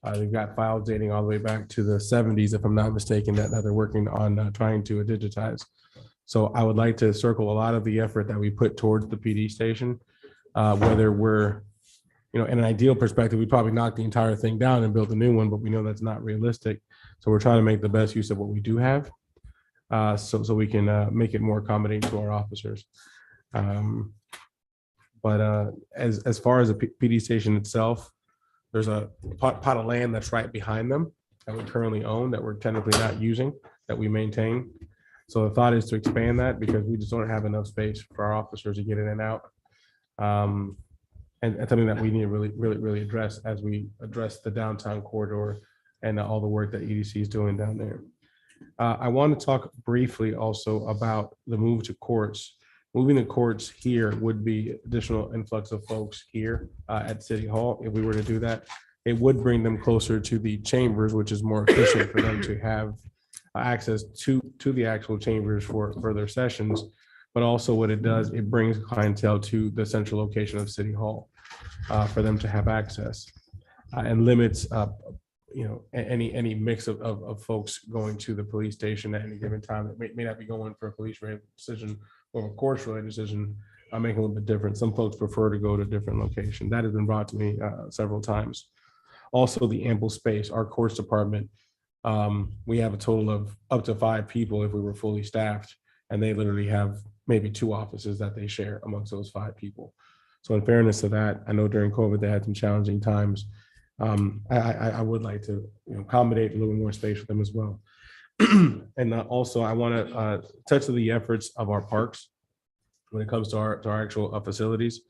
They've got files dating all the way back to the 70s, if I'm not mistaken, that they're working on trying to digitize. So I would like to circle a lot of the effort that we put towards the PD station, whether we're, in an ideal perspective, we probably knock the entire thing down and build a new one, but we know that's not realistic. So we're trying to make the best use of what we do have, so we can make it more accommodating to our officers. But as far as the PD station itself, there's a pot of land that's right behind them that we currently own that we're technically not using, that we maintain. So the thought is to expand that because we just don't have enough space for our officers to get in and out. And something that we need to really address as we address the downtown corridor and all the work that EDC is doing down there. I want to talk briefly also about the move to courts. Moving the courts here would be additional influx of folks here at City Hall. If we were to do that, it would bring them closer to the chambers, which is more efficient for them to have access to the actual chambers for their sessions. But also what it does, it brings clientele to the central location of City Hall for them to have access and limits any mix of folks going to the police station at any given time that may not be going for a police related decision or a course related decision. Make it a little bit different. Some folks prefer to go to a different location. That has been brought to me several times. Also, the ample space. Our courts department, we have a total of up to 5 people if we were fully staffed, and they literally have maybe 2 offices that they share amongst those 5 people. So in fairness to that, I know during COVID they had some challenging times. I would like to accommodate a little more space for them as well. And also I want to touch on the efforts of our parks when it comes to our actual facilities,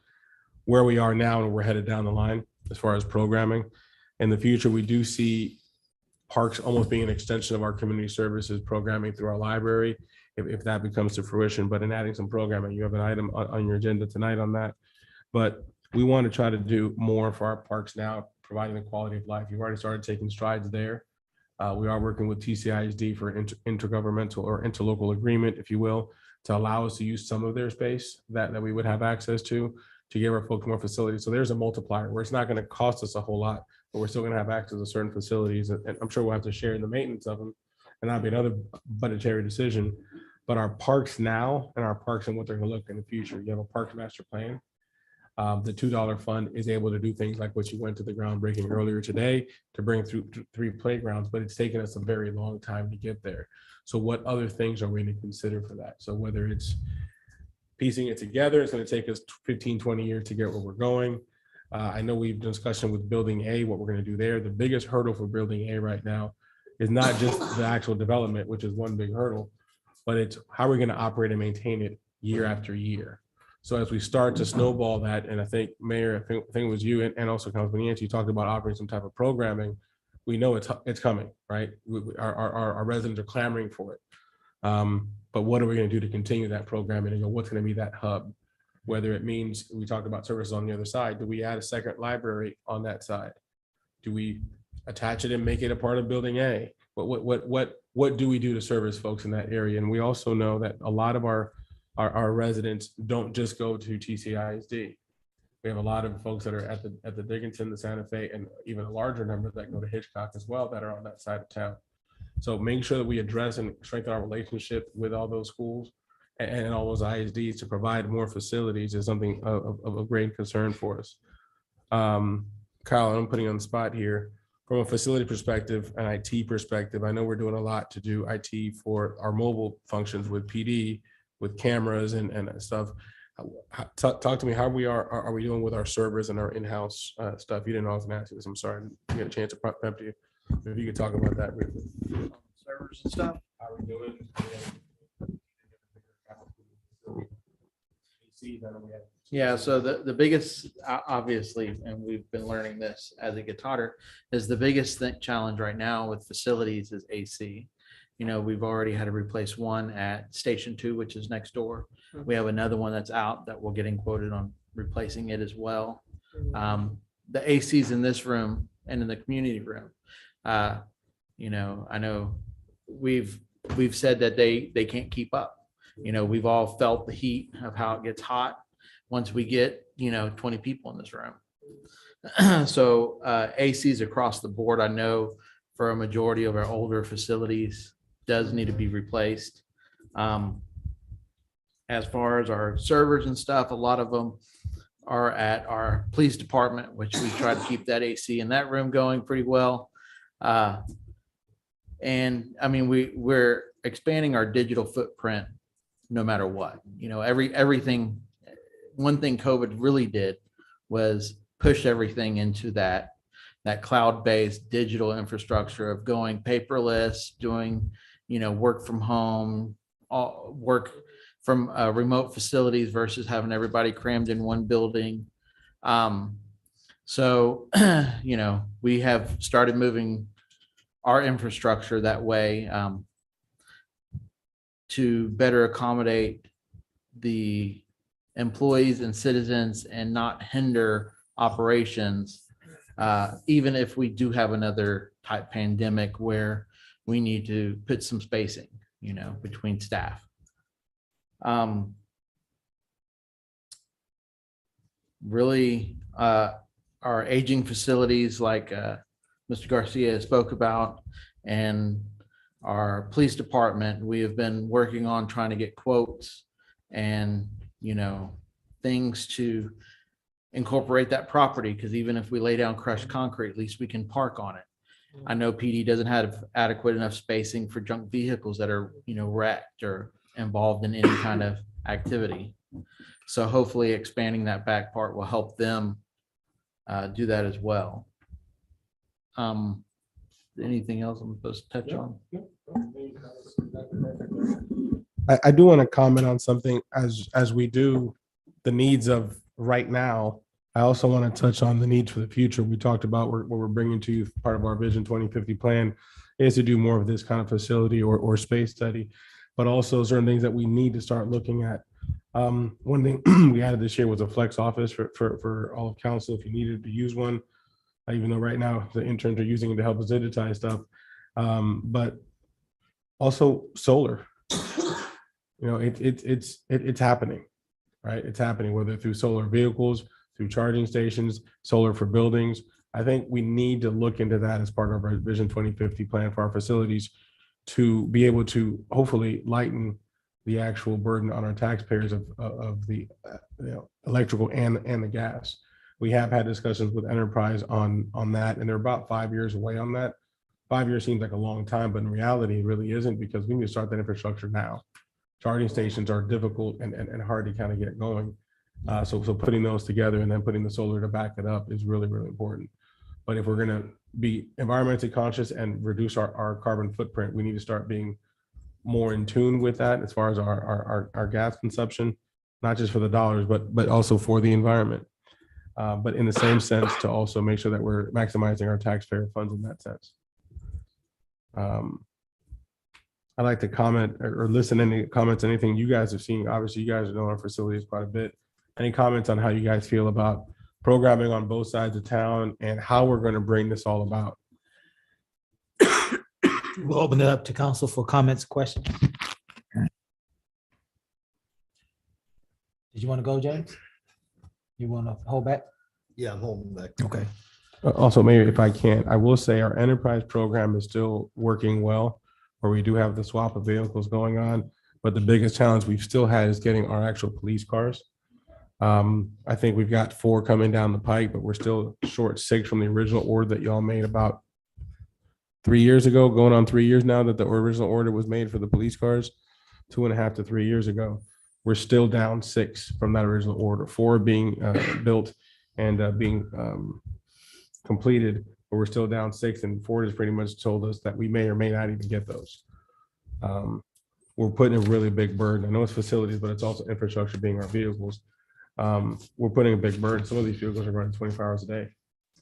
where we are now and we're headed down the line as far as programming. In the future, we do see parks almost being an extension of our community services programming through our library, if that becomes to fruition, but in adding some programming, you have an item on your agenda tonight on that. But we want to try to do more for our parks now, providing the quality of life. You've already started taking strides there. We are working with TCISD for intergovernmental or interlocal agreement, if you will, to allow us to use some of their space that we would have access to give our folks more facilities. So there's a multiplier where it's not going to cost us a whole lot, but we're still going to have access to certain facilities. And I'm sure we'll have to share in the maintenance of them. And that'll be another budgetary decision. But our parks now and our parks and what they're going to look in the future, you have a parks master plan. The $2 fund is able to do things like what you went to the groundbreaking earlier today to bring through 3 playgrounds, but it's taken us a very long time to get there. So what other things are we going to consider for that? So whether it's piecing it together, it's going to take us 15, 20 years to get where we're going. I know we've discussion with building A, what we're going to do there. The biggest hurdle for building A right now is not just the actual development, which is one big hurdle, but it's how we're going to operate and maintain it year after year. So as we start to snowball that, and I think Mayor, I think it was you and also Councilman Yancey talked about operating some type of programming. We know it's coming, right? Our residents are clamoring for it. But what are we going to do to continue that programming and what's going to be that hub? Whether it means we talked about services on the other side, do we add a second library on that side? Do we attach it and make it a part of building A? What do we do to service folks in that area? And we also know that a lot of our residents don't just go to TCISD. We have a lot of folks that are at the Dickinson, the Santa Fe, and even a larger number that go to Hitchcock as well that are on that side of town. So making sure that we address and strengthen our relationship with all those schools and all those ISDs to provide more facilities is something of great concern for us. Kyle, I'm putting you on the spot here. From a facility perspective and IT perspective, I know we're doing a lot to do IT for our mobile functions with PD, with cameras and stuff. Talk to me how are we doing with our servers and our in-house stuff? You didn't know I was gonna ask you this. I'm sorry, I didn't get a chance to prep you. If you could talk about that briefly. Servers and stuff. How are we doing? Yeah, so the biggest, obviously, and we've been learning this as it gets hotter, is the biggest challenge right now with facilities is AC. You know, we've already had to replace one at Station 2, which is next door. We have another one that's out that we're getting quoted on replacing it as well. The ACs in this room and in the community room, you know, I know we've said that they can't keep up. You know, we've all felt the heat of how it gets hot once we get, 20 people in this room. So ACs across the board, I know for a majority of our older facilities does need to be replaced. As far as our servers and stuff, a lot of them are at our police department, which we try to keep that AC in that room going pretty well. And I mean, we're expanding our digital footprint no matter what. Everything, one thing COVID really did was push everything into that cloud-based digital infrastructure of going paperless, doing, work from home, work from remote facilities versus having everybody crammed in one building. So, we have started moving our infrastructure that way to better accommodate the employees and citizens and not hinder operations, even if we do have another type pandemic where we need to put some spacing, between staff. Really, our aging facilities like Mr. Garcia spoke about, and our police department, we have been working on trying to get quotes and, things to incorporate that property, because even if we lay down crushed concrete, at least we can park on it. I know PD doesn't have adequate enough spacing for junk vehicles that are, wrecked or involved in any kind of activity. So hopefully expanding that back part will help them do that as well. Anything else I'm supposed to touch on? I do want to comment on something as we do the needs of right now I also want to touch on the needs for the future. We talked about what we're bringing to you, part of our Vision 2050 plan is to do more of this kind of facility or space study, but also certain things that we need to start looking at. One thing we added this year was a flex office for all of council if you needed to use one, even though right now the interns are using it to help us digitize stuff. But also solar, it's happening, right? It's happening, whether through solar vehicles, through charging stations, solar for buildings. I think we need to look into that as part of our Vision 2050 plan for our facilities to be able to hopefully lighten the actual burden on our taxpayers of the electrical and the gas. We have had discussions with Enterprise on that, and they're about 5 years away on that. 5 years seems like a long time, but in reality, it really isn't, because we need to start that infrastructure now. Charging stations are difficult and hard to kind of get going. So putting those together and then putting the solar to back it up is really, really important. But if we're going to be environmentally conscious and reduce our carbon footprint, we need to start being more in tune with that as far as our gas consumption, not just for the dollars, but also for the environment. But in the same sense, to also make sure that we're maximizing our taxpayer funds in that sense. I'd like to comment or listen to any comments, anything you guys have seen. Obviously, you guys know our facilities quite a bit. Any comments on how you guys feel about programming on both sides of town and how we're going to bring this all about? We'll open it up to council for comments, questions. Did you want to go, James? You want to hold back? Yeah, I'm holding back. Okay. Also, maybe if I can, I will say our enterprise program is still working well, where we do have the swap of vehicles going on. But the biggest challenge we've still had is getting our actual police cars. I think we've got 4 coming down the pike, but we're still short 6 from the original order that y'all made about 3 years ago, going on 3 years now that the original order was made for the police cars, 2.5 to 3 years ago. We're still down 6 from that original order, 4 being built and being completed, but we're still down 6, and Ford has pretty much told us that we may or may not even get those. We're putting a really big burden. I know it's facilities, but it's also infrastructure being our vehicles. We're putting a big burden. Some of these vehicles are running 24 hours a day.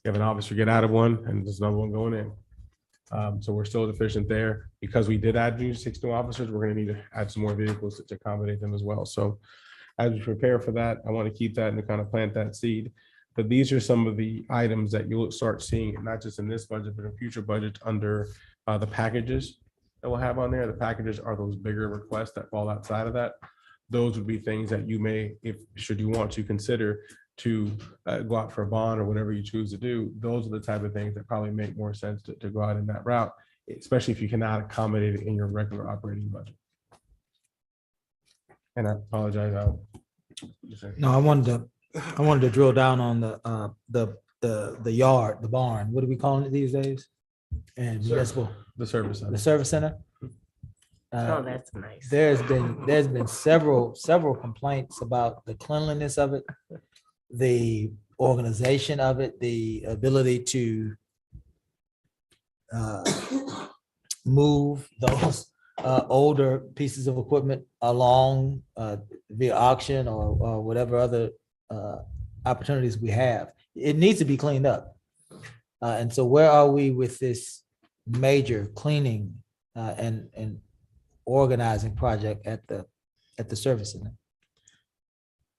You have an officer get out of one and there's another one going in. So we're still deficient there. Because we did add 6 new officers, we're going to need to add some more vehicles to accommodate them as well. So as we prepare for that, I want to keep that and to kind of plant that seed. But these are some of the items that you'll start seeing, not just in this budget, but in future budgets under the packages that we'll have on there. The packages are those bigger requests that fall outside of that. Those would be things that you may, should you want to consider to go out for a bond or whatever you choose to do. Those are the type of things that probably make more sense to go out in that route, especially if you cannot accommodate it in your regular operating budget. And I apologize. No, I wanted to drill down on the yard, the barn. What are we calling it these days? And municipal, The service center. the service center. Oh, that's nice. There's been several complaints about the cleanliness of it, the organization of it, the ability to move those older pieces of equipment along via auction or whatever other opportunities we have. It needs to be cleaned up. And so where are we with this major cleaning and organizing project at the service center?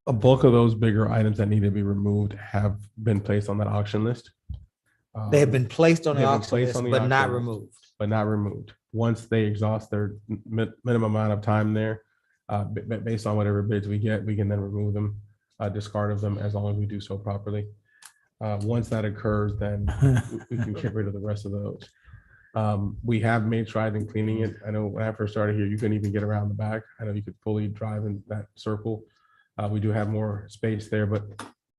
A bulk of those bigger items that need to be removed have been placed on that auction list. They have been placed on the They've been auction placed list, on the but not auction list. removed. But not removed. Once they exhaust their minimum amount of time there, based on whatever bids we get, we can then remove them, discard of them as long as we do so properly. Once that occurs, then we can get rid of the rest of those. We have made strides in cleaning it. I know when I first started here, you couldn't even get around the back. I know you could fully drive in that circle. We do have more space there, but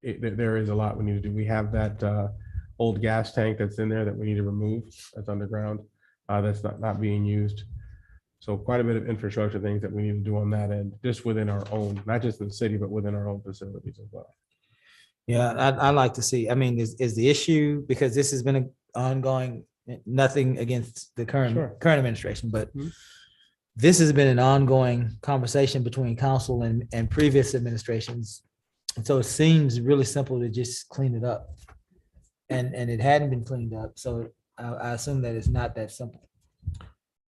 there is a lot we need to do. We have that old gas tank that's in there that we need to remove. That's underground. That's not being used. So quite a bit of infrastructure things that we need to do on that end, just within our own, not just in the city, but within our own facilities as well. Yeah, I'd like to see, I mean, is the issue, because this has been an ongoing, nothing against the current administration, but this has been an ongoing conversation between council and previous administrations And so it seems really simple to just clean it up. And it hadn't been cleaned up, so I assume that it's not that simple.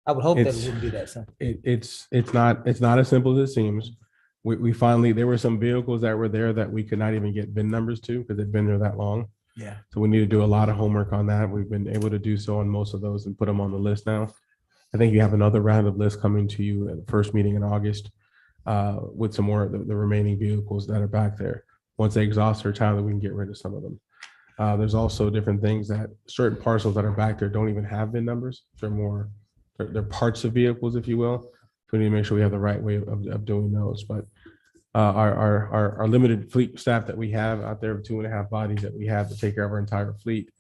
I would hope that it It's- wouldn't be that simple. It's not as simple as it seems. We finally, there were some vehicles that were there that we could not even get VIN numbers to because they've been there that long. Yeah. So we need to do a lot of homework on that. We've been able to do so on most of those and put them on the list now. I think you have another round of lists coming to you at the first meeting in August with some more of the remaining vehicles that are back there. Once they exhaust their time, then we can get rid of some of them. There's also different things that certain parcels that are back there don't even have VIN numbers. They're parts of vehicles, if you will. So we need to make sure we have the right way of doing those. But our limited fleet staff that we have out there, 2.5 bodies that we have to take care of our entire fleet,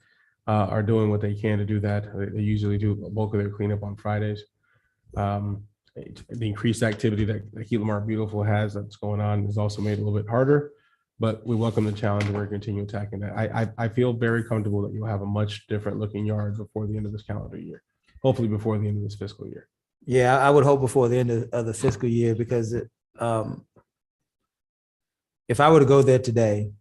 are doing what they can to do that. They usually do a bulk of their cleanup on Fridays. The increased activity that Gila Marque Beautiful has that's going on has also made it a little bit harder. But we welcome the challenge and we're continuing attacking that. I feel very comfortable that you'll have a much different looking yard before the end of this calendar year. Hopefully before the end of this fiscal year. Yeah, I would hope before the end of the fiscal year, because if I were to go there today,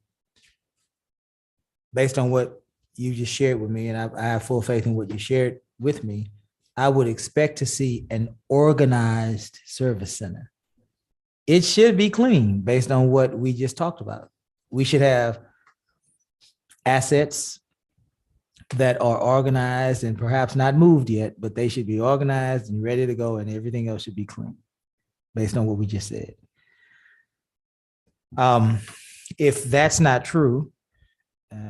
based on what you just shared with me, and I have full faith in what you shared with me, I would expect to see an organized service center. It should be clean based on what we just talked about. We should have assets that are organized and perhaps not moved yet, but they should be organized and ready to go, and everything else should be clean based on what we just said. If that's not true,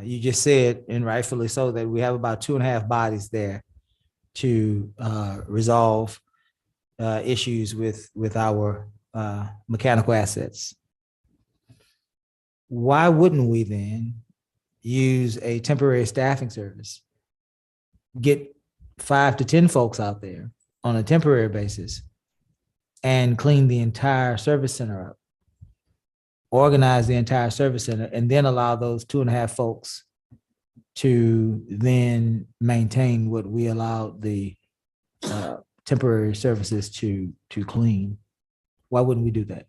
you just said, and rightfully so, that we have about 2.5 bodies there to resolve issues with our mechanical assets. Why wouldn't we then use a temporary staffing service? Get 5 to 10 folks out there on a temporary basis and clean the entire service center up. Organize the entire service center and then allow those 2.5 folks to then maintain what we allowed the temporary services to clean. Why wouldn't we do that?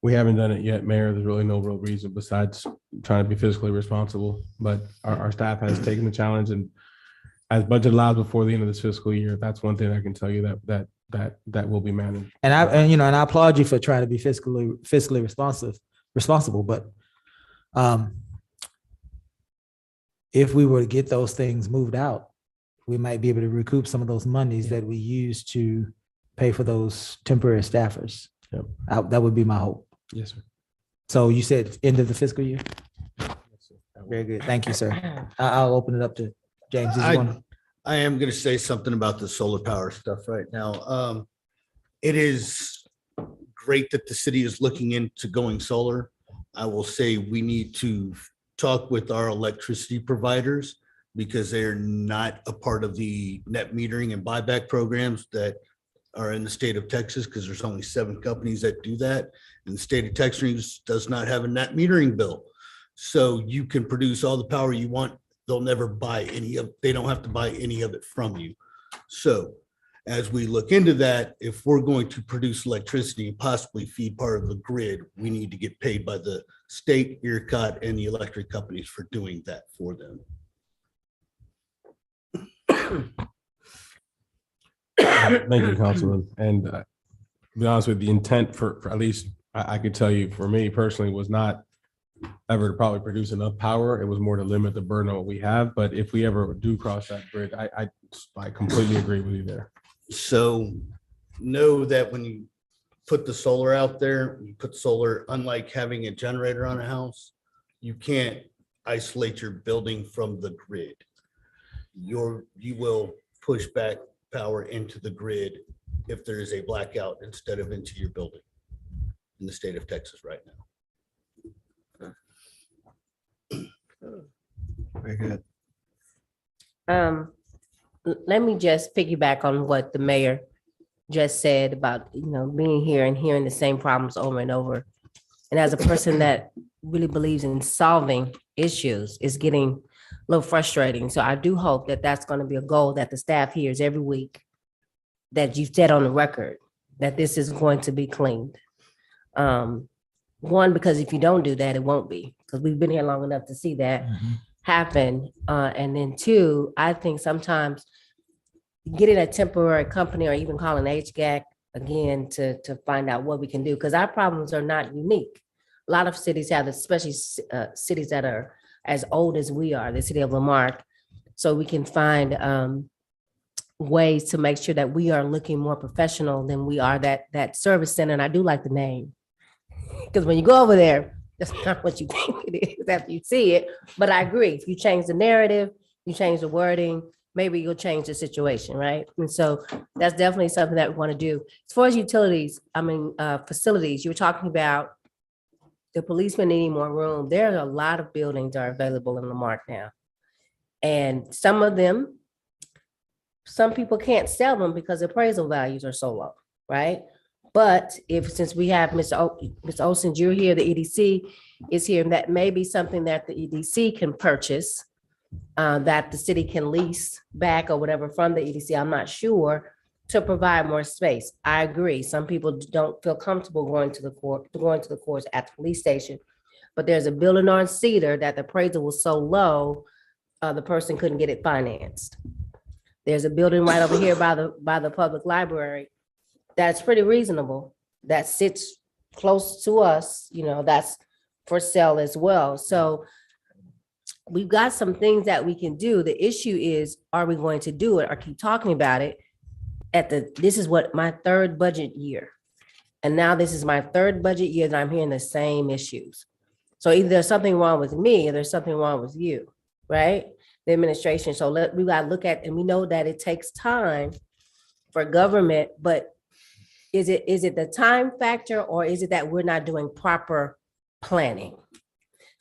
We haven't done it yet, Mayor. There's really no real reason besides trying to be fiscally responsible. But our staff has taken the challenge, and as budget allows before the end of this fiscal year, that's one thing I can tell you that will be managed. And I applaud you for trying to be fiscally responsible. But if we were to get those things moved out, we might be able to recoup some of those monies that we use to pay for those temporary staffers. Yep. That would be my hope. Yes, sir. So you said end of the fiscal year? Very good. Thank you, sir. I'll open it up to James. Did you want to? I am going to say something about the solar power stuff right now. It is great that the city is looking into going solar. I will say we need to talk with our electricity providers because they're not a part of the net metering and buyback programs that are in the state of Texas, because there's only 7 companies that do that. And the state of Texas does not have a net metering bill. So you can produce all the power you want. They'll never buy they don't have to buy any of it from you. So as we look into that, if we're going to produce electricity and possibly feed part of the grid, we need to get paid by the state, ERCOT, and the electric companies for doing that for them. Thank you, Councilman. And to be honest with you, the intent for at least I could tell you for me personally was not ever to probably produce enough power. It was more to limit the burden on what we have. But if we ever do cross that bridge, I completely agree with you there. So know that when you put the solar out there, you put solar, unlike having a generator on a house, you can't isolate your building from the grid. You will push back power into the grid if there is a blackout instead of into your building in the state of Texas right now. Very good. Let me just piggyback on what the mayor just said about, being here and hearing the same problems over and over. And as a person that really believes in solving issues, it's getting a little frustrating. So I do hope that that's going to be a goal that the staff hears every week, that you've said on the record that this is going to be cleaned. One, because if you don't do that, it won't be, because we've been here long enough to see that happen. And then two, I think sometimes getting a temporary company or even calling HGAC again to find out what we can do, because our problems are not unique. A lot of cities have, especially cities that are as old as we are, the city of Lamarque. So we can find ways to make sure that we are looking more professional than we are that service center. And I do like the name, because when you go over there, that's not what you think it is after you see it. But I agree, if you change the narrative, you change the wording, maybe you'll change the situation, right? And so that's definitely something that we want to do. As far as utilities, facilities, you were talking about the policemen needing more room. There are a lot of buildings that are available in Lamarque now. And some of them, some people can't sell them because appraisal values are so low, right? But since we have Mr. Olson, you're here, the EDC is here, that may be something that the EDC can purchase, that the city can lease back or whatever from the EDC, I'm not sure, to provide more space. I agree. Some people don't feel comfortable going to the courts at the police station, but there's a building on Cedar that the appraisal was so low, the person couldn't get it financed. There's a building right over here by the public library that's pretty reasonable, that sits close to us, that's for sale as well. So we've got some things that we can do. The issue is, are we going to do it or keep talking about it this is what my third budget year. And now this is my third budget year that I'm hearing the same issues. So either there's something wrong with me or there's something wrong with you, right? The administration. So we got to look at, and we know that it takes time for government, but is it the time factor, or is it that we're not doing proper planning?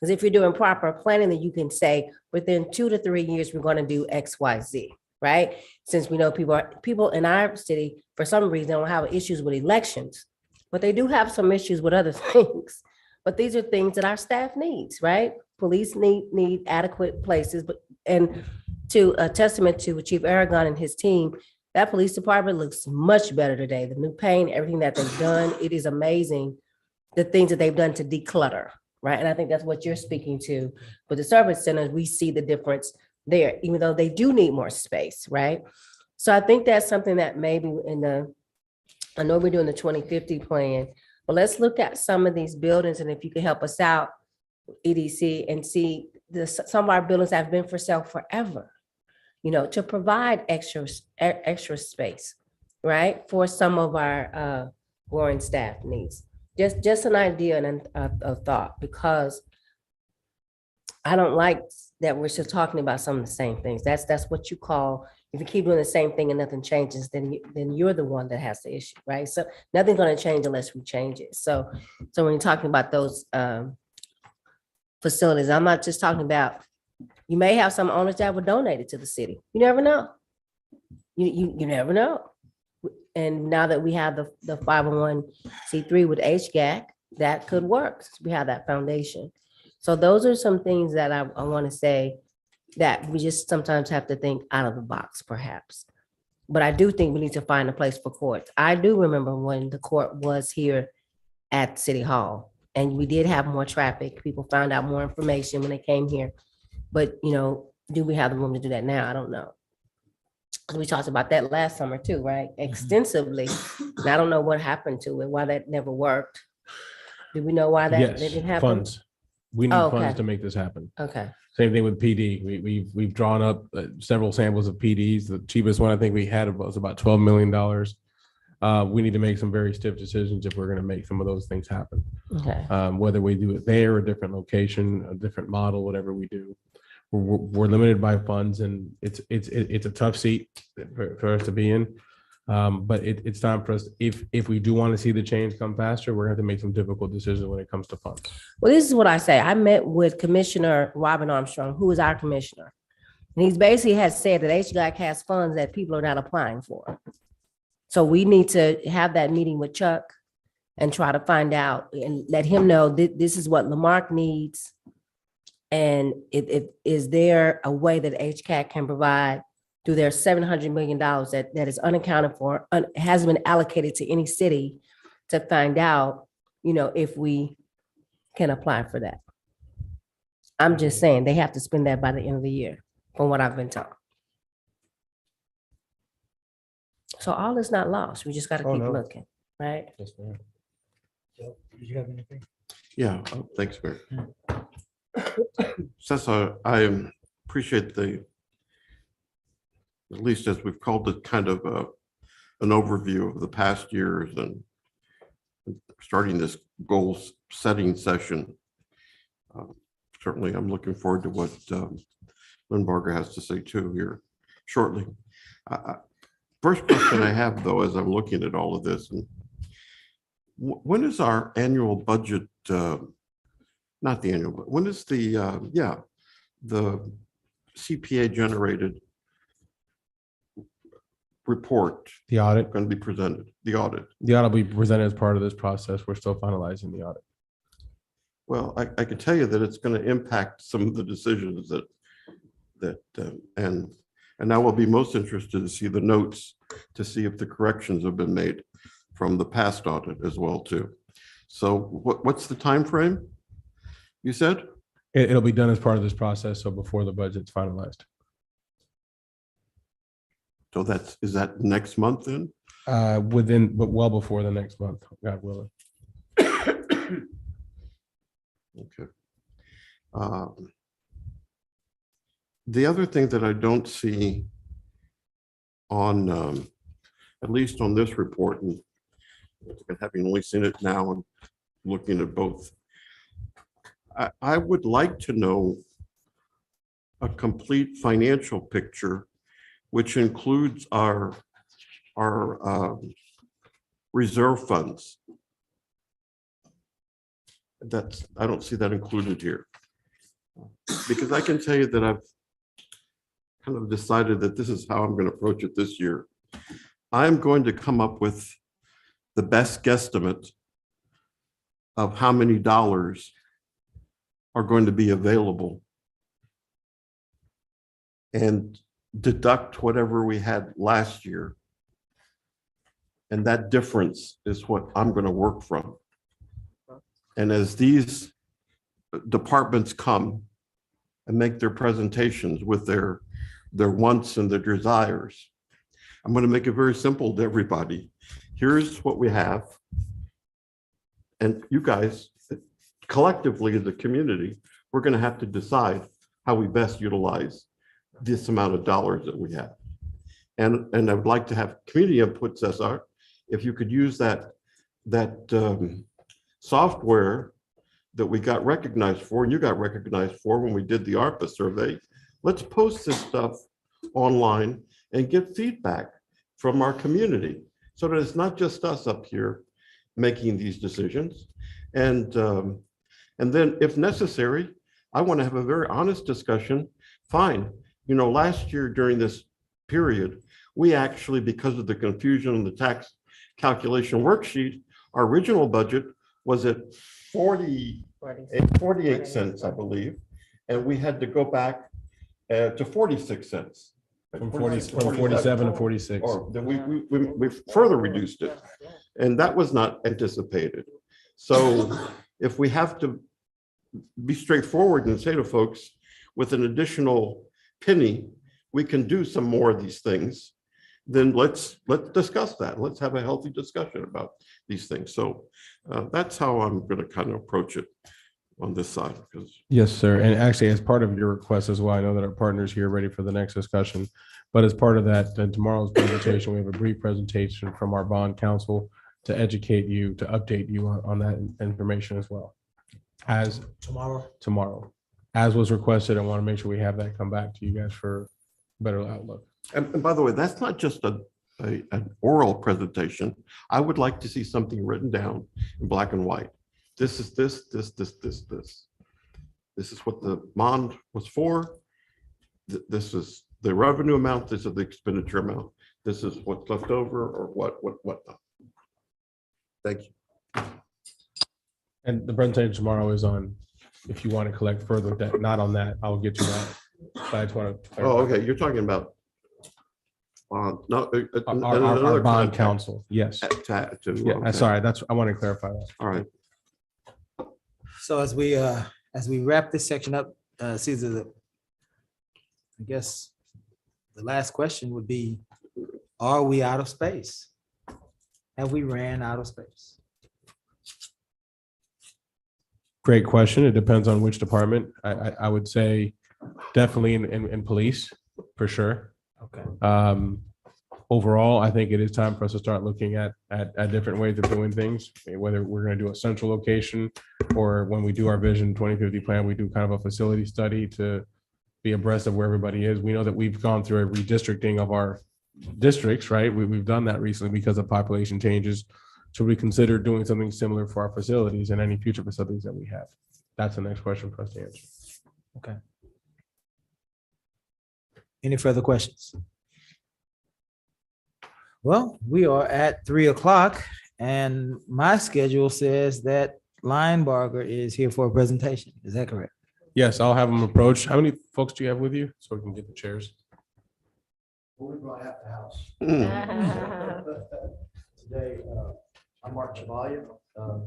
Because if you're doing proper planning, then you can say within 2 to 3 years, we're going to do X, Y, Z, right? Since we know people in our city, for some reason, don't have issues with elections, but they do have some issues with other things. But these are things that our staff needs, right? Police need adequate places, and to a testament to Chief Aragon and his team, that police department looks much better today. The new paint, everything that they've done, it is amazing, the things that they've done to declutter, right? And I think that's what you're speaking to. With the service centers, we see the difference there, even though they do need more space, right? So I think that's something that maybe I know we're doing the 2050 plan, but let's look at some of these buildings, and if you can help us out, EDC, and see some of our buildings have been for sale forever, to provide extra space, right, for some of our growing staff needs. Just an idea and a thought, because I don't like that we're still talking about some of the same things. That's what you call, if you keep doing the same thing and nothing changes, then you're the one that has the issue, right? So nothing's going to change unless we change it. So when you're talking about those facilities, I'm not just talking about, you may have some owners that would donate it to the city. You never know. You never know. And now that we have the 501c3 with HGAC, that could work. We have that foundation. So those are some things that I want to say that we just sometimes have to think out of the box, perhaps. But I do think we need to find a place for courts. I do remember when the court was here at City Hall, and we did have more traffic. People found out more information when they came here. But, do we have the room to do that now? I don't know. We talked about that last summer too, right? Extensively. And I don't know what happened to it, why that never worked. Do we know why that didn't happen? Funds. We need funds Okay. to make this happen. Okay. Same thing with PD. We've drawn up several samples of PDs. The cheapest one I think we had was about $12 million. We need to make some very stiff decisions if we're going to make some of those things happen. Okay. Whether we do it there, a different location, a different model, whatever we do, we're limited by funds, and it's a tough seat for us to be in. But it's time for us, if we do want to see the change come faster, we're going to have to make some difficult decisions when it comes to funds. Well, this is what I say. I met with Commissioner Robin Armstrong, who is our commissioner. And he's basically has said that HGAC has funds that people are not applying for. So we need to have that meeting with Chuck and try to find out and let him know that this is what Lamarque needs. And is there a way that HCAC can provide through their $700 million that is unaccounted for, hasn't been allocated to any city, to find out, if we can apply for that. I'm just saying they have to spend that by the end of the year, from what I've been told. So all is not lost. We just gotta Oh, keep no. looking, right? Did you have anything? Yeah, thanks, Mayor. Cesar, I appreciate at least as we've called it, kind of an overview of the past years and starting this goals setting session. Certainly, I'm looking forward to what Lynn Barger has to say too here shortly. First question I have though, as I'm looking at all of this, and when is our annual budget, not the annual, but when is the CPA generated report The audit, going to be presented, the audit? the audit will be presented as part of this process. We're still finalizing the audit. Well, I can tell you that it's going to impact some of the decisions and I will be most interested to see the notes to see if the corrections have been made from the past audit as well too. So what's the time frame? You said? It'll be done as part of this process, so before the budget's finalized. So is that next month then? But well before the next month, God willing. Okay. The other thing that I don't see on, at least on this report, and having only seen it now and looking at both, I would like to know a complete financial picture, which includes our reserve funds. I don't see that included here. Because I can tell you that I've kind of decided that this is how I'm going to approach it this year. I'm going to come up with the best guesstimate of how many dollars are going to be available and deduct whatever we had last year. And that difference is what I'm going to work from. And as these departments come and make their presentations with their wants and their desires, I'm going to make it very simple to everybody. Here's what we have. And you guys, collectively as a community, we're going to have to decide how we best utilize this amount of dollars that we have. And I would like to have community input, Cesar, if you could use that software that we got recognized for, and you got recognized for when we did the ARPA survey. Let's post this stuff online and get feedback from our community so that it's not just us up here making these decisions. And then if necessary, I want to have a very honest discussion. Fine. You know, last year during this period, we actually, because of the confusion on the tax calculation worksheet, our original budget was at 48 cents, I believe. And we had to go back to 46 cents. From 47 to 46. Or then we further reduced it. And that was not anticipated. So if we have to be straightforward and say to folks, with an additional penny, we can do some more of these things, then let's discuss that. Let's have a healthy discussion about these things. So that's how I'm going to kind of approach it on this side. Because Yes, sir. And actually, as part of your request as well, I know that our partners here are ready for the next discussion. But as part of that, in tomorrow's presentation, we have a brief presentation from our bond counsel to educate you, to update you on that information as well. As tomorrow, as was requested, I want to make sure we have that come back to you guys for better outlook. And by the way, that's not just an oral presentation. I would like to see something written down in black and white. This is this. This is what the bond was for. This is the revenue amount. This is the expenditure amount. This is what's left over or what not. Thank you. And the presentation tomorrow is on, if you want to collect further debt, not on that, I'll get you that. But I just want to. Oh, okay. You're talking about no, Our another bond contact counsel, yes. to- Yeah, okay. sorry, I want to clarify that. All right. So as we wrap this section up, Caesar, I guess the last question would be, are we out of space? Have we ran out of space? Great question. It depends on which department. I would say definitely in police, for sure. Okay. Overall, I think it is time for us to start looking at different ways of doing things, whether we're going to do a central location or when we do our Vision 2050 plan, we do kind of a facility study to be abreast of where everybody is. We know that we've gone through a redistricting of our districts, right? We've done that recently because of population changes. Should we consider doing something similar for our facilities and any future facilities that we have? That's the next question for us to answer. Okay. Any further questions? Well, we are at 3:00 and my schedule says that Linebarger is here for a presentation. Is that correct? Yes, I'll have them approach. How many folks do you have with you? So we can get the chairs. We brought out the house. Yeah. Today, I'm Mark Chevalier,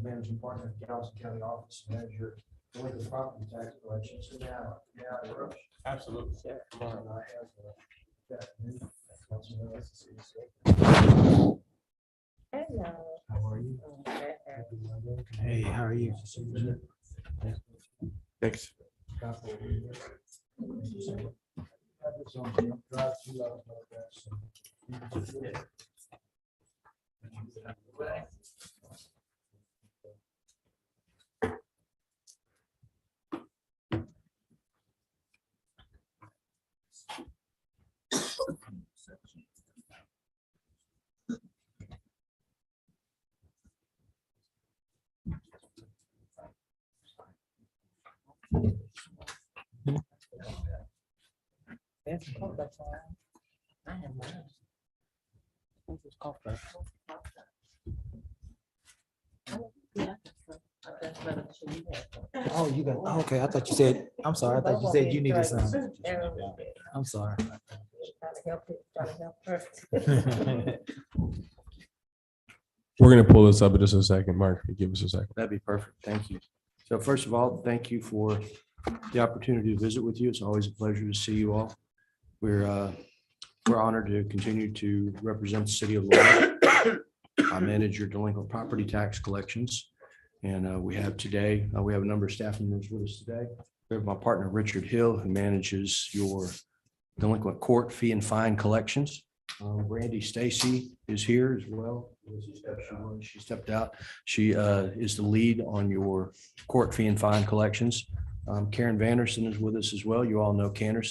managing partner at Galveston County Office Manager, delinquent property tax collections. So now, Absolutely. and I have Councilman Alexis. Hello. How are you? Hey, how are you? Thanks. I have mine. Oh, you got, okay, I thought you said, I'm sorry, I thought you said you needed some. I'm sorry. We're going to pull this up in just a second. Mark, give us a second. That'd be perfect. Thank you. So first of all, thank you for the opportunity to visit with you. It's always a pleasure to see you all. We're honored to continue to represent the city of Lawrence. I manage your delinquent property tax collections. And we have today, we have a number of staff members with us today. We have my partner, Richard Hill, who manages your delinquent court fee and fine collections. Brandy Stacy is here as well. She stepped out. She is the lead on your court fee and fine collections. Karen Vanderson is with us as well. You all know Karen.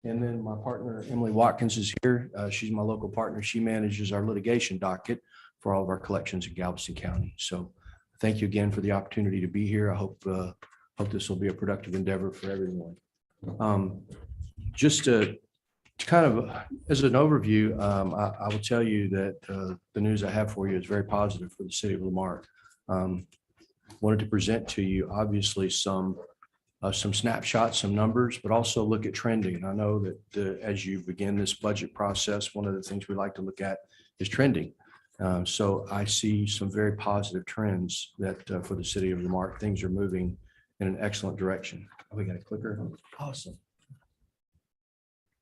And then my partner, Emily Watkins, is here. She's my local partner. She manages our litigation docket for all of our collections in Galveston County. So thank you again for the opportunity to be here. I hope this will be a productive endeavor for everyone. Just to kind of as an overview, I will tell you that the news I have for you is very positive for the city of Lamar. Wanted to present to you, obviously, some snapshots, some numbers, but also look at trending. And I know that as you begin this budget process, one of the things we like to look at is trending. So I see some very positive trends that for the city of Lamar, things are moving in an excellent direction. Oh, we got a clicker. Awesome.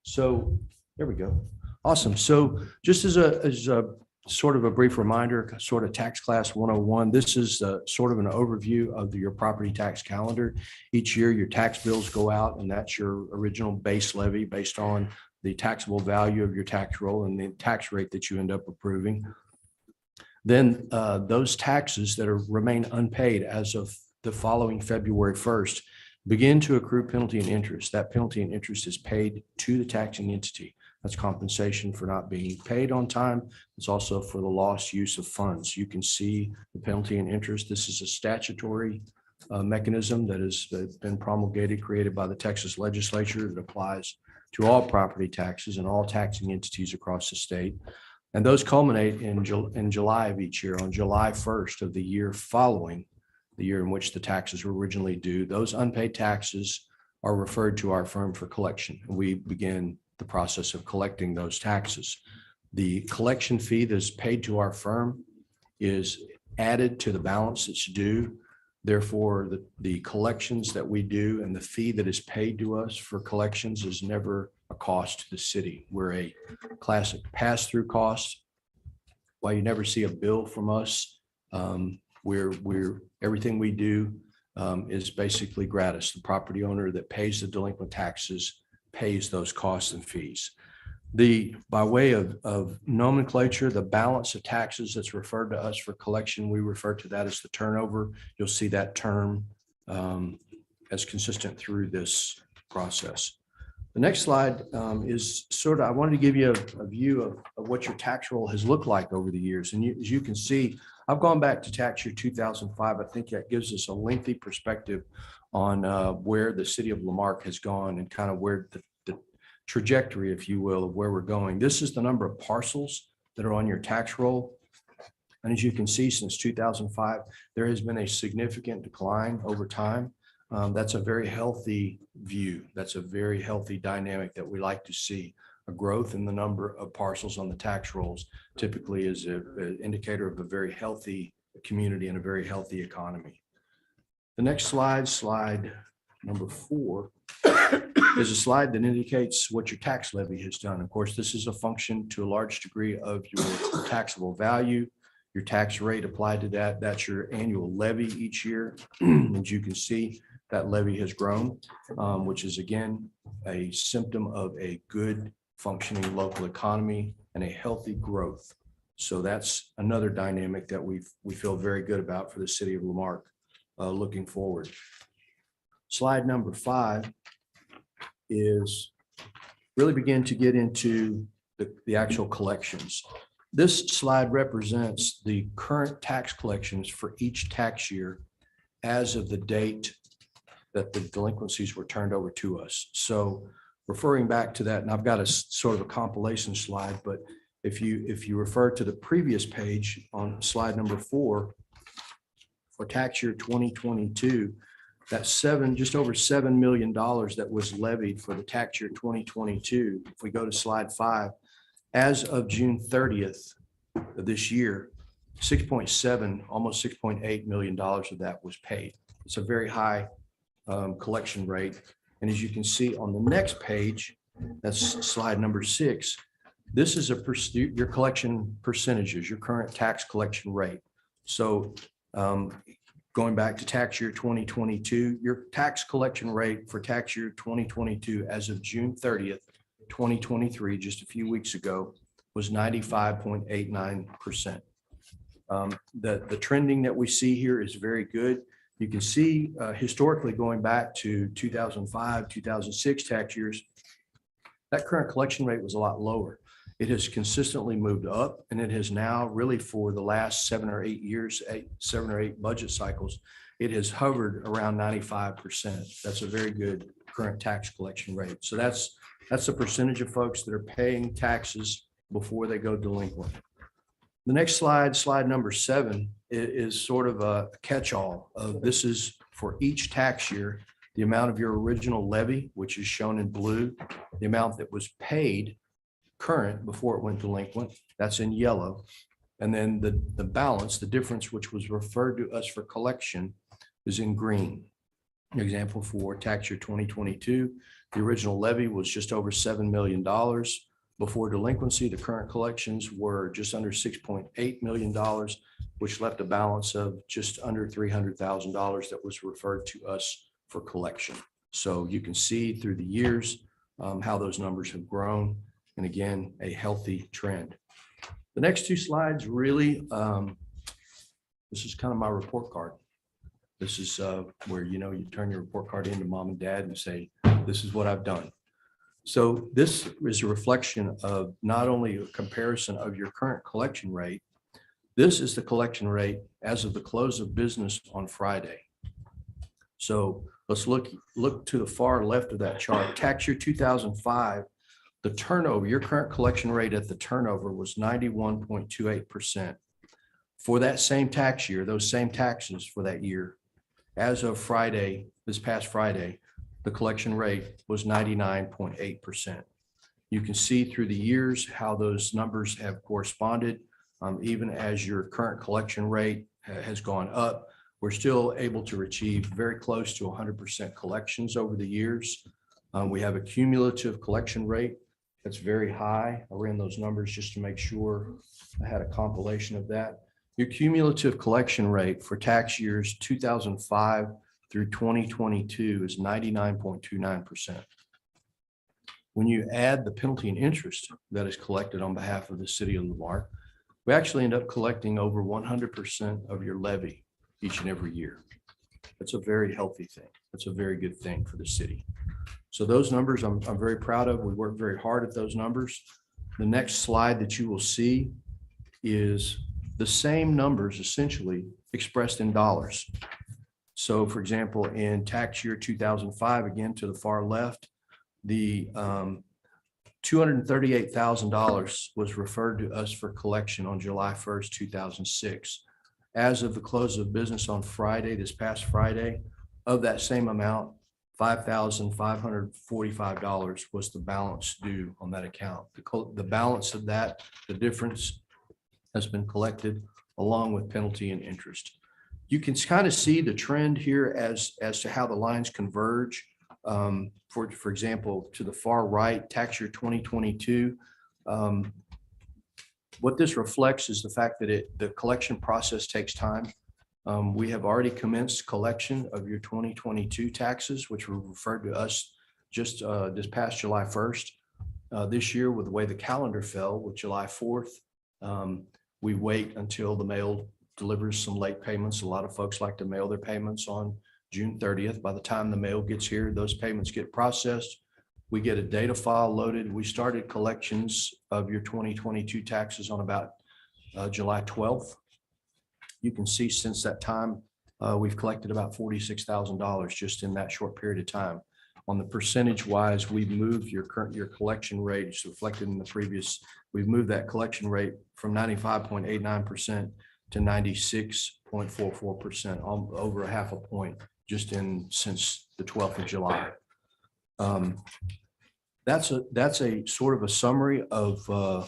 So there we go. Awesome. So just as a sort of a brief reminder, sort of tax class 101, this is sort of an overview of your property tax calendar. Each year your tax bills go out and that's your original base levy based on the taxable value of your tax roll and the tax rate that you end up approving. Then those taxes that remain unpaid as of the following February 1st begin to accrue penalty and interest. That penalty and interest is paid to the taxing entity. That's compensation for not being paid on time. It's also for the lost use of funds. You can see the penalty and interest. This is a statutory mechanism that has been promulgated, created by the Texas legislature that applies to all property taxes and all taxing entities across the state. And those culminate in July of each year, on July 1st of the year following the year in which the taxes were originally due. Those unpaid taxes are referred to our firm for collection. And we begin the process of collecting those taxes. The collection fee that's paid to our firm is added to the balance that's due Therefore, the collections that we do and the fee that is paid to us for collections is never a cost to the city. We're a classic pass-through cost. While you never see a bill from us, everything we do is basically gratis. The property owner that pays the delinquent taxes pays those costs and fees. By way of nomenclature, the balance of taxes that's referred to us for collection, we refer to that as the turnover. You'll see that term as consistent through this process. The next slide is I wanted to give you a view of what your tax roll has looked like over the years. And as you can see, I've gone back to tax year 2005. I think that gives us a lengthy perspective on where the city of Lamarque has gone and kind of where the trajectory, if you will, of where we're going. This is the number of parcels that are on your tax roll. And as you can see, since 2005, there has been a significant decline over time. That's a very healthy view. That's a very healthy dynamic that we like to see. A growth in the number of parcels on the tax rolls typically is an indicator of a very healthy community and a very healthy economy. The next slide, slide number 4, is a slide that indicates what your tax levy has done. Of course, this is a function to a large degree of your taxable value, your tax rate applied to that. That's your annual levy each year. As you can see, that levy has grown, which is again a symptom of a good functioning local economy and a healthy growth. So that's another dynamic that we feel very good about for the city of Lamarque looking forward. Slide number 5 is really begin to get into the actual collections. This slide represents the current tax collections for each tax year as of the date that the delinquencies were turned over to us. So referring back to that, and I've got a sort of a compilation slide, but if you refer to the previous page on slide number 4, for tax year 2022, that's just over $7 million that was levied for the tax year 2022. If we go to slide 5, as of June 30th of this year, 6.7, almost $6.8 million of that was paid. It's a very high collection rate. And as you can see on the next page, that's slide number 6. This is your collection percentages, your current tax collection rate. So going back to tax year 2022, your tax collection rate for tax year 2022 as of June 30th, 2023, just a few weeks ago, was 95.89%. The trending that we see here is very good. You can see historically going back to 2005, 2006 tax years, that current collection rate was a lot lower. It has consistently moved up, and it has now really for the last 7 or 8 years, 7 or 8 budget cycles, it has hovered around 95%. That's a very good current tax collection rate. So that's the percentage of folks that are paying taxes before they go delinquent. The next slide, slide number 7, is sort of a catch-all of this is for each tax year, the amount of your original levy, which is shown in blue, the amount that was paid current before it went delinquent, that's in yellow. And then the balance, the difference, which was referred to us for collection, is in green. An example for tax year 2022, the original levy was just over $7 million. Before delinquency, the current collections were just under $6.8 million, which left a balance of just under $300,000 that was referred to us for collection. So you can see through the years how those numbers have grown. And again, a healthy trend. The next 2 slides really, this is kind of my report card. This is where, you turn your report card into mom and dad and say, this is what I've done. So this is a reflection of not only a comparison of your current collection rate, this is the collection rate as of the close of business on Friday. So let's look to the far left of that chart. Tax year 2005, the turnover, your current collection rate at the turnover was 91.28%. For that same tax year, those same taxes for that year, as of Friday, this past Friday, the collection rate was 99.8%. You can see through the years how those numbers have corresponded. Even as your current collection rate has gone up, We're still able to achieve very close to 100% collections over the years. We have a cumulative collection rate that's very high. I ran those numbers just to make sure I had a compilation of that. Your cumulative collection rate for tax years 2005 through 2022 is 99.29%. When you add the penalty and interest that is collected on behalf of the city of Lamar, we actually end up collecting over 100% of your levy each and every year. That's a very healthy thing. That's a very good thing for the city. So those numbers I'm very proud of. We work very hard at those numbers. The next slide that you will see is the same numbers essentially expressed in dollars. So for example, in tax year 2005, again to the far left, the $238,000 was referred to us for collection on July 1st, 2006. As of the close of business on Friday, this past Friday, of that same amount, $5,545 was the balance due on that account. The balance of that, the difference, has been collected along with penalty and interest. You can kind of see the trend here as to how the lines converge. For example, to the far right, tax year 2022. What this reflects is the fact that the collection process takes time. We have already commenced collection of your 2022 taxes, which were referred to us just this past July 1st. This year, with the way the calendar fell with July 4th, we wait until the mail delivers some late payments. A lot of folks like to mail their payments on June 30th. By the time the mail gets here, those payments get processed. We get a data file loaded. We started collections of your 2022 taxes on about July 12th. You can see since that time, we've collected about $46,000 just in that short period of time. On the percentage wise, we've moved your collection rate, it's reflected in the previous, we've moved that collection rate from 95.89% to 96.44%, over a half a point just since the 12th of July. That's a sort of a summary of our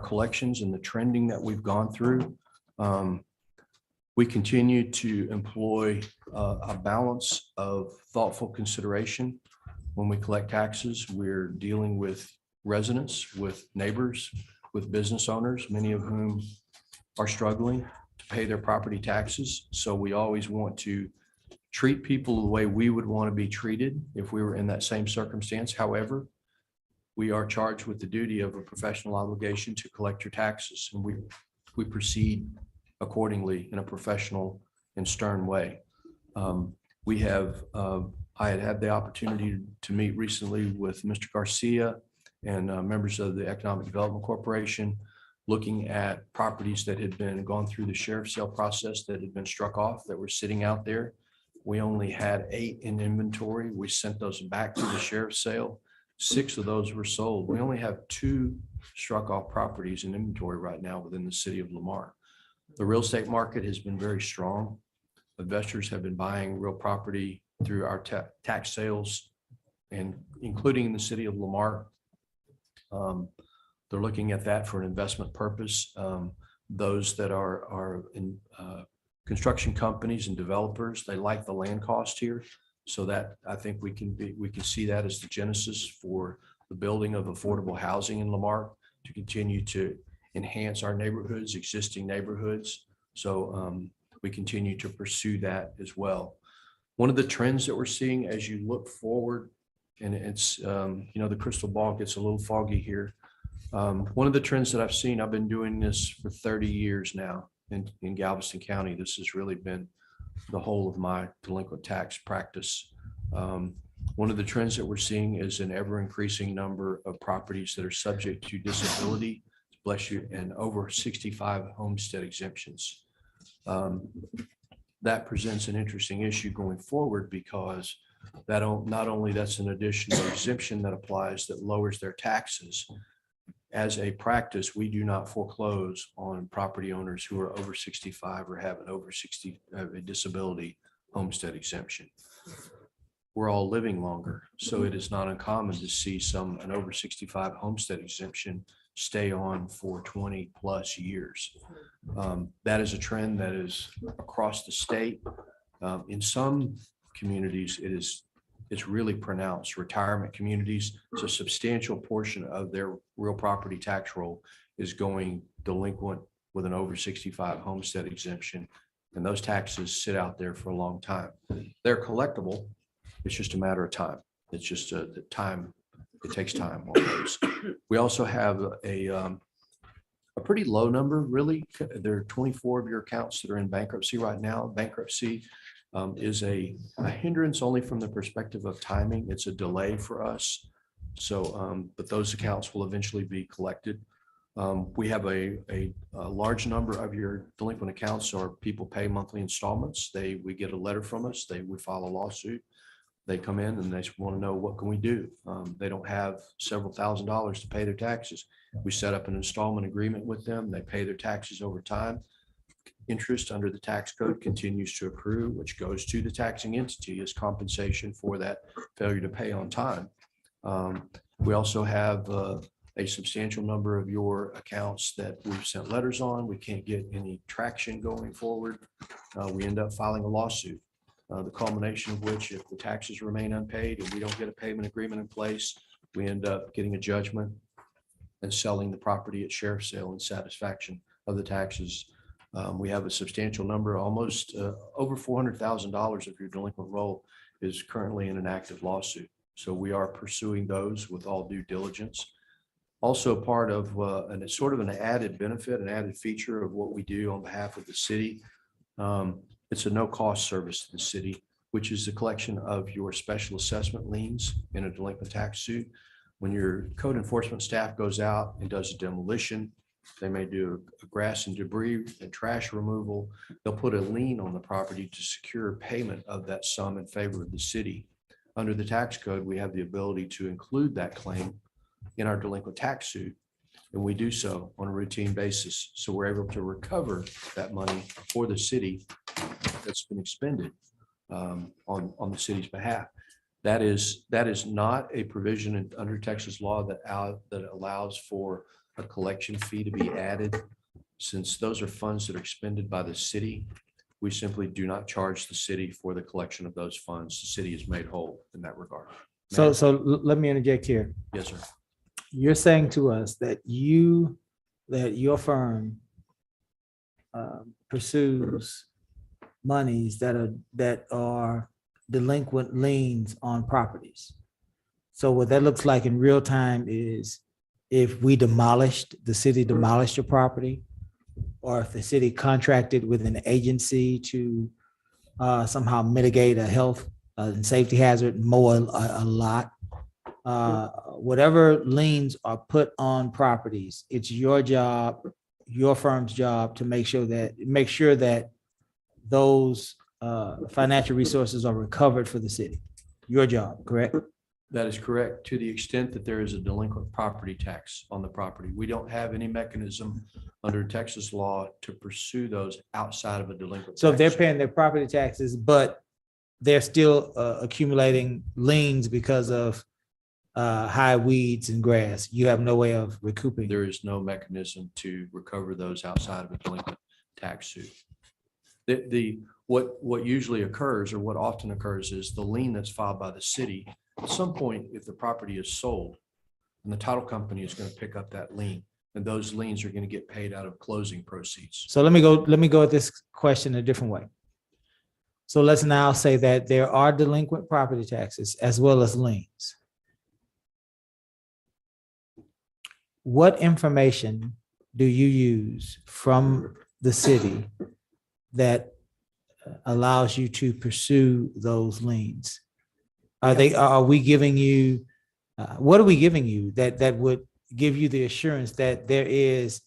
collections and the trending that we've gone through. We continue to employ a balance of thoughtful consideration when we collect taxes. We're dealing with residents, with neighbors, with business owners, many of whom are struggling to pay their property taxes. So we always want to treat people the way we would want to be treated if we were in that same circumstance. However, we are charged with the duty of a professional obligation to collect your taxes, and we proceed accordingly in a professional and stern way. I had the opportunity to meet recently with Mr. Garcia and members of the Economic Development Corporation, looking at properties that had gone through the sheriff's sale process that had been struck off, that were sitting out there. We only had 8 in inventory. We sent those back to the sheriff's sale. 6 of those were sold. We only have 2 struck off properties in inventory right now within the city of Lamar. The real estate market has been very strong. Investors have been buying real property through our tax sales, and including in the city of Lamar. They're looking at that for an investment purpose. Those that are in construction companies and developers, they like the land cost here. So that I think we can see that as the genesis for the building of affordable housing in Lamar to continue to enhance our neighborhoods, existing neighborhoods. So we continue to pursue that as well. One of the trends that we're seeing as you look forward, and it's, the crystal ball gets a little foggy here. One of the trends that I've seen, I've been doing this for 30 years now in Galveston County. This has really been the whole of my delinquent tax practice. One of the trends that we're seeing is an ever increasing number of properties that are subject to disability, bless you, and over 65 homestead exemptions. That presents an interesting issue going forward, because that not only that's an additional exemption that applies that lowers their taxes. As a practice, we do not foreclose on property owners who are over 65 or have a disability homestead exemption. We're all living longer, so it is not uncommon to see an over 65 homestead exemption stay on for 20 plus years. That is a trend that is across the state. In some communities, it's really pronounced. Retirement communities, so a substantial portion of their real property tax roll is going delinquent with an over 65 homestead exemption. And those taxes sit out there for a long time. They're collectible. It's just a matter of time. It's just the time. It takes time on those. We also have a pretty low number, really. There are 24 of your accounts that are in bankruptcy right now. Bankruptcy is a hindrance only from the perspective of timing. It's a delay for us. So, but those accounts will eventually be collected. We have a large number of your delinquent accounts, or people pay monthly installments. We get a letter from us. We file a lawsuit. They come in and they want to know, what can we do? They don't have several $1,000s to pay their taxes. We set up an installment agreement with them. They pay their taxes over time. Interest under the tax code continues to accrue, which goes to the taxing entity as compensation for that failure to pay on time. We also have a substantial number of your accounts that we've sent letters on. We can't get any traction going forward. We end up filing a lawsuit. The culmination of which, if the taxes remain unpaid and we don't get a payment agreement in place, we end up getting a judgment and selling the property at sheriff's sale in satisfaction of the taxes. We have a substantial number, almost over $400,000 of your delinquent roll is currently in an active lawsuit. So we are pursuing those with all due diligence. Also part of, and it's sort of an added benefit, an added feature of what we do on behalf of the city. It's a no-cost service to the city, which is the collection of your special assessment liens in a delinquent tax suit. When your code enforcement staff goes out and does a demolition, they may do a grass and debris and trash removal. They'll put a lien on the property to secure payment of that sum in favor of the city. Under the tax code, we have the ability to include that claim in our delinquent tax suit, and we do so on a routine basis. So we're able to recover that money for the city that's been expended on the city's behalf. That is not a provision under Texas law that allows for a collection fee to be added. Since those are funds that are expended by the city, we simply do not charge the city for the collection of those funds. The city is made whole in that regard. So let me interject here. Yes, sir. You're saying to us that your firm pursues monies that are delinquent liens on properties. So what that looks like in real time is, if the city demolished your property, or if the city contracted with an agency to somehow mitigate a health and safety hazard, mow a lot, whatever liens are put on properties, it's your job, your firm's job, to make sure that those financial resources are recovered for the city. Your job, correct? That is correct. To the extent that there is a delinquent property tax on the property, we don't have any mechanism under Texas law to pursue those outside of a delinquent. So if they're tax. paying their property taxes, but they're still accumulating liens because of high weeds and grass, you have no way of recouping. There is no mechanism to recover those outside of a delinquent tax suit. What usually occurs, or what often occurs, is the lien that's filed by the city. At some point, if the property is sold, and the title company is going to pick up that lien, and those liens are going to get paid out of closing proceeds. So let me go at this question a different way. So let's now say that there are delinquent property taxes as well as liens. What information do you use from the city that allows you to pursue those liens? Are we giving you, what are we giving you that would give you the assurance that there is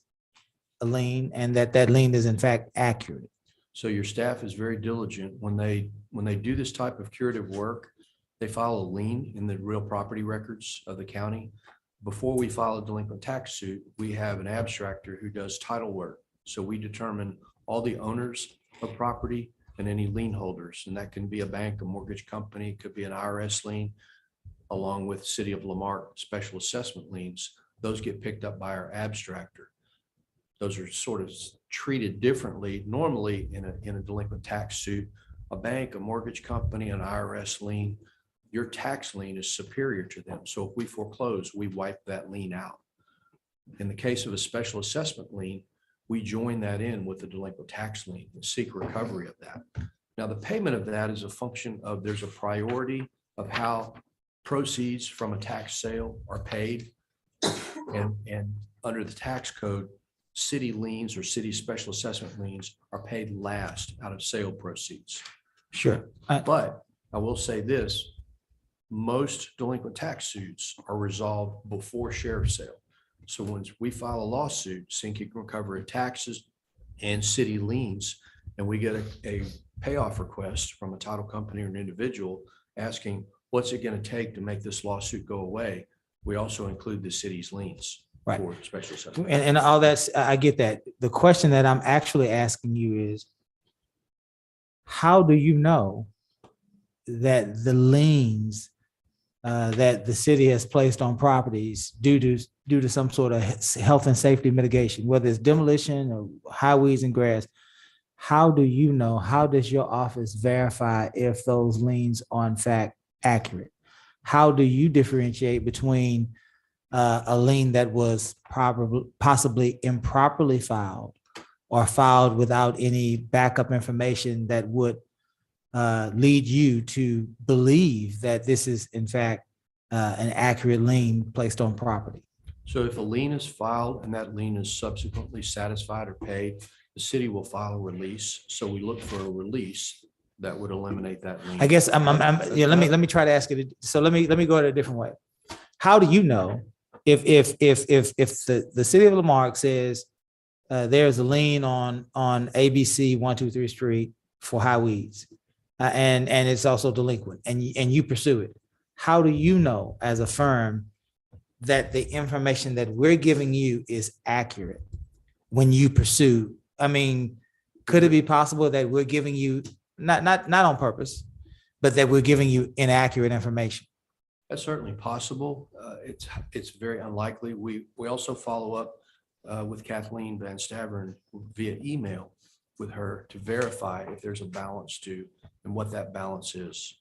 a lien and that lien is in fact accurate? So your staff is very diligent when they do this type of curative work. They file a lien in the real property records of the county. Before we file a delinquent tax suit, we have an abstractor who does title work. So we determine all the owners of property and any lien holders, and that can be a bank, a mortgage company, it could be an IRS lien, along with City of Lamarque special assessment liens. Those get picked up by our abstractor. Those are sort of treated differently. Normally in a delinquent tax suit, a bank, a mortgage company, an IRS lien, your tax lien is superior to them. So if we foreclose, we wipe that lien out. In the case of a special assessment lien, we join that in with the delinquent tax lien and seek recovery of that. Now, the payment of that is a function of, there's a priority of how proceeds from a tax sale are paid. And under the tax code, city liens or city special assessment liens are paid last out of sale proceeds. Sure. But I will say this, most delinquent tax suits are resolved before sheriff's sale. So once we file a lawsuit seeking recovery of taxes and city liens, and we get a payoff request from a title company or an individual asking, what's it going to take to make this lawsuit go away? We also include the city's liens Right. for special assessment. And all that's, I get that. The question that I'm actually asking you is, how do you know that the liens that the city has placed on properties due to some sort of health and safety mitigation, whether it's demolition or highways and grass, how do you know, how does your office verify if those liens are in fact accurate? How do you differentiate between a lien that was possibly improperly filed or filed without any backup information that would lead you to believe that this is in fact an accurate lien placed on property? So if a lien is filed and that lien is subsequently satisfied or paid, the city will file a release. So we look for a release that would eliminate that lien. I guess yeah, let me try to ask it. So let me go it a different way. How do you know if the city of Lamarck says there's a lien on ABC 123 Street for high weeds, and it's also delinquent, and you pursue it? How do you know as a firm that the information that we're giving you is accurate when you pursue? I mean, could it be possible that we're giving you not on purpose, but that we're giving you inaccurate information? That's certainly possible. It's very unlikely. We also follow up with Kathleen Van Stavern via email with her to verify if there's a balance due and what that balance is.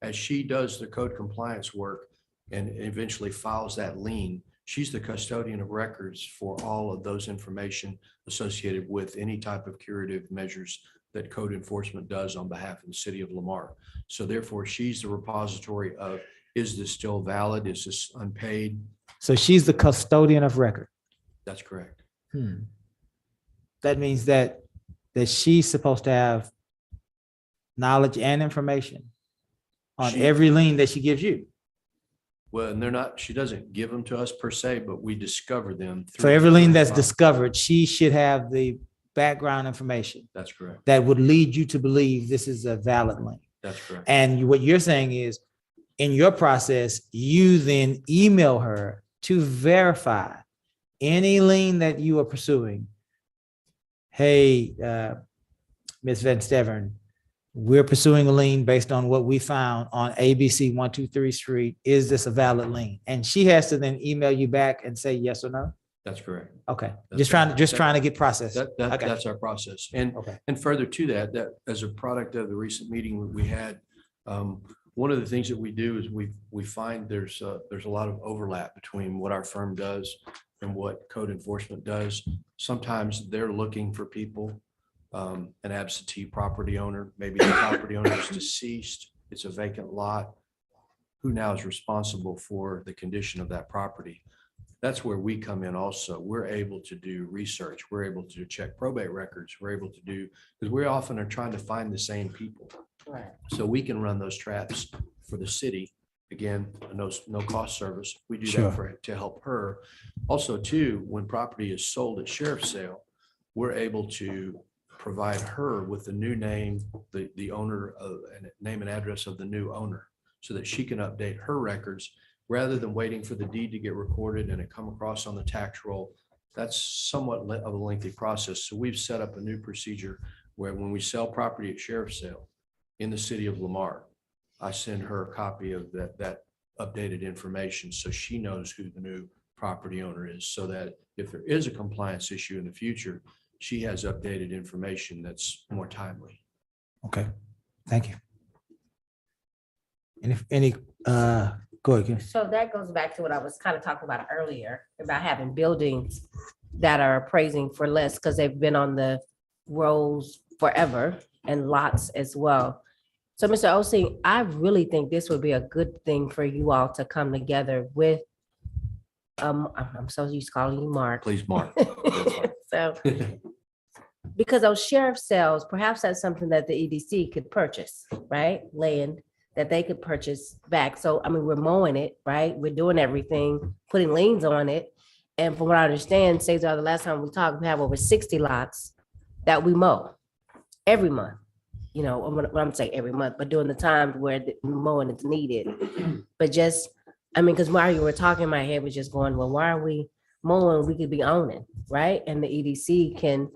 As she does the code compliance work and eventually files that lien, she's the custodian of records for all of those information associated with any type of curative measures that code enforcement does on behalf of the city of Lamar. So therefore, she's the repository of, is this still valid? Is this unpaid? So she's the custodian of record. That's correct. That means that she's supposed to have knowledge and information on every lien that she gives you. Well, and they're not, she doesn't give them to us per se, but we discover them. For every lien that's discovered, she should have the background information That's correct. that would lead you to believe this is a valid lien. That's correct. And what you're saying is, in your process, you then email her to verify any lien that you are pursuing. Hey, Ms. Van Stavern, we're pursuing a lien based on what we found on ABC 123 Street. Is this a valid lien? And she has to then email you back and say yes or no. That's correct. Okay, That's just trying to get processed. That's our process. And Okay. and further to that, that as a product of the recent meeting we had, one of the things that we do is we find there's a lot of overlap between what our firm does and what code enforcement does. Sometimes they're looking for people, an absentee property owner, maybe the property owner is deceased, it's a vacant lot. Who now is responsible for the condition of that property? That's where we come in also. We're able to do research. We're able to check probate records. We're able to do, because we often are trying to find the same people. Right. So we can run those traps for the city. Again, no cost service. We do Sure. to help her. Also too, when property is sold at sheriff's sale, we're able to provide her with the new name, the owner of, and name and address of the new owner, so that she can update her records rather than waiting for the deed to get recorded and it come across on the tax roll. That's somewhat of a lengthy process. So we've set up a new procedure where when we sell property at sheriff's sale in the city of Lamar, I send her a copy of that updated information so she knows who the new property owner is, so that if there is a compliance issue in the future, she has updated information that's more timely. Okay, thank you. And if any, go ahead, Kim. So that goes back to what I was kind of talking about earlier, about having buildings that are appraising for less because they've been on the rolls forever, and lots as well. So Mr. Osing, I really think this would be a good thing for you all to come together with, I'm so used to calling you Mark. Please, Mark. So, because those sheriff sales, perhaps that's something that the EDC could purchase, right? Land that they could purchase back. So, I mean, we're mowing it, right? We're doing everything, putting liens on it. And from what I understand, Cesar, the last time we talked, we have over 60 lots that we mow every month. You know, what I'm saying every month, but during the times where the mowing is needed. But just, I mean, because while you were talking, my head was just going, well, why are we mowing? We could be owning, right? And the EDC can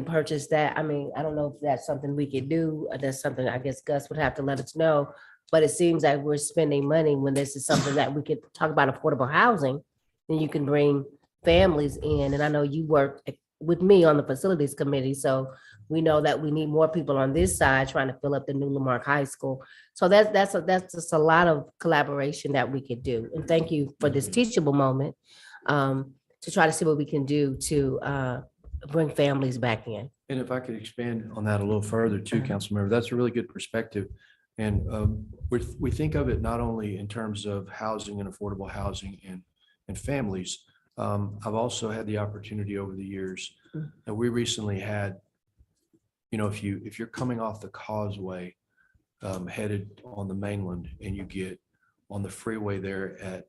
purchase that. I mean, I don't know if that's something we could do. That's something I guess Gus would have to let us know. But it seems like we're spending money when this is something that we could talk about affordable housing. Then you can bring families in. And I know you work with me on the facilities committee. So we know that we need more people on this side trying to fill up the new Lamarck High School. So that's just a lot of collaboration that we could do. And thank you for this teachable moment to try to see what we can do to bring families back in. And if I could expand on that a little further too, Councilmember, that's a really good perspective. And we think of it not only in terms of housing and affordable housing and families. I've also had the opportunity over the years, and we recently had, you know, if you're coming off the causeway headed on the mainland and you get on the freeway there and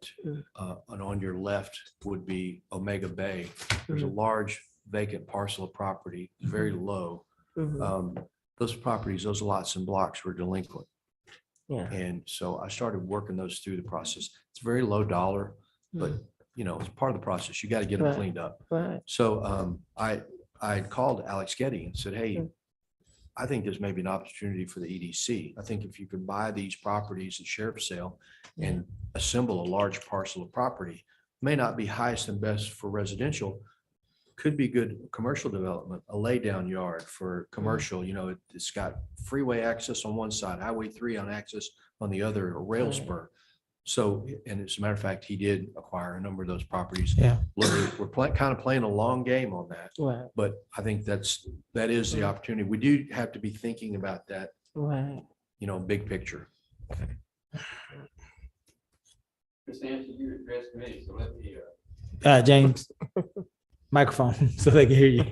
on your left would be Omega Bay. There's a large vacant parcel of property, very low. Those properties, those lots and blocks were delinquent. Yeah. And so I started working those through the process. It's very low dollar, but you know, it's part of the process. You got to get them Right. cleaned up. Right. So I called Alex Getty and said, hey, I think there's maybe an opportunity for the EDC. I think if you could buy these properties at sheriff's sale and assemble a large parcel of property, may not be highest and best for residential, could be good commercial development, a lay down yard for commercial, you know, it's got freeway access on one side, Highway 3 on access on the other, a rail spur. So, and as a matter of fact, he did acquire a number of those properties. Yeah. We're kind of playing a long game on that, Right. but I think that is the opportunity. We do have to be thinking about that, Right. you know, big picture. Ms. Nancy, you addressed me, so let me, James, microphone so they can hear you.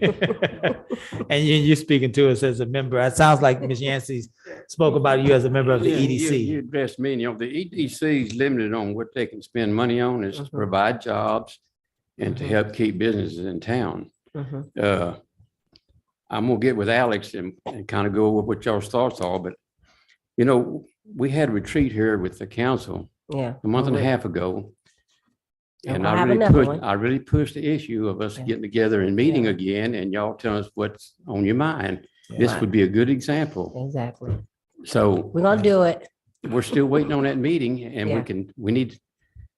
And you're speaking to us as a member. It sounds like Ms. Yancey spoke about you as a member of the You EDC. addressed me, you know, the EDC is limited on what they can spend money on is to provide jobs and to help keep businesses in town. I'm gonna get with Alex and kind of go over what y'all's thoughts are, but you know, we had a retreat here with the council Yeah. a month and a half ago. And we'll I have really another one. pushed the issue of us getting together and meeting again, and y'all tell us what's on your mind. This Right. would be a good example. Exactly. So We're gonna do it. we're still waiting on that meeting, and Yeah. we need,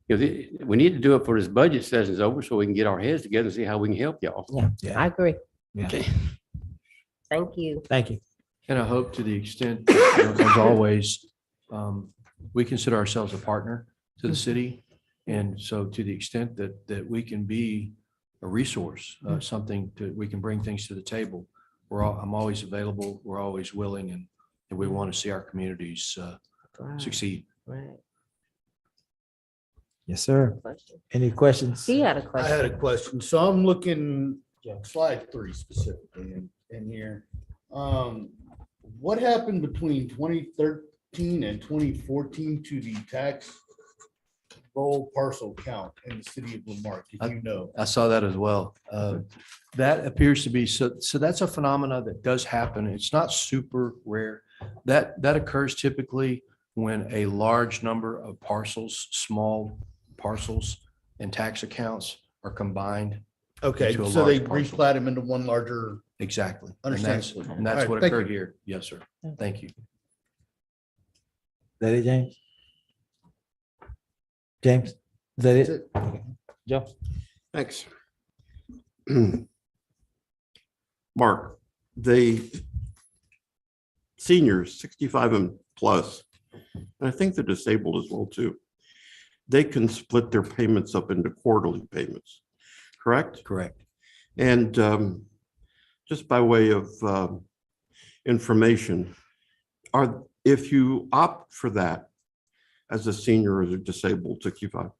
you know, we need to do it for this budget session's over so we can get our heads together and see how we can help y'all. Yeah. I agree. Yeah. Okay. Thank you. Thank you. And I hope to the extent, you know, as always, we consider ourselves a partner to the city. And so to the extent that we can be a resource, something we can bring things to the table. I'm always available. We're always willing, and we want to see our communities Right. succeed. Right. Yes, sir. Question. Any questions? He had a I had question. a question. So I'm looking, slide 3 specifically in here. What happened between 2013 and 2014 to the tax roll parcel count in the city of Lamarck, if you know? I saw that as well. That appears to be, so that's a phenomena that does happen. It's not super rare. That occurs typically when a large number of parcels, small parcels and tax accounts are combined. Okay, into a so they large parcel. replat them into one larger. Exactly. And Understand. that's All what right, thank occurred you. here. Yes, sir. Thank you. Is that it, James? James, is that That's it? it. Okay. Joe? Thanks. Mark, the seniors, 65 and plus, and I think the disabled as well too, they can split their payments up into quarterly payments, correct? Correct. And just by way of information, if you opt for that as a senior or as a disabled 65,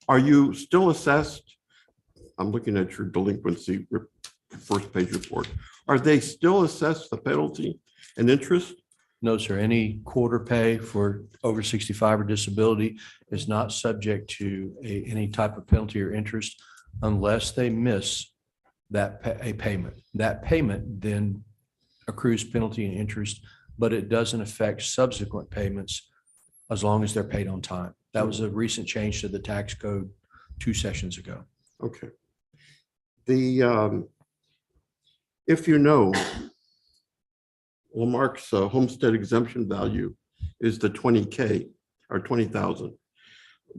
are you still assessed? I'm looking at your delinquency first page report. Are they still assessed the penalty and interest? No, sir. Any quarter pay for over 65 or disability is not subject to any type of penalty or interest unless they miss a payment. That payment then accrues penalty and interest, but it doesn't affect subsequent payments as long as they're paid on time. That was a recent change to the tax code 2 sessions ago. Okay. If you know, Lamarck's homestead exemption value is the 20K or 20,000.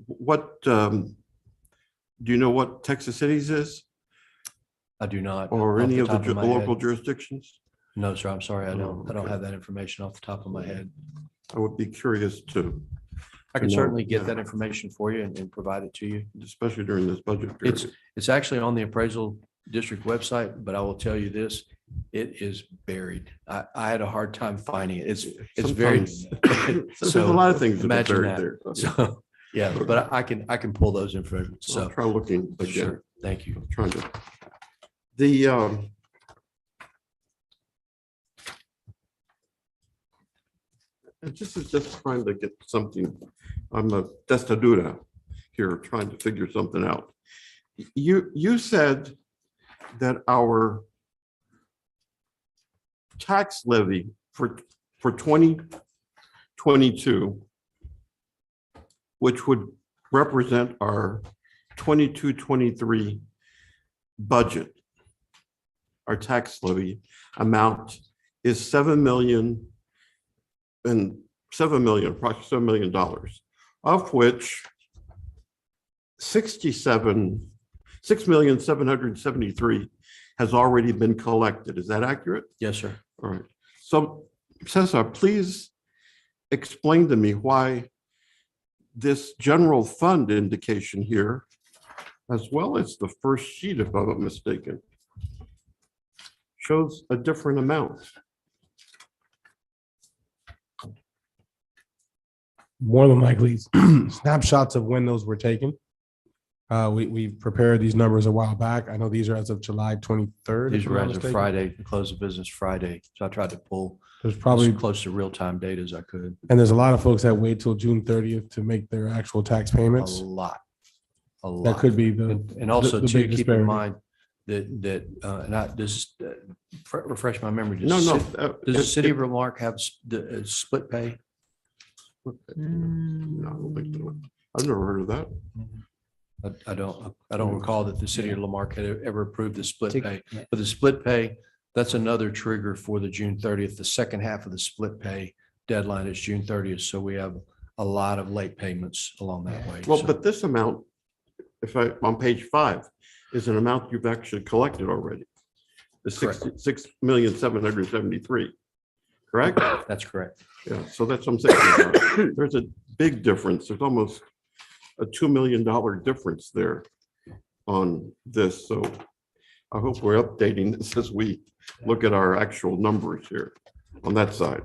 What, do you know what Texas Cities is? I do not. Or off any the of the top my local head. jurisdictions? No, sir. I'm sorry. I Oh, don't okay. have that information off the top of my head. I would be curious to, I can know, certainly get yeah. that information for you and provide it to you. especially during this budget period. It's actually on the appraisal district website, but I will tell you this, it is buried. I had a hard time finding it. It's very. There's a lot of things that are imagine buried that. there. So, yeah, but I can pull those information. I'll So, try looking again. sure. Thank you. I'm trying to. This is just trying to get something. I'm a testadura here, trying to figure something out. You said that our tax levy for 2022, which would represent our 22-23 budget, our tax levy amount is $7 million, approximately $7 million, of which 6,773,000 has already been collected. Is that accurate? Yes, sir. All right. So Cesar, please explain to me why this general fund indication here, as well as the first sheet, if I'm not mistaken, shows a different amount. More than likely snapshots of when those were taken. We prepared these numbers a while back. I know these are as of July 23rd. These if I'm were not as of mistaken. Friday, the close of business Friday. So I tried to pull There's probably, as close to real-time data as I could. and there's a lot of folks that wait till June 30th to make their actual tax A payments. lot. A lot. That could be the. And also the too, big keep in disparity. mind that, and I, this, refresh my memory. No, no. Does the city of Remark have the split pay? No, I don't think so. I've never heard of that. I don't recall that the city of Lamarck had ever approved the split Take- pay, yeah. but the split pay, that's another trigger for the June 30th. The second half of the split pay deadline is June 30th. So we have a lot of late payments along that way. Well, So- but this amount, on page 5, is an amount you've actually collected already. The Correct. 6,773,000, correct? That's correct. Yeah, so that's what I'm saying. There's a big difference. There's almost a $2 million difference there on this. So I hope we're updating this as we look at our actual numbers here on that side.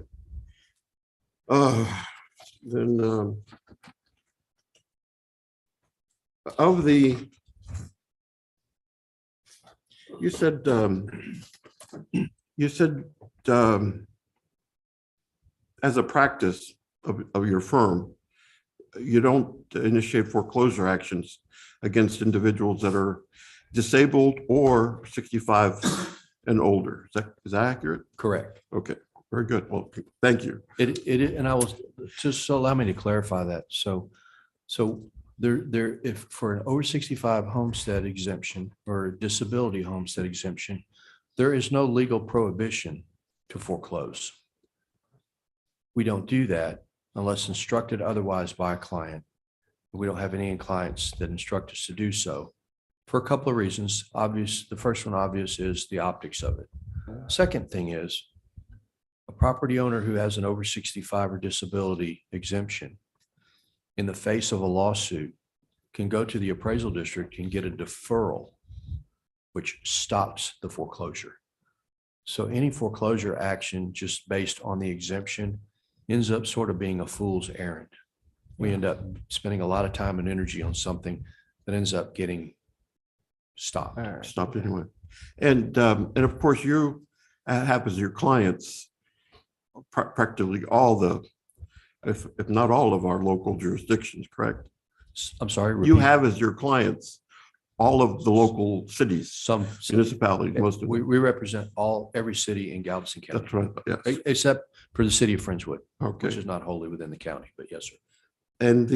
Then of the, you said as a practice of your firm, you don't initiate foreclosure actions against individuals that are disabled or 65 and older. Is that accurate? Correct. Okay, very good. Well, thank you. And I was, just so allow me to clarify that. So there, if for an over 65 homestead exemption or disability homestead exemption, there is no legal prohibition to foreclose. We don't do that unless instructed otherwise by a client. We don't have any clients that instruct us to do so. for a couple of reasons. Obvious, the first one obvious is the optics of it. Second thing is a property owner who has an over 65 or disability exemption in the face of a lawsuit can go to the appraisal district and get a deferral, which stops the foreclosure. So any foreclosure action just based on the exemption ends up sort of being a fool's errand. We end up spending a lot of time and energy on something that ends up getting stopped. Stopped anyway. And of course, you have as your clients practically all the, if not all of our local jurisdictions, correct? I'm sorry. You repeat. have as your clients all of the local cities, Some municipalities, most of we, them. we represent every city in Galveston County, That's right, yes. except for the city of Friendswood, which Okay. is not wholly within the county, but yes, sir. And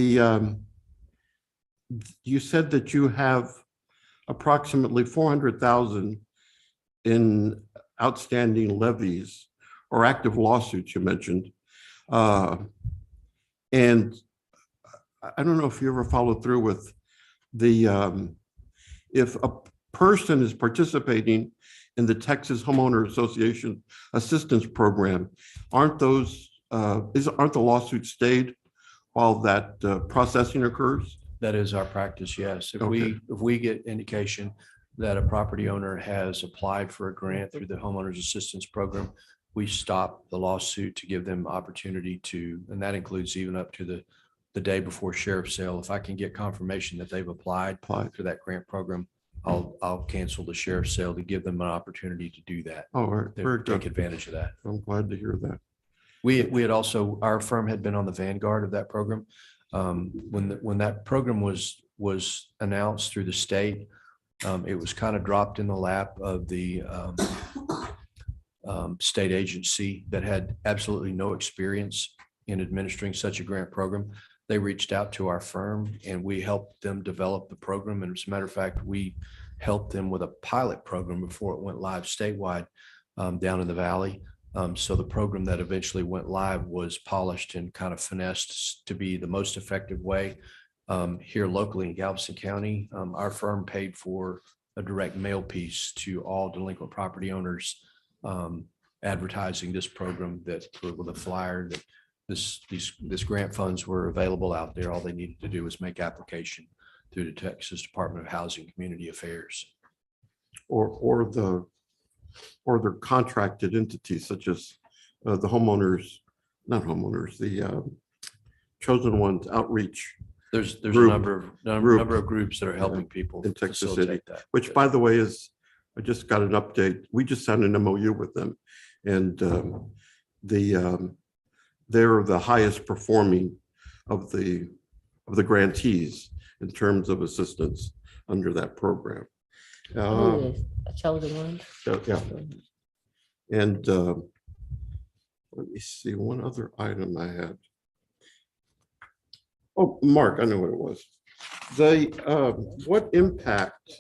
you said that you have approximately 400,000 in outstanding levies or active lawsuits you mentioned. And I don't know if you ever followed through with the, if a person is participating in the Texas Homeowner Association Assistance Program, aren't those, aren't the lawsuits stayed while that processing occurs? That is our practice, yes. If Okay. we get indication that a property owner has applied for a grant through the homeowners assistance program, we stop the lawsuit to give them opportunity to, and that includes even up to the day before sheriff's sale. If I can get confirmation that they've applied for that grant program, I'll cancel the sheriff's sale to give them an opportunity to do that. Oh, all right. Very Take good. advantage of that. I'm glad to hear that. We had also, our firm had been on the vanguard of that program. When that program was announced through the state, it was kind of dropped in the lap of the state agency that had absolutely no experience in administering such a grant program. They reached out to our firm and we helped them develop the program. And as a matter of fact, we helped them with a pilot program before it went live statewide down in the valley. So the program that eventually went live was polished and kind of finessed to be the most effective way. Here locally in Galveston County, our firm paid for a direct mail piece to all delinquent property owners, advertising this program that with a flyer that this grant funds were available out there. All they needed to do was make application through the Texas Department of Housing and Community Affairs. Or their contracted entities such as the homeowners, not homeowners, the chosen ones outreach. There's Group. a number of groups that are helping people in Texas City, facilitate that. which by the way is, I just got an update. We just signed an MOU with them, and they're the highest performing of the grantees in terms of assistance under that program. Who is a chosen one? So, yeah. And let me see, one other item I had. Oh, Mark, I know what it was. They, what impact,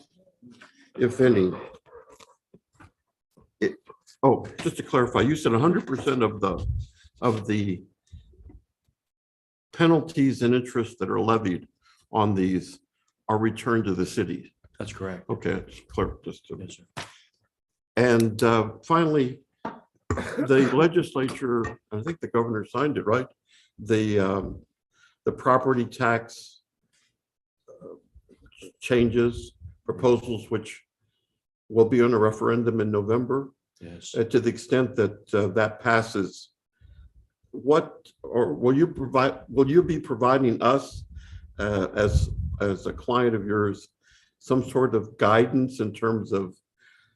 if any? Just to clarify, you said 100% of the penalties and interest that are levied on these are returned to the city. That's correct. Okay, it's clear, just to. Yes, sir. And finally, the legislature, I think the governor signed it, right? The property tax changes, proposals, which will be on a referendum in November. Yes. To the extent that that passes, what, or will you be providing us as a client of yours some sort of guidance in terms of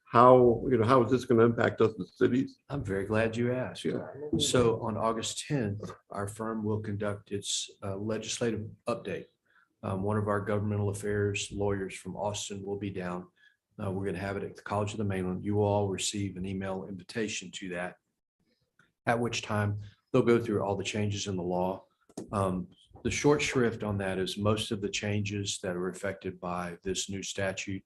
how is this going to impact us in cities? I'm very glad you asked. Yeah. So on August 10th, our firm will conduct its legislative update. One of our governmental affairs lawyers from Austin will be down. We're going to have it at the College of the Mainland. You will all receive an email invitation to that, at which time they'll go through all the changes in the law. The short shrift on that is most of the changes that are affected by this new statute,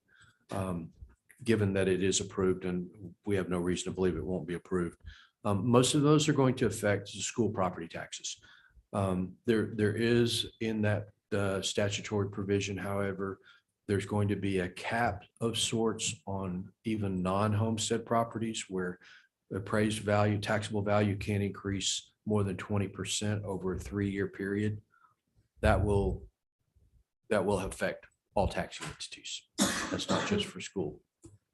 given that it is approved and we have no reason to believe it won't be approved. Most of those are going to affect the school property taxes. There is in that statutory provision, however, There's going to be a cap of sorts on even non-homestead properties where appraised value, taxable value can't increase more than 20% over a 3-year period. That will affect all taxing entities. That's not just for school.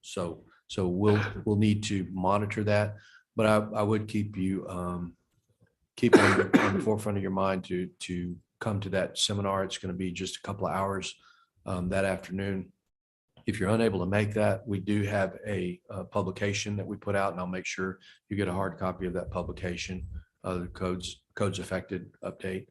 So we'll need to monitor that, but I would keep you keep on the forefront of your mind to come to that seminar. It's going to be just a couple of hours that afternoon. If you're unable to make that, we do have a publication that we put out, and I'll make sure you get a hard copy of that publication, the codes affected update.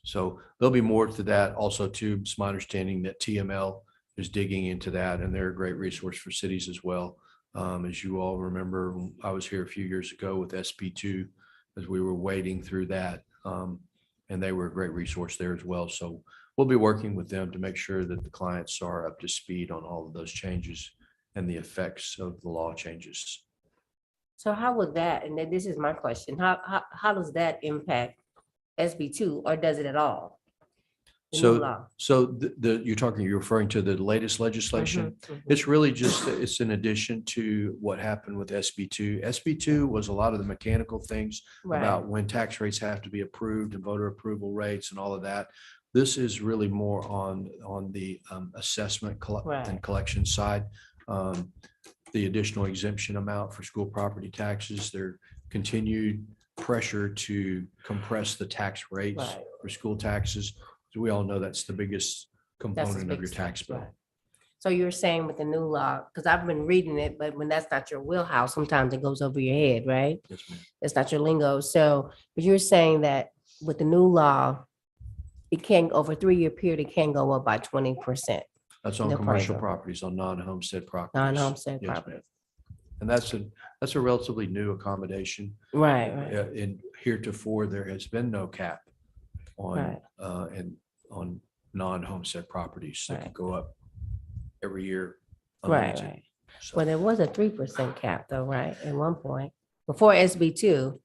So there'll be more to that. Also, too, it's my understanding that TML is digging into that, and they're a great resource for cities as well. As you all remember, I was here a few years ago with SB2 as we were wading through that, and they were a great resource there as well. So we'll be working with them to make sure that the clients are up to speed on all of those changes and the effects of the law changes. So how would that, and then this is my question, how does that impact SB2, or does it at all? The new law? So you're referring to the latest legislation. It's really just, it's in addition to what happened with SB2. SB2 was a lot of the mechanical things about when tax rates have to be approved and voter approval rates and all of that. This is really more on the assessment and collection side. The additional exemption amount for school property taxes, their continued pressure to compress the tax rates for school taxes. So we all know that's the biggest component of your tax bill. So you're saying with the new law, because I've been reading it, but when that's not your wheelhouse, sometimes it goes over your head, right? Yes, ma'am. It's not your lingo. So, but you're saying that with the new law, it can, over a 3-year period, it can go up by 20%. That's on commercial properties, on non-homestead properties. Non-homestead Yes, properties. ma'am. And that's a relatively new accommodation. Right. In heretofore, there has been no cap on on non-homestead properties that could go up every year. Right. Well, there was a 3% cap though, right? At one point, before SB2,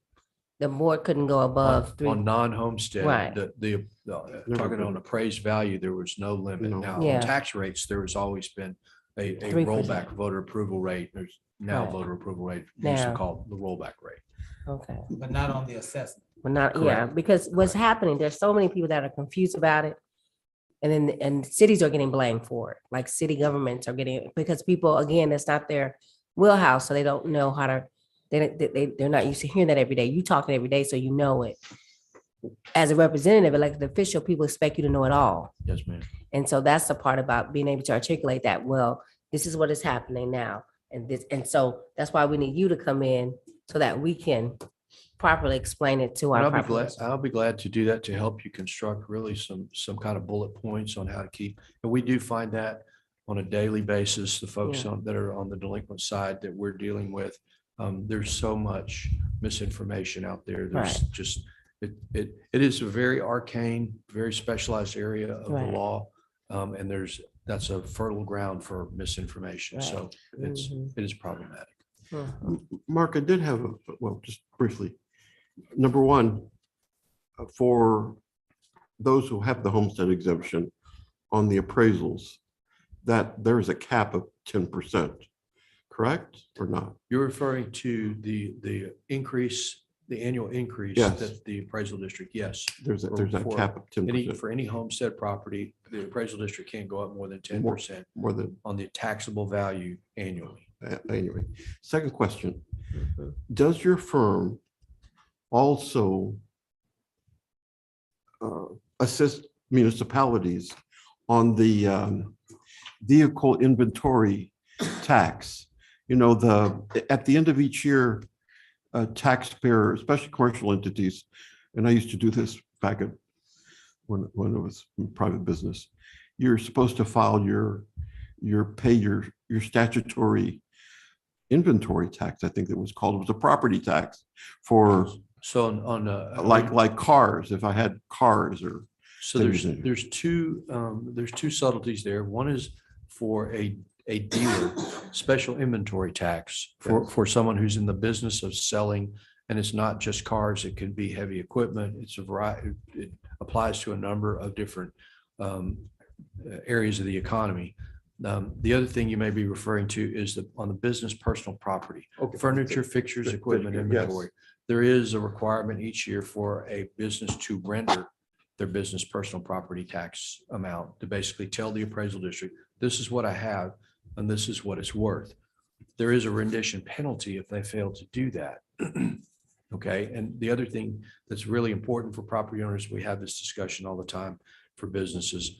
the board couldn't go above 3. On non-homestead, Right. the talking on appraised value, there was no limit. Now, Yeah. on tax rates, there has always been a 3%. rollback voter approval rate. There's now voter approval rate, we used to Now. call the rollback rate. Okay. But not on the assessment. But not, yeah, because what's happening, there's so many people that are confused about it. And cities are getting blamed for it. Like city governments are getting, because people, again, it's not their wheelhouse. So they don't know how to, they're not used to hearing that every day. You talking every day, so you know it. As a representative, elected official, people expect you to know it all. Yes, ma'am. And so that's the part about being able to articulate that, well, this is what is happening now. And so that's why we need you to come in so that we can properly explain it to our population. I'll be glad to do that, to help you construct really some kind of bullet points on how to keep. And we do find that on a daily basis, the folks that are on the delinquent side that we're dealing with, there's so much misinformation out there. There's just, it is a very arcane, very specialized area of the law. And that's a fertile ground for misinformation. So it is problematic. Mark, I did have, just briefly. Number one, for those who have the homestead exemption on the appraisals, that there is a cap of 10%, correct or not? You're referring to the increase, the annual increase that the appraisal district, yes. There's a cap of 10%. For any homestead property, the appraisal district can't go up more than 10% more than on the taxable value annually. Anyway, second question. Does your firm also assist municipalities on the vehicle inventory tax? You know, at the end of each year, a taxpayer, especially commercial entities, and I used to do this back at when it was private business, you're supposed to file your statutory inventory tax. I think it was called. It was a property tax for like cars. If I had cars or so there's two subtleties there. One is for a dealer, special inventory tax for someone who's in the business of selling, and it's not just cars. It could be heavy equipment. It's a variety. It applies to a number of different areas of the economy. The other thing you may be referring to is on the business personal property, Okay. furniture, fixtures, equipment, Yes. inventory. There is a requirement each year for a business to render their business personal property tax amount, to basically tell the appraisal district, this is what I have and this is what it's worth. There is a rendition penalty if they fail to do that. Okay, and the other thing that's really important for property owners, we have this discussion all the time for businesses.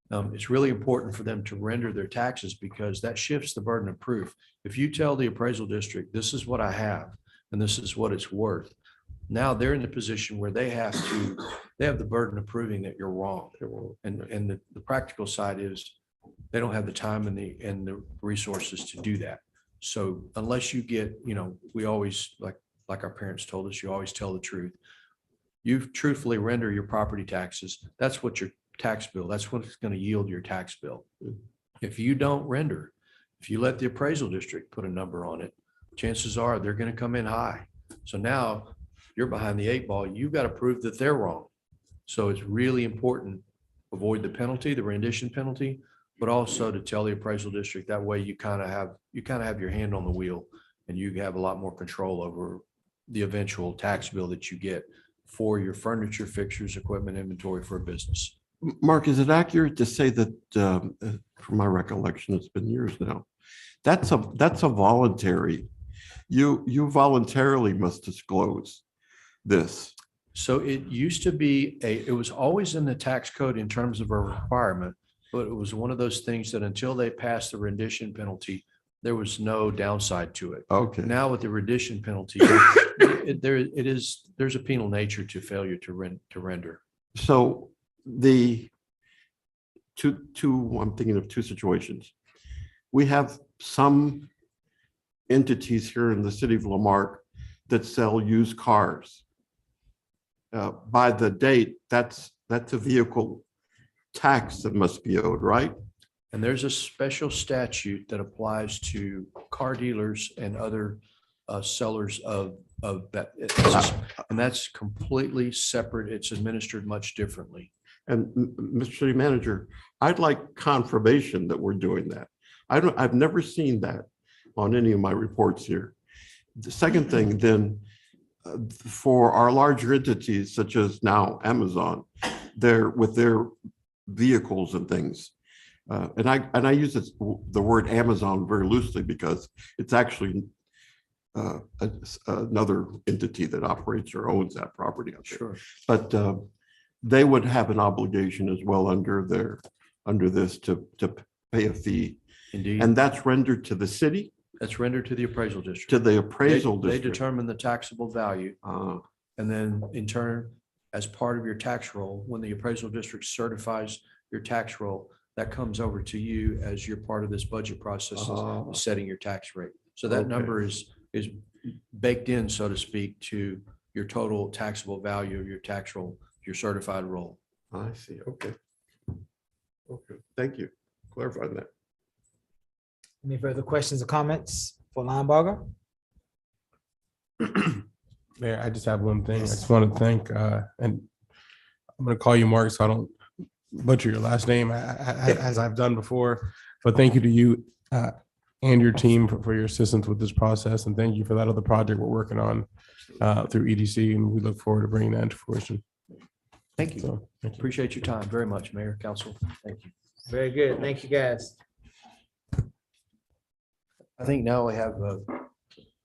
It's really important for them to render their taxes because that shifts the burden of proof. If you tell the appraisal district, this is what I have and this is what it's worth, now they're in the position where they have the burden of proving that you're wrong. And the practical side is they don't have the time and the resources to do that. So unless you get, we always, like our parents told us, you always tell the truth. You truthfully render your property taxes. That's what your tax bill, that's what it's going to yield your tax bill. If you don't render, if you let the appraisal district put a number on it, chances are they're going to come in high. So now you're behind the 8 ball. You've got to prove that they're wrong. So it's really important, avoid the penalty, the rendition penalty, but also to tell the appraisal district. That way you kind of have your hand on the wheel and you have a lot more control over the eventual tax bill that you get for your furniture, fixtures, equipment, inventory for a business. Mark, is it accurate to say that, from my recollection, it's been years now, that's a voluntary, you voluntarily must disclose this. So it used to be it was always in the tax code in terms of a requirement, but it was one of those things that until they passed the rendition penalty, there was no downside to it. Okay. Now with the rendition penalty, there's a penal nature to failure to render. So I'm thinking of two situations. We have some entities here in the city of Lamarque that sell used cars. By the date, that's a vehicle tax that must be owed, right? And there's a special statute that applies to car dealers and other sellers of that. And that's completely separate. It's administered much differently. And Mr. City Manager, I'd like confirmation that we're doing that. I've never seen that on any of my reports here. The second thing then, for our larger entities such as now Amazon, they're with their vehicles and things. And I use the word Amazon very loosely because it's actually another entity that operates or owns that property out there. Sure. But they would have an obligation as well under this to pay a fee. Indeed. And that's rendered to the city? That's rendered to the appraisal district. To the appraisal They district. determine the taxable value. And then in turn, as part of your tax roll, when the appraisal district certifies your tax roll, that comes over to you as you're part of this budget process of setting your tax rate. So that number is baked in, so to speak, to your total taxable value of your tax roll, your certified roll. I see. Okay. Okay. Thank you. Clarifying that. Any further questions or comments for Linebarger? Mayor, I just have one thing. I just want to thank, and I'm going to call you Mark so I don't butcher your last name as I've done before. But thank you to you and your team for your assistance with this process. And thank you for that other project we're working on through EDC. And we look forward to bringing that into fruition. Thank you. So, thank you. Appreciate your time very much, Mayor, Council. Thank you. Very good. Thank you, guys. I think now we have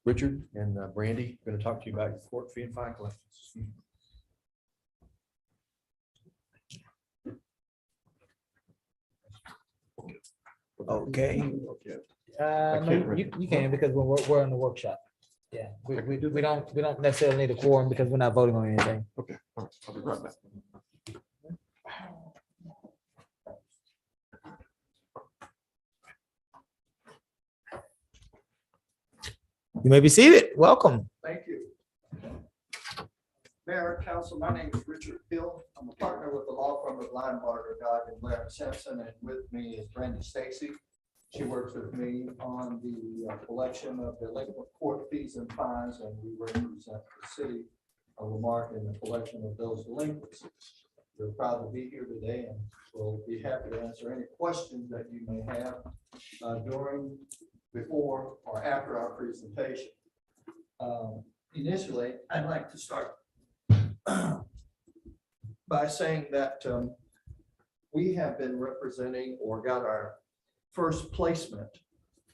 Richard and Brandy going to talk to you about your court fee and fine collections. Okay. No, you can because we're in the workshop. Yeah, we don't necessarily need a quorum because we're not voting on anything. Okay. All right. I'll be right back. You may be seated. Welcome. Thank you. Mayor, Council, my name is Richard Hill. I'm a partner with the law firm of Linebarger, Dodd and Larry Simpson, and with me is Brandy Stacy. She works with me on the collection of delinquent court fees and fines, and we represent the city of Lamarque in the collection of those delinquencies. we're proud to be here today and we'll be happy to answer any questions that you may have during, before, or after our presentation. Initially, I'd like to start by saying that we have been representing or got our first placement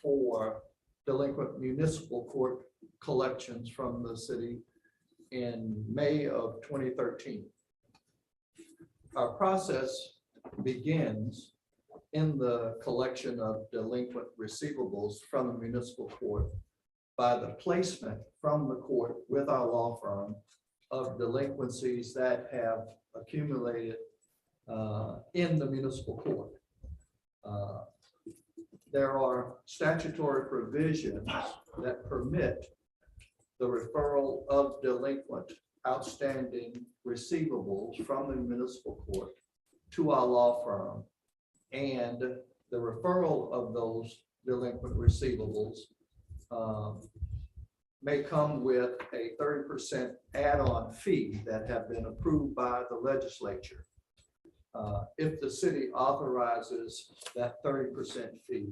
for delinquent municipal court collections from the city in May of 2013. Our process begins in the collection of delinquent receivables from the municipal court by the placement from the court with our law firm of delinquencies that have accumulated in the municipal court. There are statutory provisions that permit the referral of delinquent outstanding receivables from the municipal court to our law firm, and the referral of those delinquent receivables may come with a 30% add-on fee that have been approved by the legislature. If the city authorizes that 30% fee,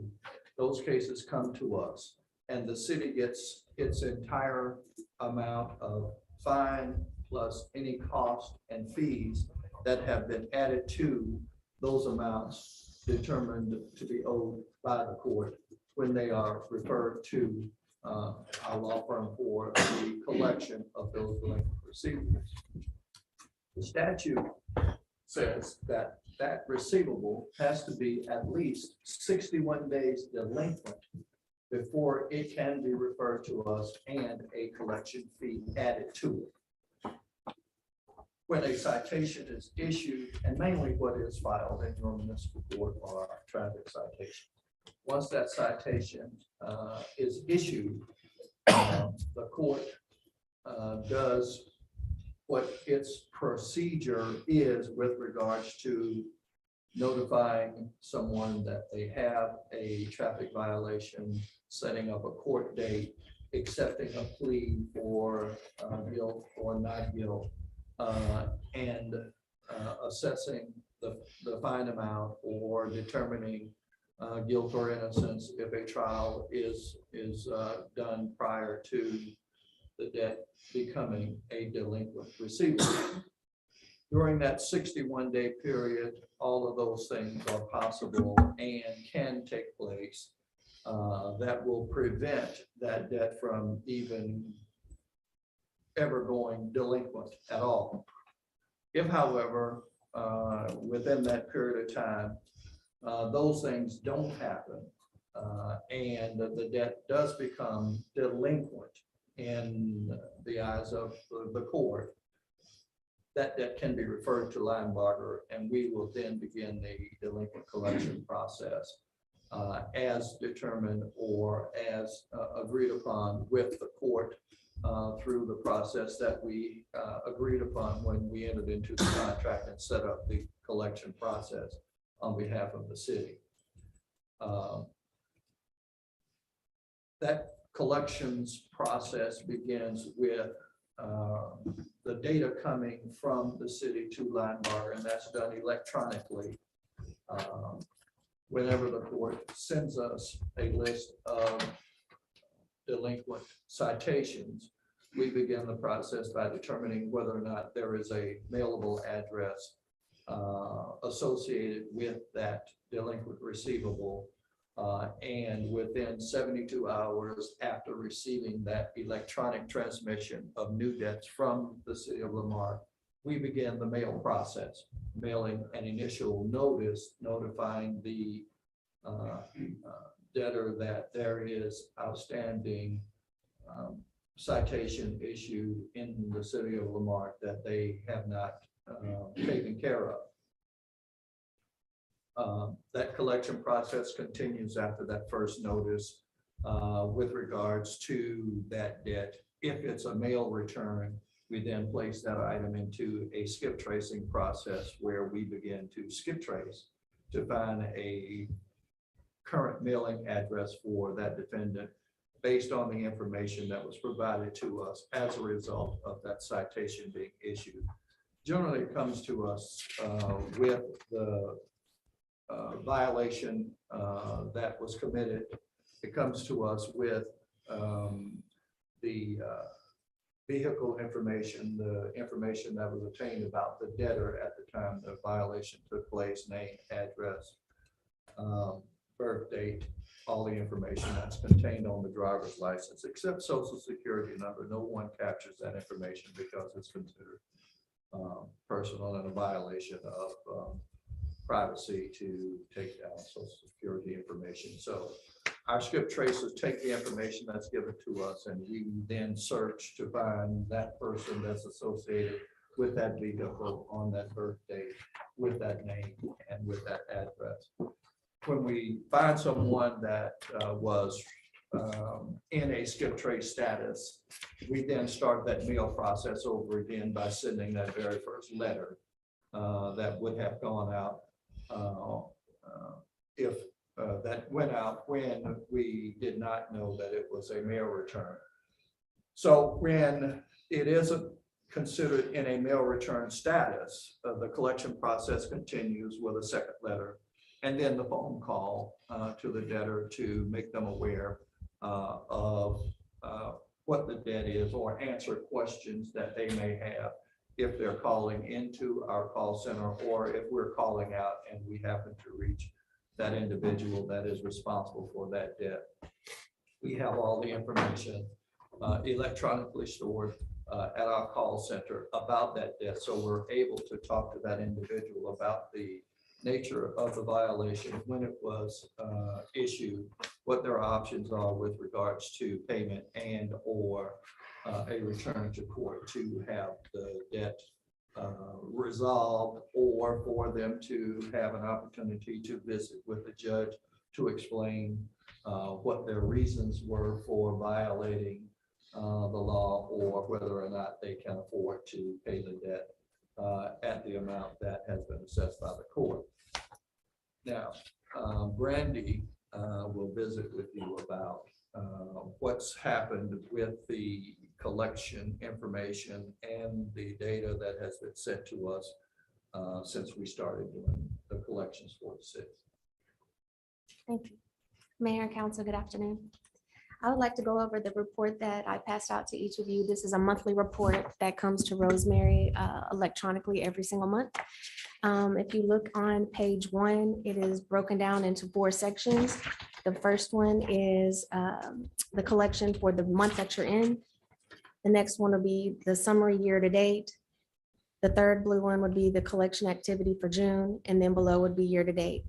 those cases come to us and the city gets its entire amount of fine plus any cost and fees that have been added to those amounts determined to be owed by the court when they are referred to our law firm for the collection of those delinquent receivables. The statute says that that receivable has to be at least 61 days delinquent before it can be referred to us and a collection fee added to it. When a citation is issued, and mainly what is filed in your municipal court or a traffic citation, once that citation is issued, the court does what its procedure is with regards to notifying someone that they have a traffic violation, setting up a court date, accepting a plea for guilt or not guilt, and assessing the fine amount or determining guilt or innocence if a trial is done prior to the debt becoming a delinquent receivable. During that 61-day period, all of those things are possible and can take place that will prevent that debt from even ever going delinquent at all. If, however, within that period of time, those things don't happen and the debt does become delinquent in the eyes of the court, that debt can be referred to Linebarger, and we will then begin the delinquent collection process as determined or as agreed upon with the court through the process that we agreed upon when we entered into the contract and set up the collection process on behalf of the city. That collections process begins with the data coming from the city to Linebarger, and that's done electronically. Whenever the court sends us a list of delinquent citations, we begin the process by determining whether or not there is a mailable address associated with that delinquent receivable. And within 72 hours after receiving that electronic transmission of new debts from the city of Lamar, we begin the mail process, mailing an initial notice notifying the debtor that there is outstanding citation issued in the city of Lamar that they have not taken care of. That collection process continues after that first notice with regards to that debt. If it's a mail return, we then place that item into a skip tracing process where we begin to skip trace to find a current mailing address for that defendant based on the information that was provided to us as a result of that citation being issued. generally comes to us with the violation that was committed. It comes to us with the vehicle information, the information that was obtained about the debtor at the time the violation took place, name, address, birth date, all the information that's contained on the driver's license, except social security number. No one captures that information because it's considered personal and a violation of privacy to take down social security information. So our skip tracers take the information that's given to us, and we then search to find that person that's associated with that vehicle on that birth date, with that name, and with that address. When we find someone that was in a skip trace status, we then start that mail process over again by sending that very first letter that would have gone out if that went out when we did not know that it was a mail return. So when it isn't considered in a mail return status, the collection process continues with a second letter and then the phone call to the debtor to make them aware of what the debt is, or answer questions that they may have if they're calling into our call center, or if we're calling out and we happen to reach that individual that is responsible for that debt. We have all the information electronically stored at our call center about that debt. So we're able to talk to that individual about the nature of the violation, when it was issued, what their options are with regards to payment and or a return to court to have the debt resolved, or for them to have an opportunity to visit with the judge to explain what their reasons were for violating the law, or whether or not they can afford to pay the debt at the amount that has been assessed by the court. Now, Brandy will visit with you about what's happened with the collection information and the data that has been sent to us since we started doing the collections for the city. Thank you. Mayor and Council, good afternoon. I would like to go over the report that I passed out to each of you. This is a monthly report that comes to Rosemary electronically every single month. If you look on page 1, it is broken down into 4 sections. The first one is the collection for the month that you're in. The next one will be the summary year to date. The third blue one would be the collection activity for June, and then below would be year to date.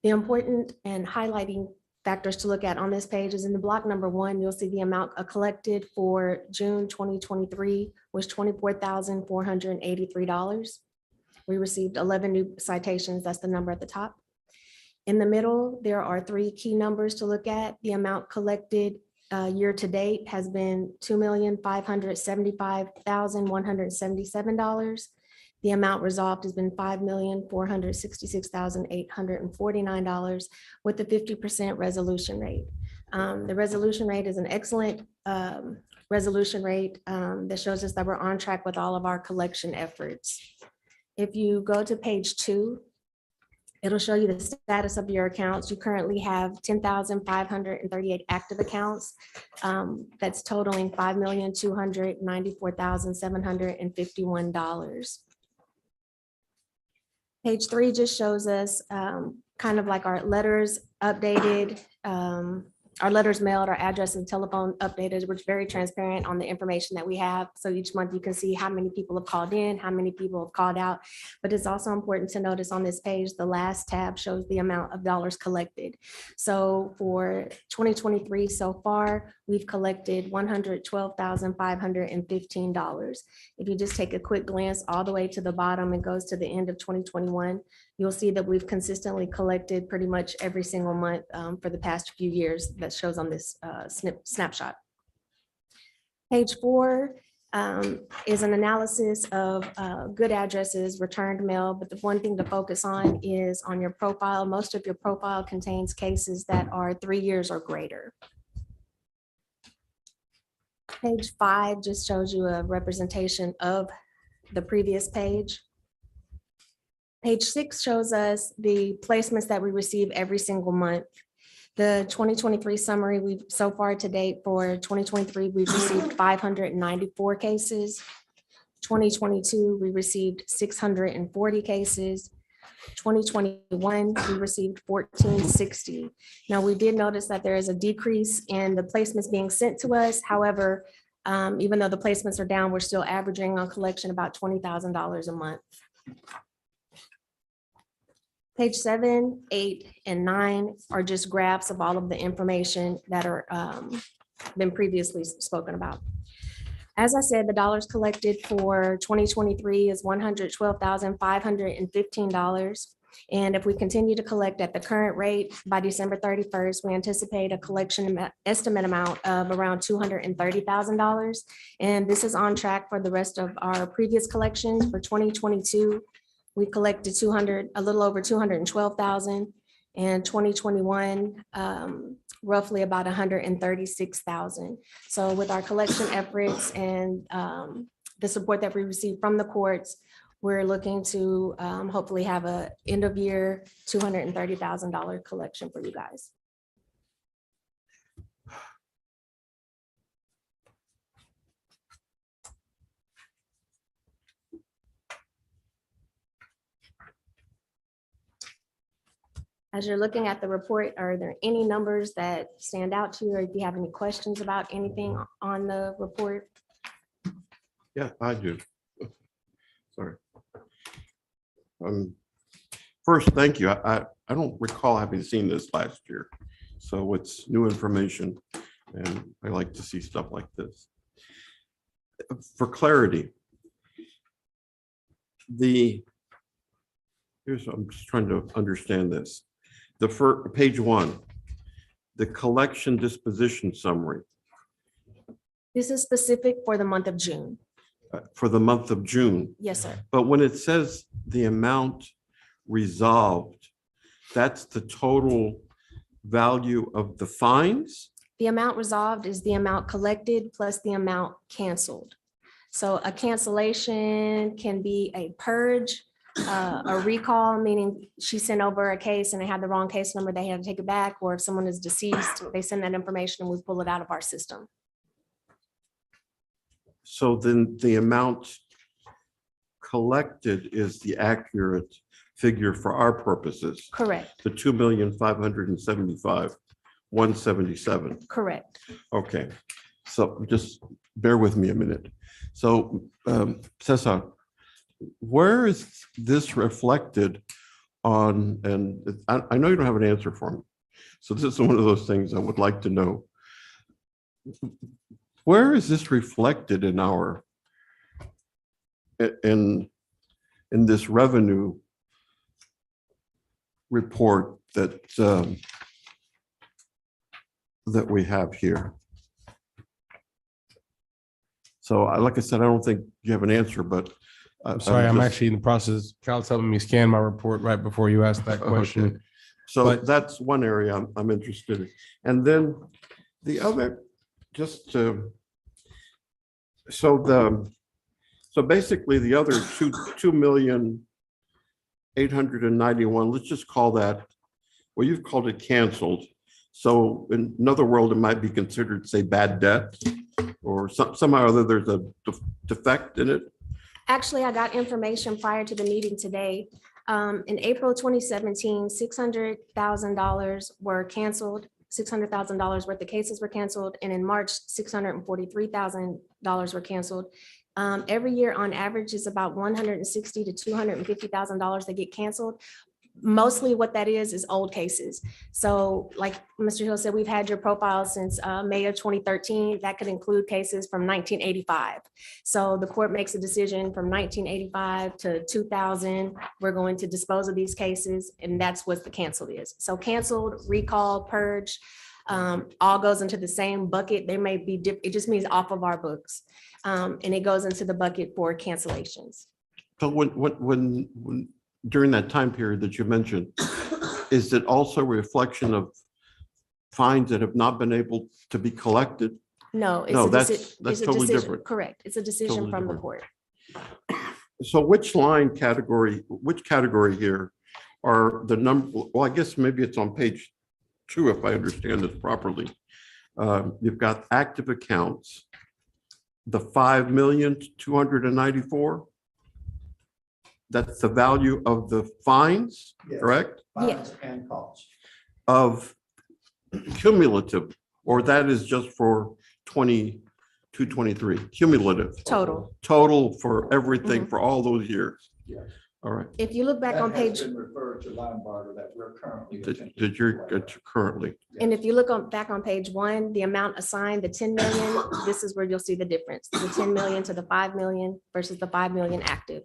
The important and highlighting factors to look at on this page is in the block number 1, you'll see the amount collected for June 2023 was $24,483. We received 11 new citations. That's the number at the top. In the middle, there are 3 key numbers to look at. The amount collected year to date has been $2,575,177. The amount resolved has been $5,466,849 with a 50% resolution rate. The resolution rate is an excellent resolution rate that shows us that we're on track with all of our collection efforts. If you go to page 2, it'll show you the status of your accounts. You currently have 10,538 active accounts. That's totaling $5,294,751. Page 3 just shows us kind of like our letters updated, our letters mailed, our address and telephone updated, which is very transparent on the information that we have. So each month you can see how many people have called in, how many people have called out. But it's also important to notice on this page, the last tab shows the amount of dollars collected. So for 2023 so far, we've collected $112,515. If you just take a quick glance all the way to the bottom, it goes to the end of 2021. You'll see that we've consistently collected pretty much every single month for the past few years. That shows on this snapshot. Page 4 is an analysis of good addresses, returned mail, but the one thing to focus on is on your profile. Most of your profile contains cases that are 3 years or greater. Page 5 just shows you a representation of the previous page. Page 6 shows us the placements that we receive every single month. The 2023 summary, we've so far to date for 2023, we've received 594 cases. 2022, we received 640 cases. 2021, we received 1460. Now, we did notice that there is a decrease in the placements being sent to us. However, even though the placements are down, we're still averaging on collection about $20,000 a month. Page 7, 8, and 9 are just graphs of all of the information that are been previously spoken about. As I said, the dollars collected for 2023 is $112,515. And if we continue to collect at the current rate by December 31st, we anticipate a collection estimate amount of around $230,000. And this is on track for the rest of our previous collections. For 2022, we collected a little over 212,000, and 2021, roughly about 136,000. So with our collection efforts and the support that we receive from the courts, we're looking to hopefully have a end of year $230,000 collection for you guys. As you're looking at the report, are there any numbers that stand out to you, or if you have any questions about anything on the report? Yeah, I do. Sorry. First, thank you. I don't recall having seen this last year, so it's new information, and I like to see stuff like this. For clarity, I'm just trying to understand this. The first page 1, the collection disposition summary This is specific for the month of June. for the month of June. Yes, sir. But when it says the amount resolved, that's the total value of the fines? The amount resolved is the amount collected plus the amount canceled. So a cancellation can be a purge, a recall, meaning she sent over a case and they had the wrong case number, they had to take it back, or if someone is deceased, they send that information and we pull it out of our system. So then the amount collected is the accurate figure for our purposes. Correct, The 2,575,177. correct. Okay, so just bear with me a minute. So Cesar, where is this reflected on, and I know you don't have an answer for me. So this is one of those things I would like to know. Where is this reflected in our, in this revenue report that that we have here? So like I said, I don't think you have an answer, but I'm sorry, I'm actually in the process. Kyle's helping me scan my report right before you asked that question. Okay. So But- that's one area I'm interested in. And then the other, just to, so basically the other 2,891,000, let's just call that, well, you've called it canceled. So in another world, it might be considered, say, bad debt, or somehow or other there's a defect in it. Actually, I got information prior to the meeting today. In April 2017, $600,000 were canceled. $600,000 worth of cases were canceled. And in March, $643,000 were canceled. Every year on average is about $160,000 to $250,000 that get canceled. Mostly what that is old cases. So like Mr. Hill said, we've had your profile since May of 2013. That could include cases from 1985. So the court makes a decision from 1985 to 2000. We're going to dispose of these cases, and that's what the canceled is. So canceled, recall, purge, all goes into the same bucket. They may be, it just means off of our books. And it goes into the bucket for cancellations. So when during that time period that you mentioned, is it also a reflection of fines that have not been able to be collected? No, No, that's it's a totally decision. different. Correct. It's a decision Totally from the different. court. So which category here are the number, well, I guess maybe it's on page 2, if I understand this properly. You've got active accounts, the 5,294,000. That's the value of the fines, Yes. correct? Fines and costs. Of cumulative, or that is just for 22, 23, cumulative. Total for everything for all those years. Yes. All right. If you look back That on has page, been referred to Linebarger that we're currently. Did you currently? and if you look back on page 1, the amount assigned, the 10 million, this is where you'll see the difference. The 10 million to the 5 million versus the 5 million active.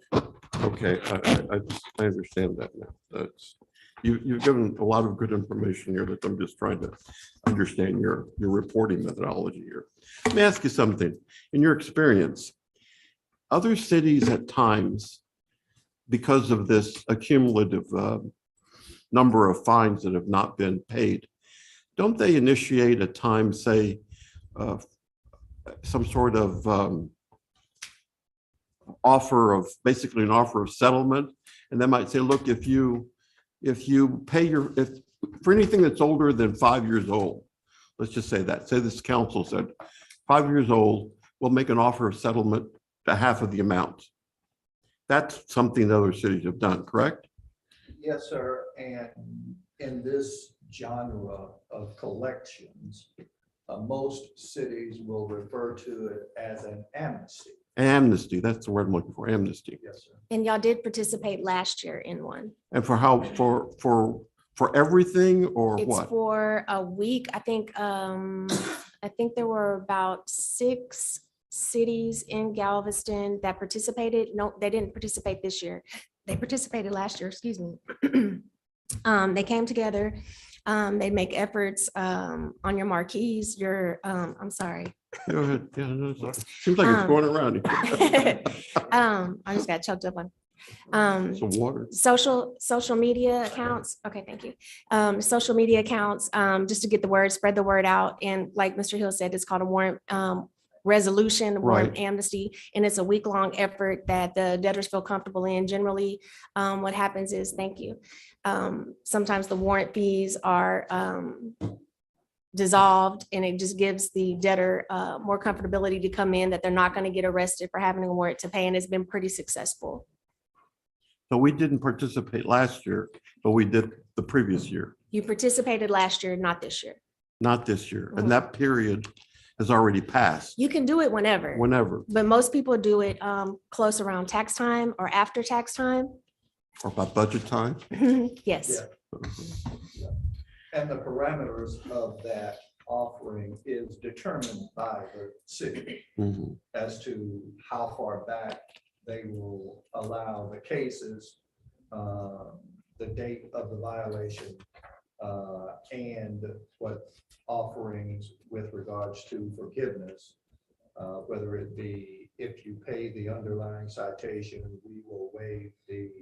Okay, I understand that now. That's, you've given a lot of good information here that I'm just trying to understand your reporting methodology here. Let me ask you something. In your experience, other cities at times, because of this accumulative number of fines that have not been paid, don't they initiate a time, say, some sort of basically an offer of settlement? And they might say, look, if you pay for anything that's older than 5 years old, let's just say that, say this council said 5 years old, we'll make an offer of settlement to half of the amount. That's something that other cities have done, correct? Yes, sir. And in this genre of collections, most cities will refer to it as an amnesty. Amnesty, that's the word I'm looking for, amnesty. Yes, sir. And y'all did participate last year in one. And for how, for everything or It's what? for a week. I think there were about 6 cities in Galveston that participated. No, they didn't participate this year. They participated last year, excuse me. They came together. They make efforts on your marquees, I'm sorry. Go ahead. Yeah, no, seems like it's going around. I just got choked up on. Some water. Social media accounts. Okay, thank you. Social media accounts, just to get the word, spread the word out. And like Mr. Hill said, it's called a warrant resolution, warrant Right. amnesty, and it's a week-long effort that the debtors feel comfortable in. Generally, what happens is, thank you. Sometimes the warrant fees are dissolved, and it just gives the debtor more comfortability to come in, that they're not going to get arrested for having a warrant to pay, and it's been pretty successful. So we didn't participate last year, but we did the previous year, You participated last year, not this year. not this year. Mhm. And that period has already passed. You can do it whenever. Whenever, But most people do it close around tax time or after tax time. or by budget time. Yes. Yeah. And the parameters of that offering is determined by the city Mhm. as to how far back they will allow the cases, the date of the violation, and what offerings with regards to forgiveness, whether it be if you pay the underlying citation, we will waive the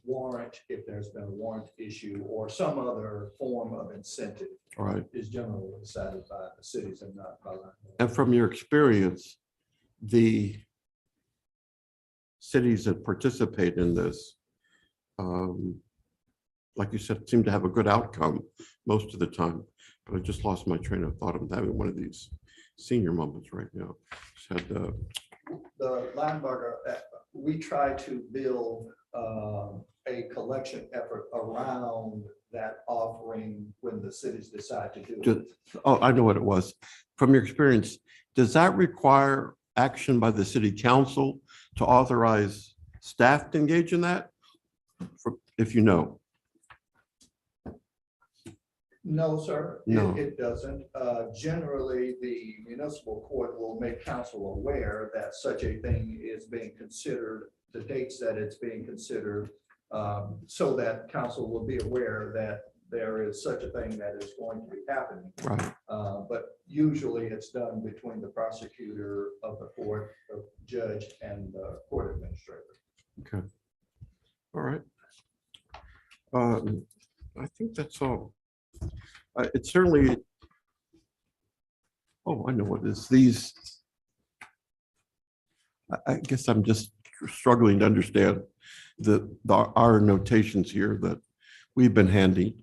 warrant if there's been a warrant issue, or some other form of incentive All right. is generally decided by the cities and not by landlords. And from your experience, the cities that participate in this, like you said, seem to have a good outcome most of the time. But I just lost my train of thought. I'm having one of these senior moments right now. Just had, The Linebarger, we try to build a collection effort around that offering when the cities decide to do it. oh, I know what it was. From your experience, does that require action by the city council to authorize staff to engage in that? If you know. No, sir, No. it doesn't. Generally, the municipal court will make council aware that such a thing is being considered, the dates that it's being considered, so that council will be aware that there is such a thing that is going to be happening. Right. But usually it's done between the prosecutor of the court, the judge, and the court administrator. Okay. All right. I think that's all. It's certainly, oh, I know what it is. These, I guess I'm just struggling to understand our notations here that we've been handing.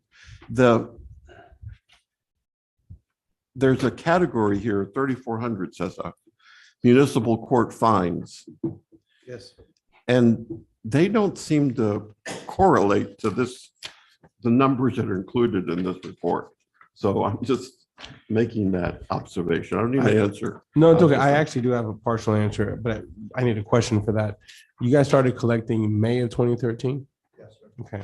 There's a category here, 3,400 says municipal court fines. Yes. And they don't seem to correlate to the numbers that are included in this report. So I'm just making that observation. I don't need an answer. No, it's okay. I actually do have a partial answer, but I need a question for that. You guys started collecting May of 2013? Yes, sir. Okay.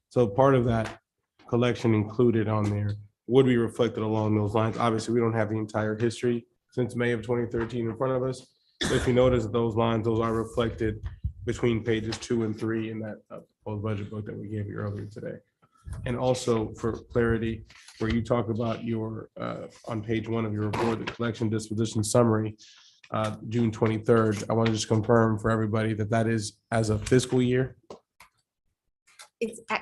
So part of that collection included on there would be reflected along those lines. Obviously, we don't have the entire history since May of 2013 in front of us. But if you notice those lines, those are reflected between pages 2 and 3 in that proposed budget book that we gave you earlier today. And also for clarity, where you talk about your, on page 1 of your report, the collection disposition summary, June 23rd, I want to just confirm for everybody that that is as a fiscal year.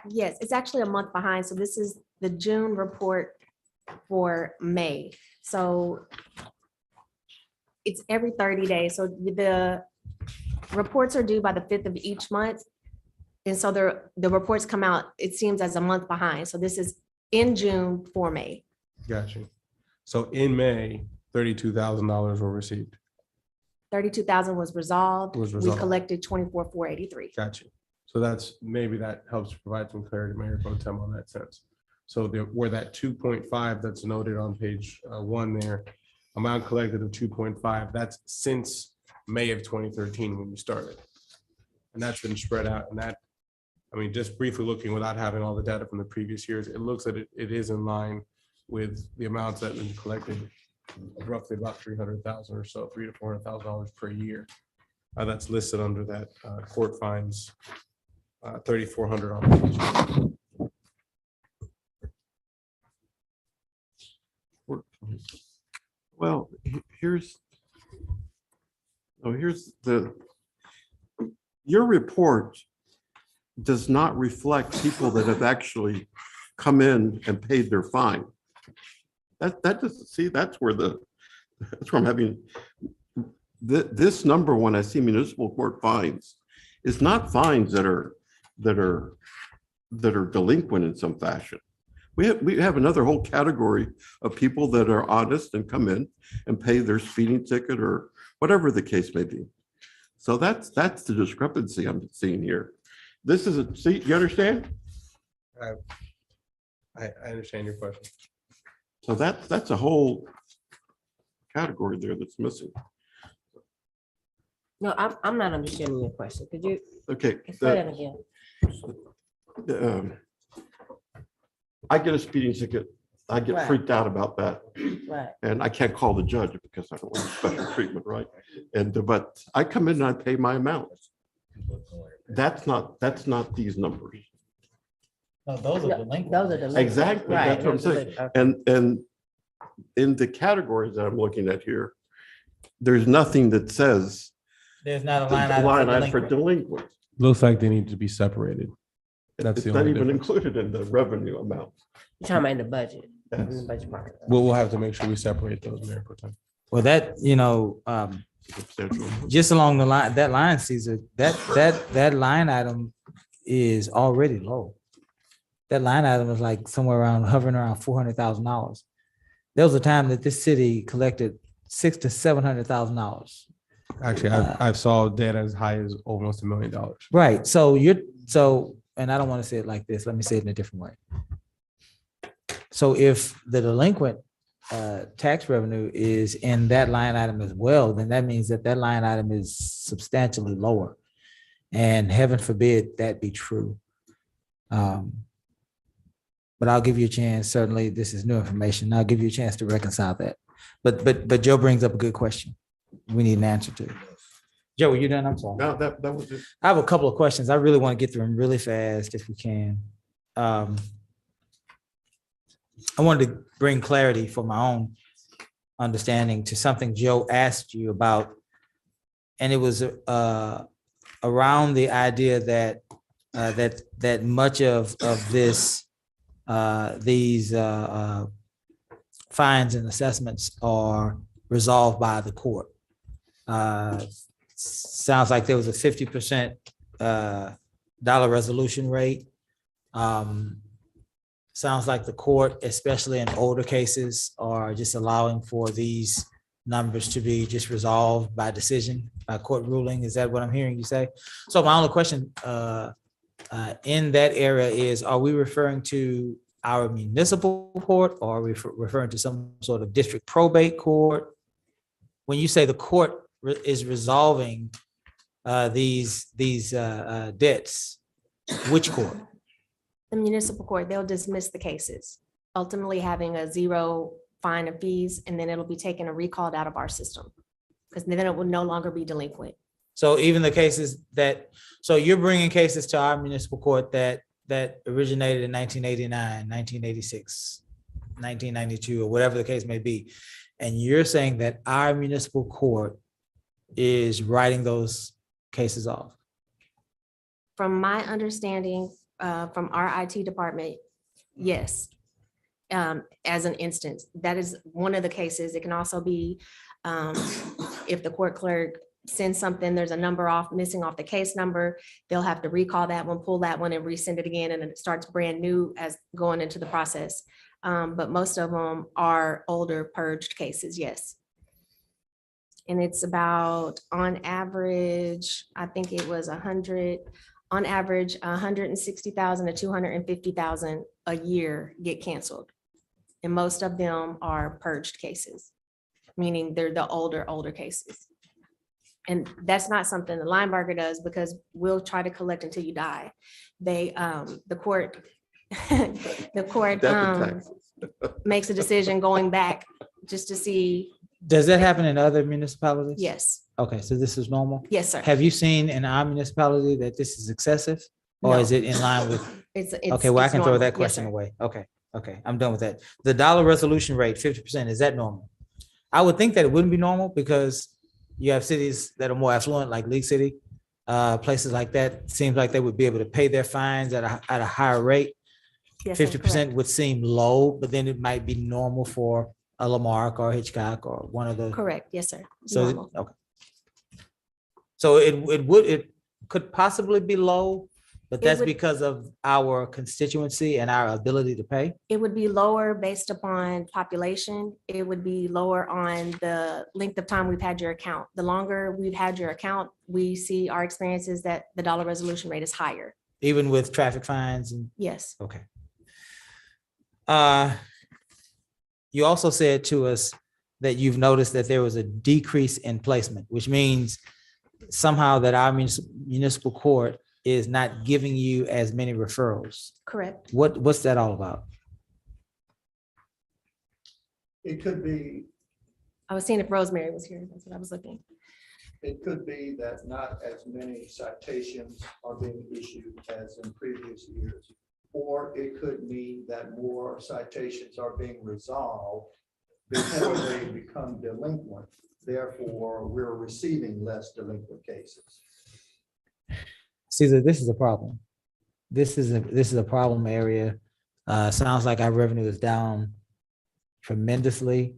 Yes, it's actually a month behind. So this is the June report for May. So it's every 30 days. So the reports are due by the 5th of each month. And so the reports come out, it seems, as a month behind. So this is in June for May. Got you. So in May, $32,000 were received. 32,000 was resolved. Was We resolved. collected 24,483. Got you. So that's, maybe that helps provide some clarity, Mayor Pro Tem, on that sense. So there, where that 2.5 that's noted on page 1 there, amount collected of 2.5, that's since May of 2013 when you started. And that's been spread out, and that, I mean, just briefly looking without having all the data from the previous years, it looks that it is in line with the amounts that have been collected, roughly about 300,000 or so, $300,000 to $400,000 per year. That's listed under that court fines, 3,400 on page. Well, here's your report does not reflect people that have actually come in and paid their fine. That just, see, that's where I'm having, this number, when I see municipal court fines, is not fines that are delinquent in some fashion. We have another whole category of people that are honest and come in and pay their speeding ticket or whatever the case may be. So that's the discrepancy I'm seeing here. This is a, see, you understand? I understand your question. So that's a whole category there that's missing. No, I'm not understanding your question. Could you Okay. say that again? I get a speeding ticket. I get Right. freaked out about that. Right. And I can't call the judge because I don't want special treatment, right? But I come in and I pay my amount. That's not these numbers. No, those are delinquent. Those are delinquent. Exactly, Right, that's what I'm those are saying. delinquent. Okay. And in the categories that I'm looking at here, there's nothing that says There's not a the line line item item for delinquent. Looks like they need to be separated. That's It's the not only even difference. included in the revenue amount. You're talking about in the budget. Yes. In the budget part. We'll have to make sure we separate those, Mayor Pro Tem. Well, that, Substantial. just along the line, that line, Caesar, that line item is already low. That line item is like somewhere around, hovering around $400,000. There was a time that this city collected $600,000 to $700,000. Actually, I've saw data as high as almost $1 million. Right. And I don't want to say it like this. Let me say it in a different way. So if the delinquent tax revenue is in that line item as well, then that means that line item is substantially lower. And heaven forbid that be true. But I'll give you a chance. Certainly, this is new information. I'll give you a chance to reconcile that. But Joe brings up a good question. We need an answer to. Joe, are you done? I'm sorry. No, that was it. I have a couple of questions. I really want to get through them really fast if we can. I wanted to bring clarity for my own understanding to something Joe asked you about. And it was around the idea that that much of this these fines and assessments are resolved by the court. sounds like there was a 50% dollar resolution rate. Sounds like the court, especially in older cases, are just allowing for these numbers to be just resolved by decision, by court ruling. Is that what I'm hearing you say? So my only question in that area is, are we referring to our municipal court, or are we referring to some sort of district probate court? When you say the court is resolving these debts, which court? The municipal court, they'll dismiss the cases, ultimately having a zero fine of fees, and then it'll be taken and recalled out of our system. Because then it will no longer be delinquent. So even the cases so you're bringing cases to our municipal court that originated in 1989, 1986, 1992, or whatever the case may be. And you're saying that our municipal court is writing those cases off? From my understanding, from our IT department, yes. As an instance, that is one of the cases. It can also be if the court clerk sends something, there's a number missing off the case number, they'll have to recall that one, pull that one and resend it again, and it starts brand new as going into the process. But most of them are older purged cases, yes. And it's about, on average, I think it was 100, on average, 160,000 to 250,000 a year get canceled. And most of them are purged cases, meaning they're the older cases. And that's not something the Linebarger does, because we'll try to collect until you die. They, the court, makes a decision going back just to see. Does that happen in other municipalities? Yes, Okay, so this is normal? yes, sir. Have you seen in our municipality that this is excessive? Or No. is it in line with? It's Okay, well, I it's can throw normal. that Yes, question sir. away. Okay, I'm done with that. The dollar resolution rate, 50%, is that normal? I would think that it wouldn't be normal, because you have cities that are more affluent, like League City. Places like that, seems like they would be able to pay their fines at a higher rate. Yes, sir, 50% would seem low, but then it might be normal for a Lamarck or Hitchcock or one of the. Correct, yes, sir. So, Normal. okay. So it could possibly be low, but that's would- because of our constituency and our ability to pay. It would be lower based upon population. It would be lower on the length of time we've had your account. The longer we've had your account, we see our experiences that the dollar resolution rate is higher. Even with traffic fines and, Yes, okay. You also said to us that you've noticed that there was a decrease in placement, which means somehow that our municipal court is not giving you as many referrals. correct. What's that all about? It could be, I was seeing if Rosemary was here. That's what I was looking. it could be that not as many citations are being issued as in previous years. Or it could mean that more citations are being resolved before they become delinquent. Therefore, we're receiving less delinquent cases. Caesar, this is a problem. This is a problem area. Sounds like our revenue is down tremendously,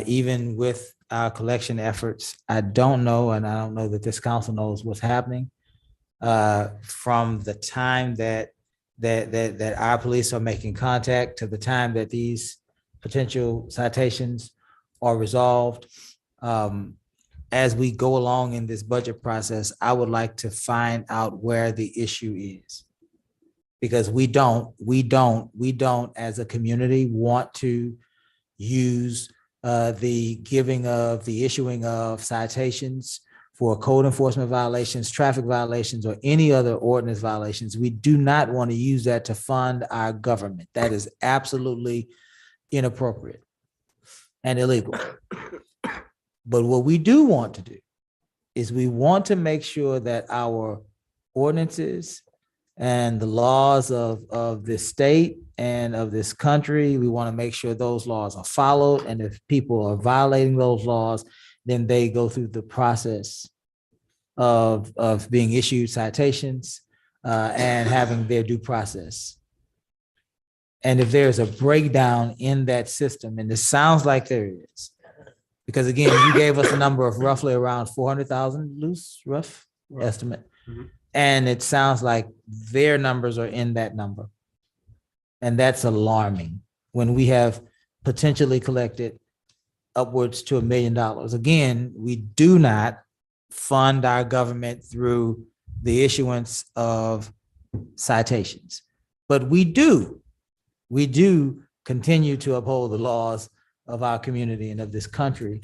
even with our collection efforts. I don't know, and I don't know that this council knows what's happening. From the time that our police are making contact to the time that these potential citations are resolved. As we go along in this budget process, I would like to find out where the issue is. Because we don't, as a community, want to use the issuing of citations for code enforcement violations, traffic violations, or any other ordinance violations. We do not want to use that to fund our government. That is absolutely inappropriate and illegal. But what we do want to do is we want to make sure that our ordinances and the laws of this state and of this country, we want to make sure those laws are followed. And if people are violating those laws, then they go through the process of being issued citations and having their due process. And if there's a breakdown in that system, and it sounds like there is, Because again, you gave us a number of roughly around 400,000 loose, rough estimate. Mhm. And it sounds like their numbers are in that number. And that's alarming when we have potentially collected upwards to $1 million. Again, we do not fund our government through the issuance of citations, but we do continue to uphold the laws of our community and of this country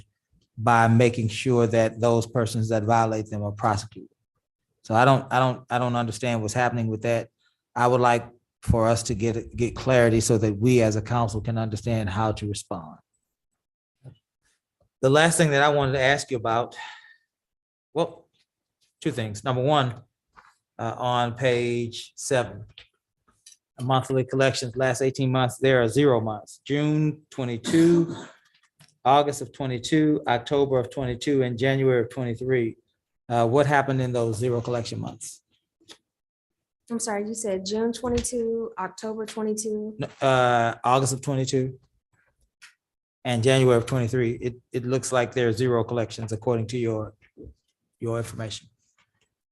by making sure that those persons that violate them are prosecuted. So I don't understand what's happening with that. I would like for us to get clarity so that we as a council can understand how to respond. The last thing that I wanted to ask you about, well, two things. Number one, on page 7, monthly collections, last 18 months, there are 0 months, June 22, August of 22, October of 22, and January of 23. What happened in those 0 collection months? I'm sorry, you said June 22, October 22. August of 22 and January of 23. It looks like there are 0 collections according to your information.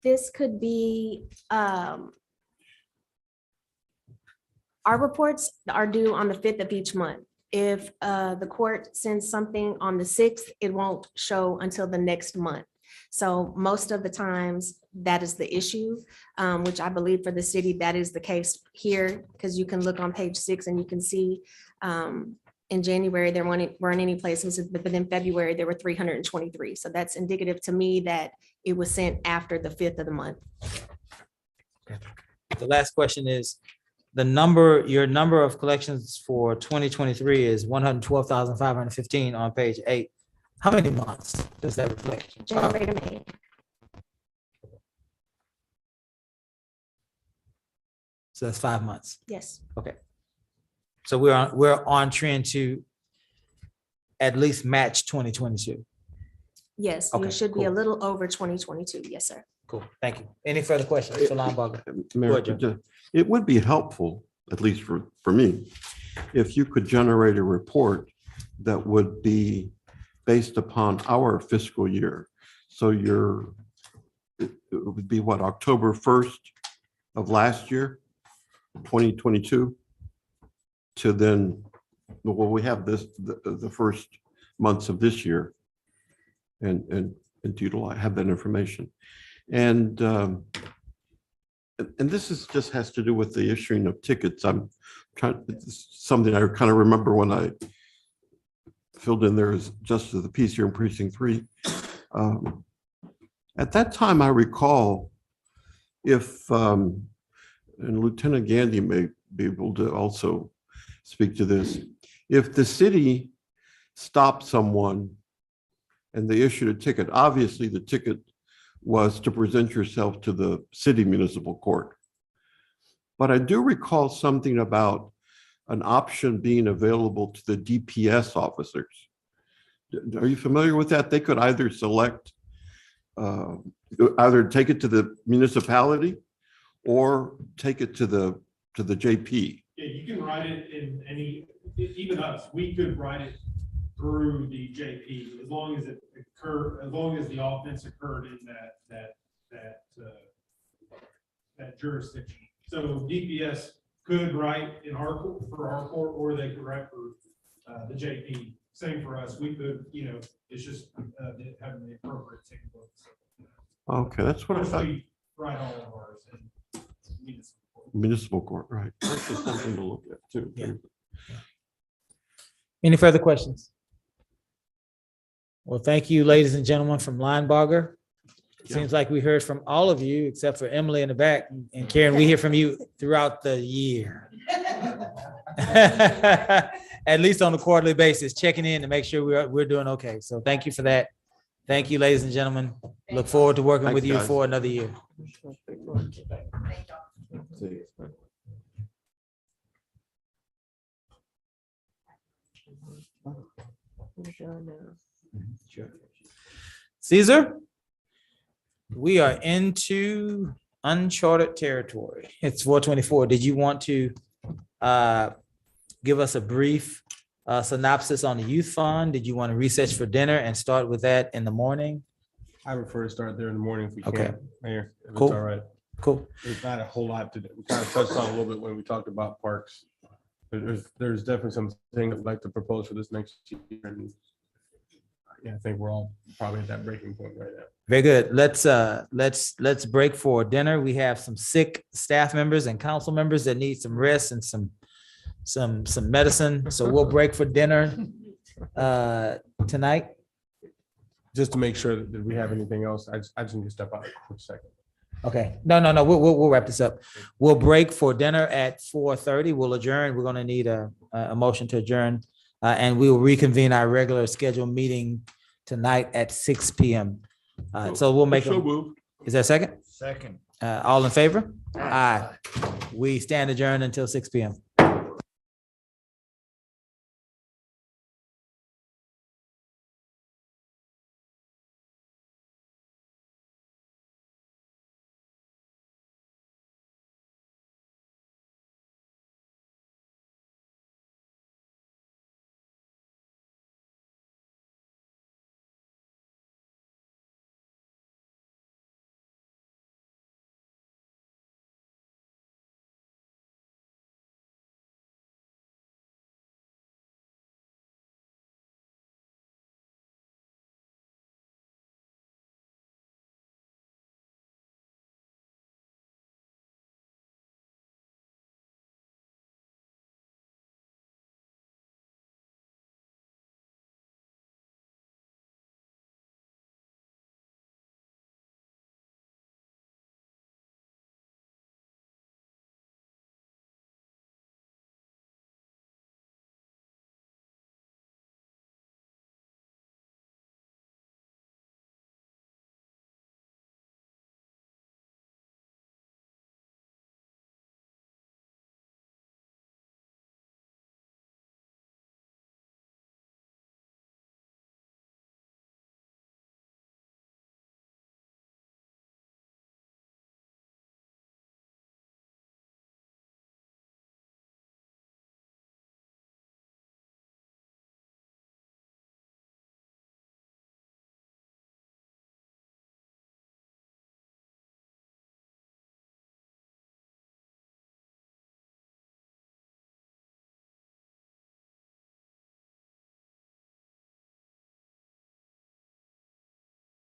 This could be, our reports are due on the 5th of each month. If the court sends something on the 6th, it won't show until the next month. So most of the times that is the issue, which I believe for the city, that is the case here, because you can look on page 6 and you can see in January, there weren't any placements, but then February, there were 323. So that's indicative to me that it was sent after the 5th of the month. The last question is, your number of collections for 2023 is 112,515 on page 8. How many months does that reflect? January to May. So that's 5 months. Yes. Okay. So we're on trend to at least match 2022. Yes, Okay, you should be a cool. little over 2022. Yes, sir. Cool. Thank you. Any further questions? Mr. Linebarger? Mayor, ahead, Jim. it would be helpful, at least for me, if you could generate a report that would be based upon our fiscal year. So it would be what, October 1st of last year, 2022? To then, well, we have the first months of this year and to have that information. And this is just has to do with the issuing of tickets. I'm trying, it's something I kind of remember when I filled in there as justice of the peace here in precinct 3. At that time, I recall if, and Lieutenant Gandy may be able to also speak to this, if the city stopped someone and they issued a ticket, obviously the ticket was to present yourself to the city municipal court. But I do recall something about an option being available to the DPS officers. Are you familiar with that? They could either select, either take it to the municipality or take it to the JP. Yeah, you can write it in any, even us, we could write it through the JP as long as the offense occurred in that jurisdiction. So DPS could write in for our court, or they could write for the JP. Same for us. We could, it's just having the appropriate ticket. Okay, that's what I thought. We write all of ours in Municipal court, right. That's just something to look at too. Yeah. Any further questions? Well, thank you, ladies and gentlemen from Linebarger. Seems like we heard from all of you except for Emily in the back, and Karen, we hear from you throughout the year. At least on a quarterly basis, checking in to make sure we're doing okay. So thank you for that. Thank you, ladies and gentlemen. Look forward to working Thanks, with you guys. for another year. Caesar, we are into uncharted territory. It's 4:24. Did you want to give us a brief synopsis on the youth fund. Did you want to recess for dinner and start with that in the morning? I prefer to start there in the morning if we Okay. can, Mayor, if it's Cool. all right. Cool. There's not a whole lot to do. We kind of touched on a little bit when we talked about parks. There's definitely some things I'd like to propose for this next year. And yeah, I think we're all probably at that breaking point right now. Very good. Let's break for dinner. We have some sick staff members and council members that need some rest and some medicine. So we'll break for dinner tonight. Just to make sure that we have anything else, I just need to step out for a second. Okay, no, we'll wrap this up. We'll break for dinner at 4:30. We'll adjourn. We're gonna need a motion to adjourn. And we will reconvene our regular scheduled meeting tonight at 6 p.m. So we'll make. So moved. Is there a second? Second. All in favor? Aye. We stand adjourned until 6 p.m.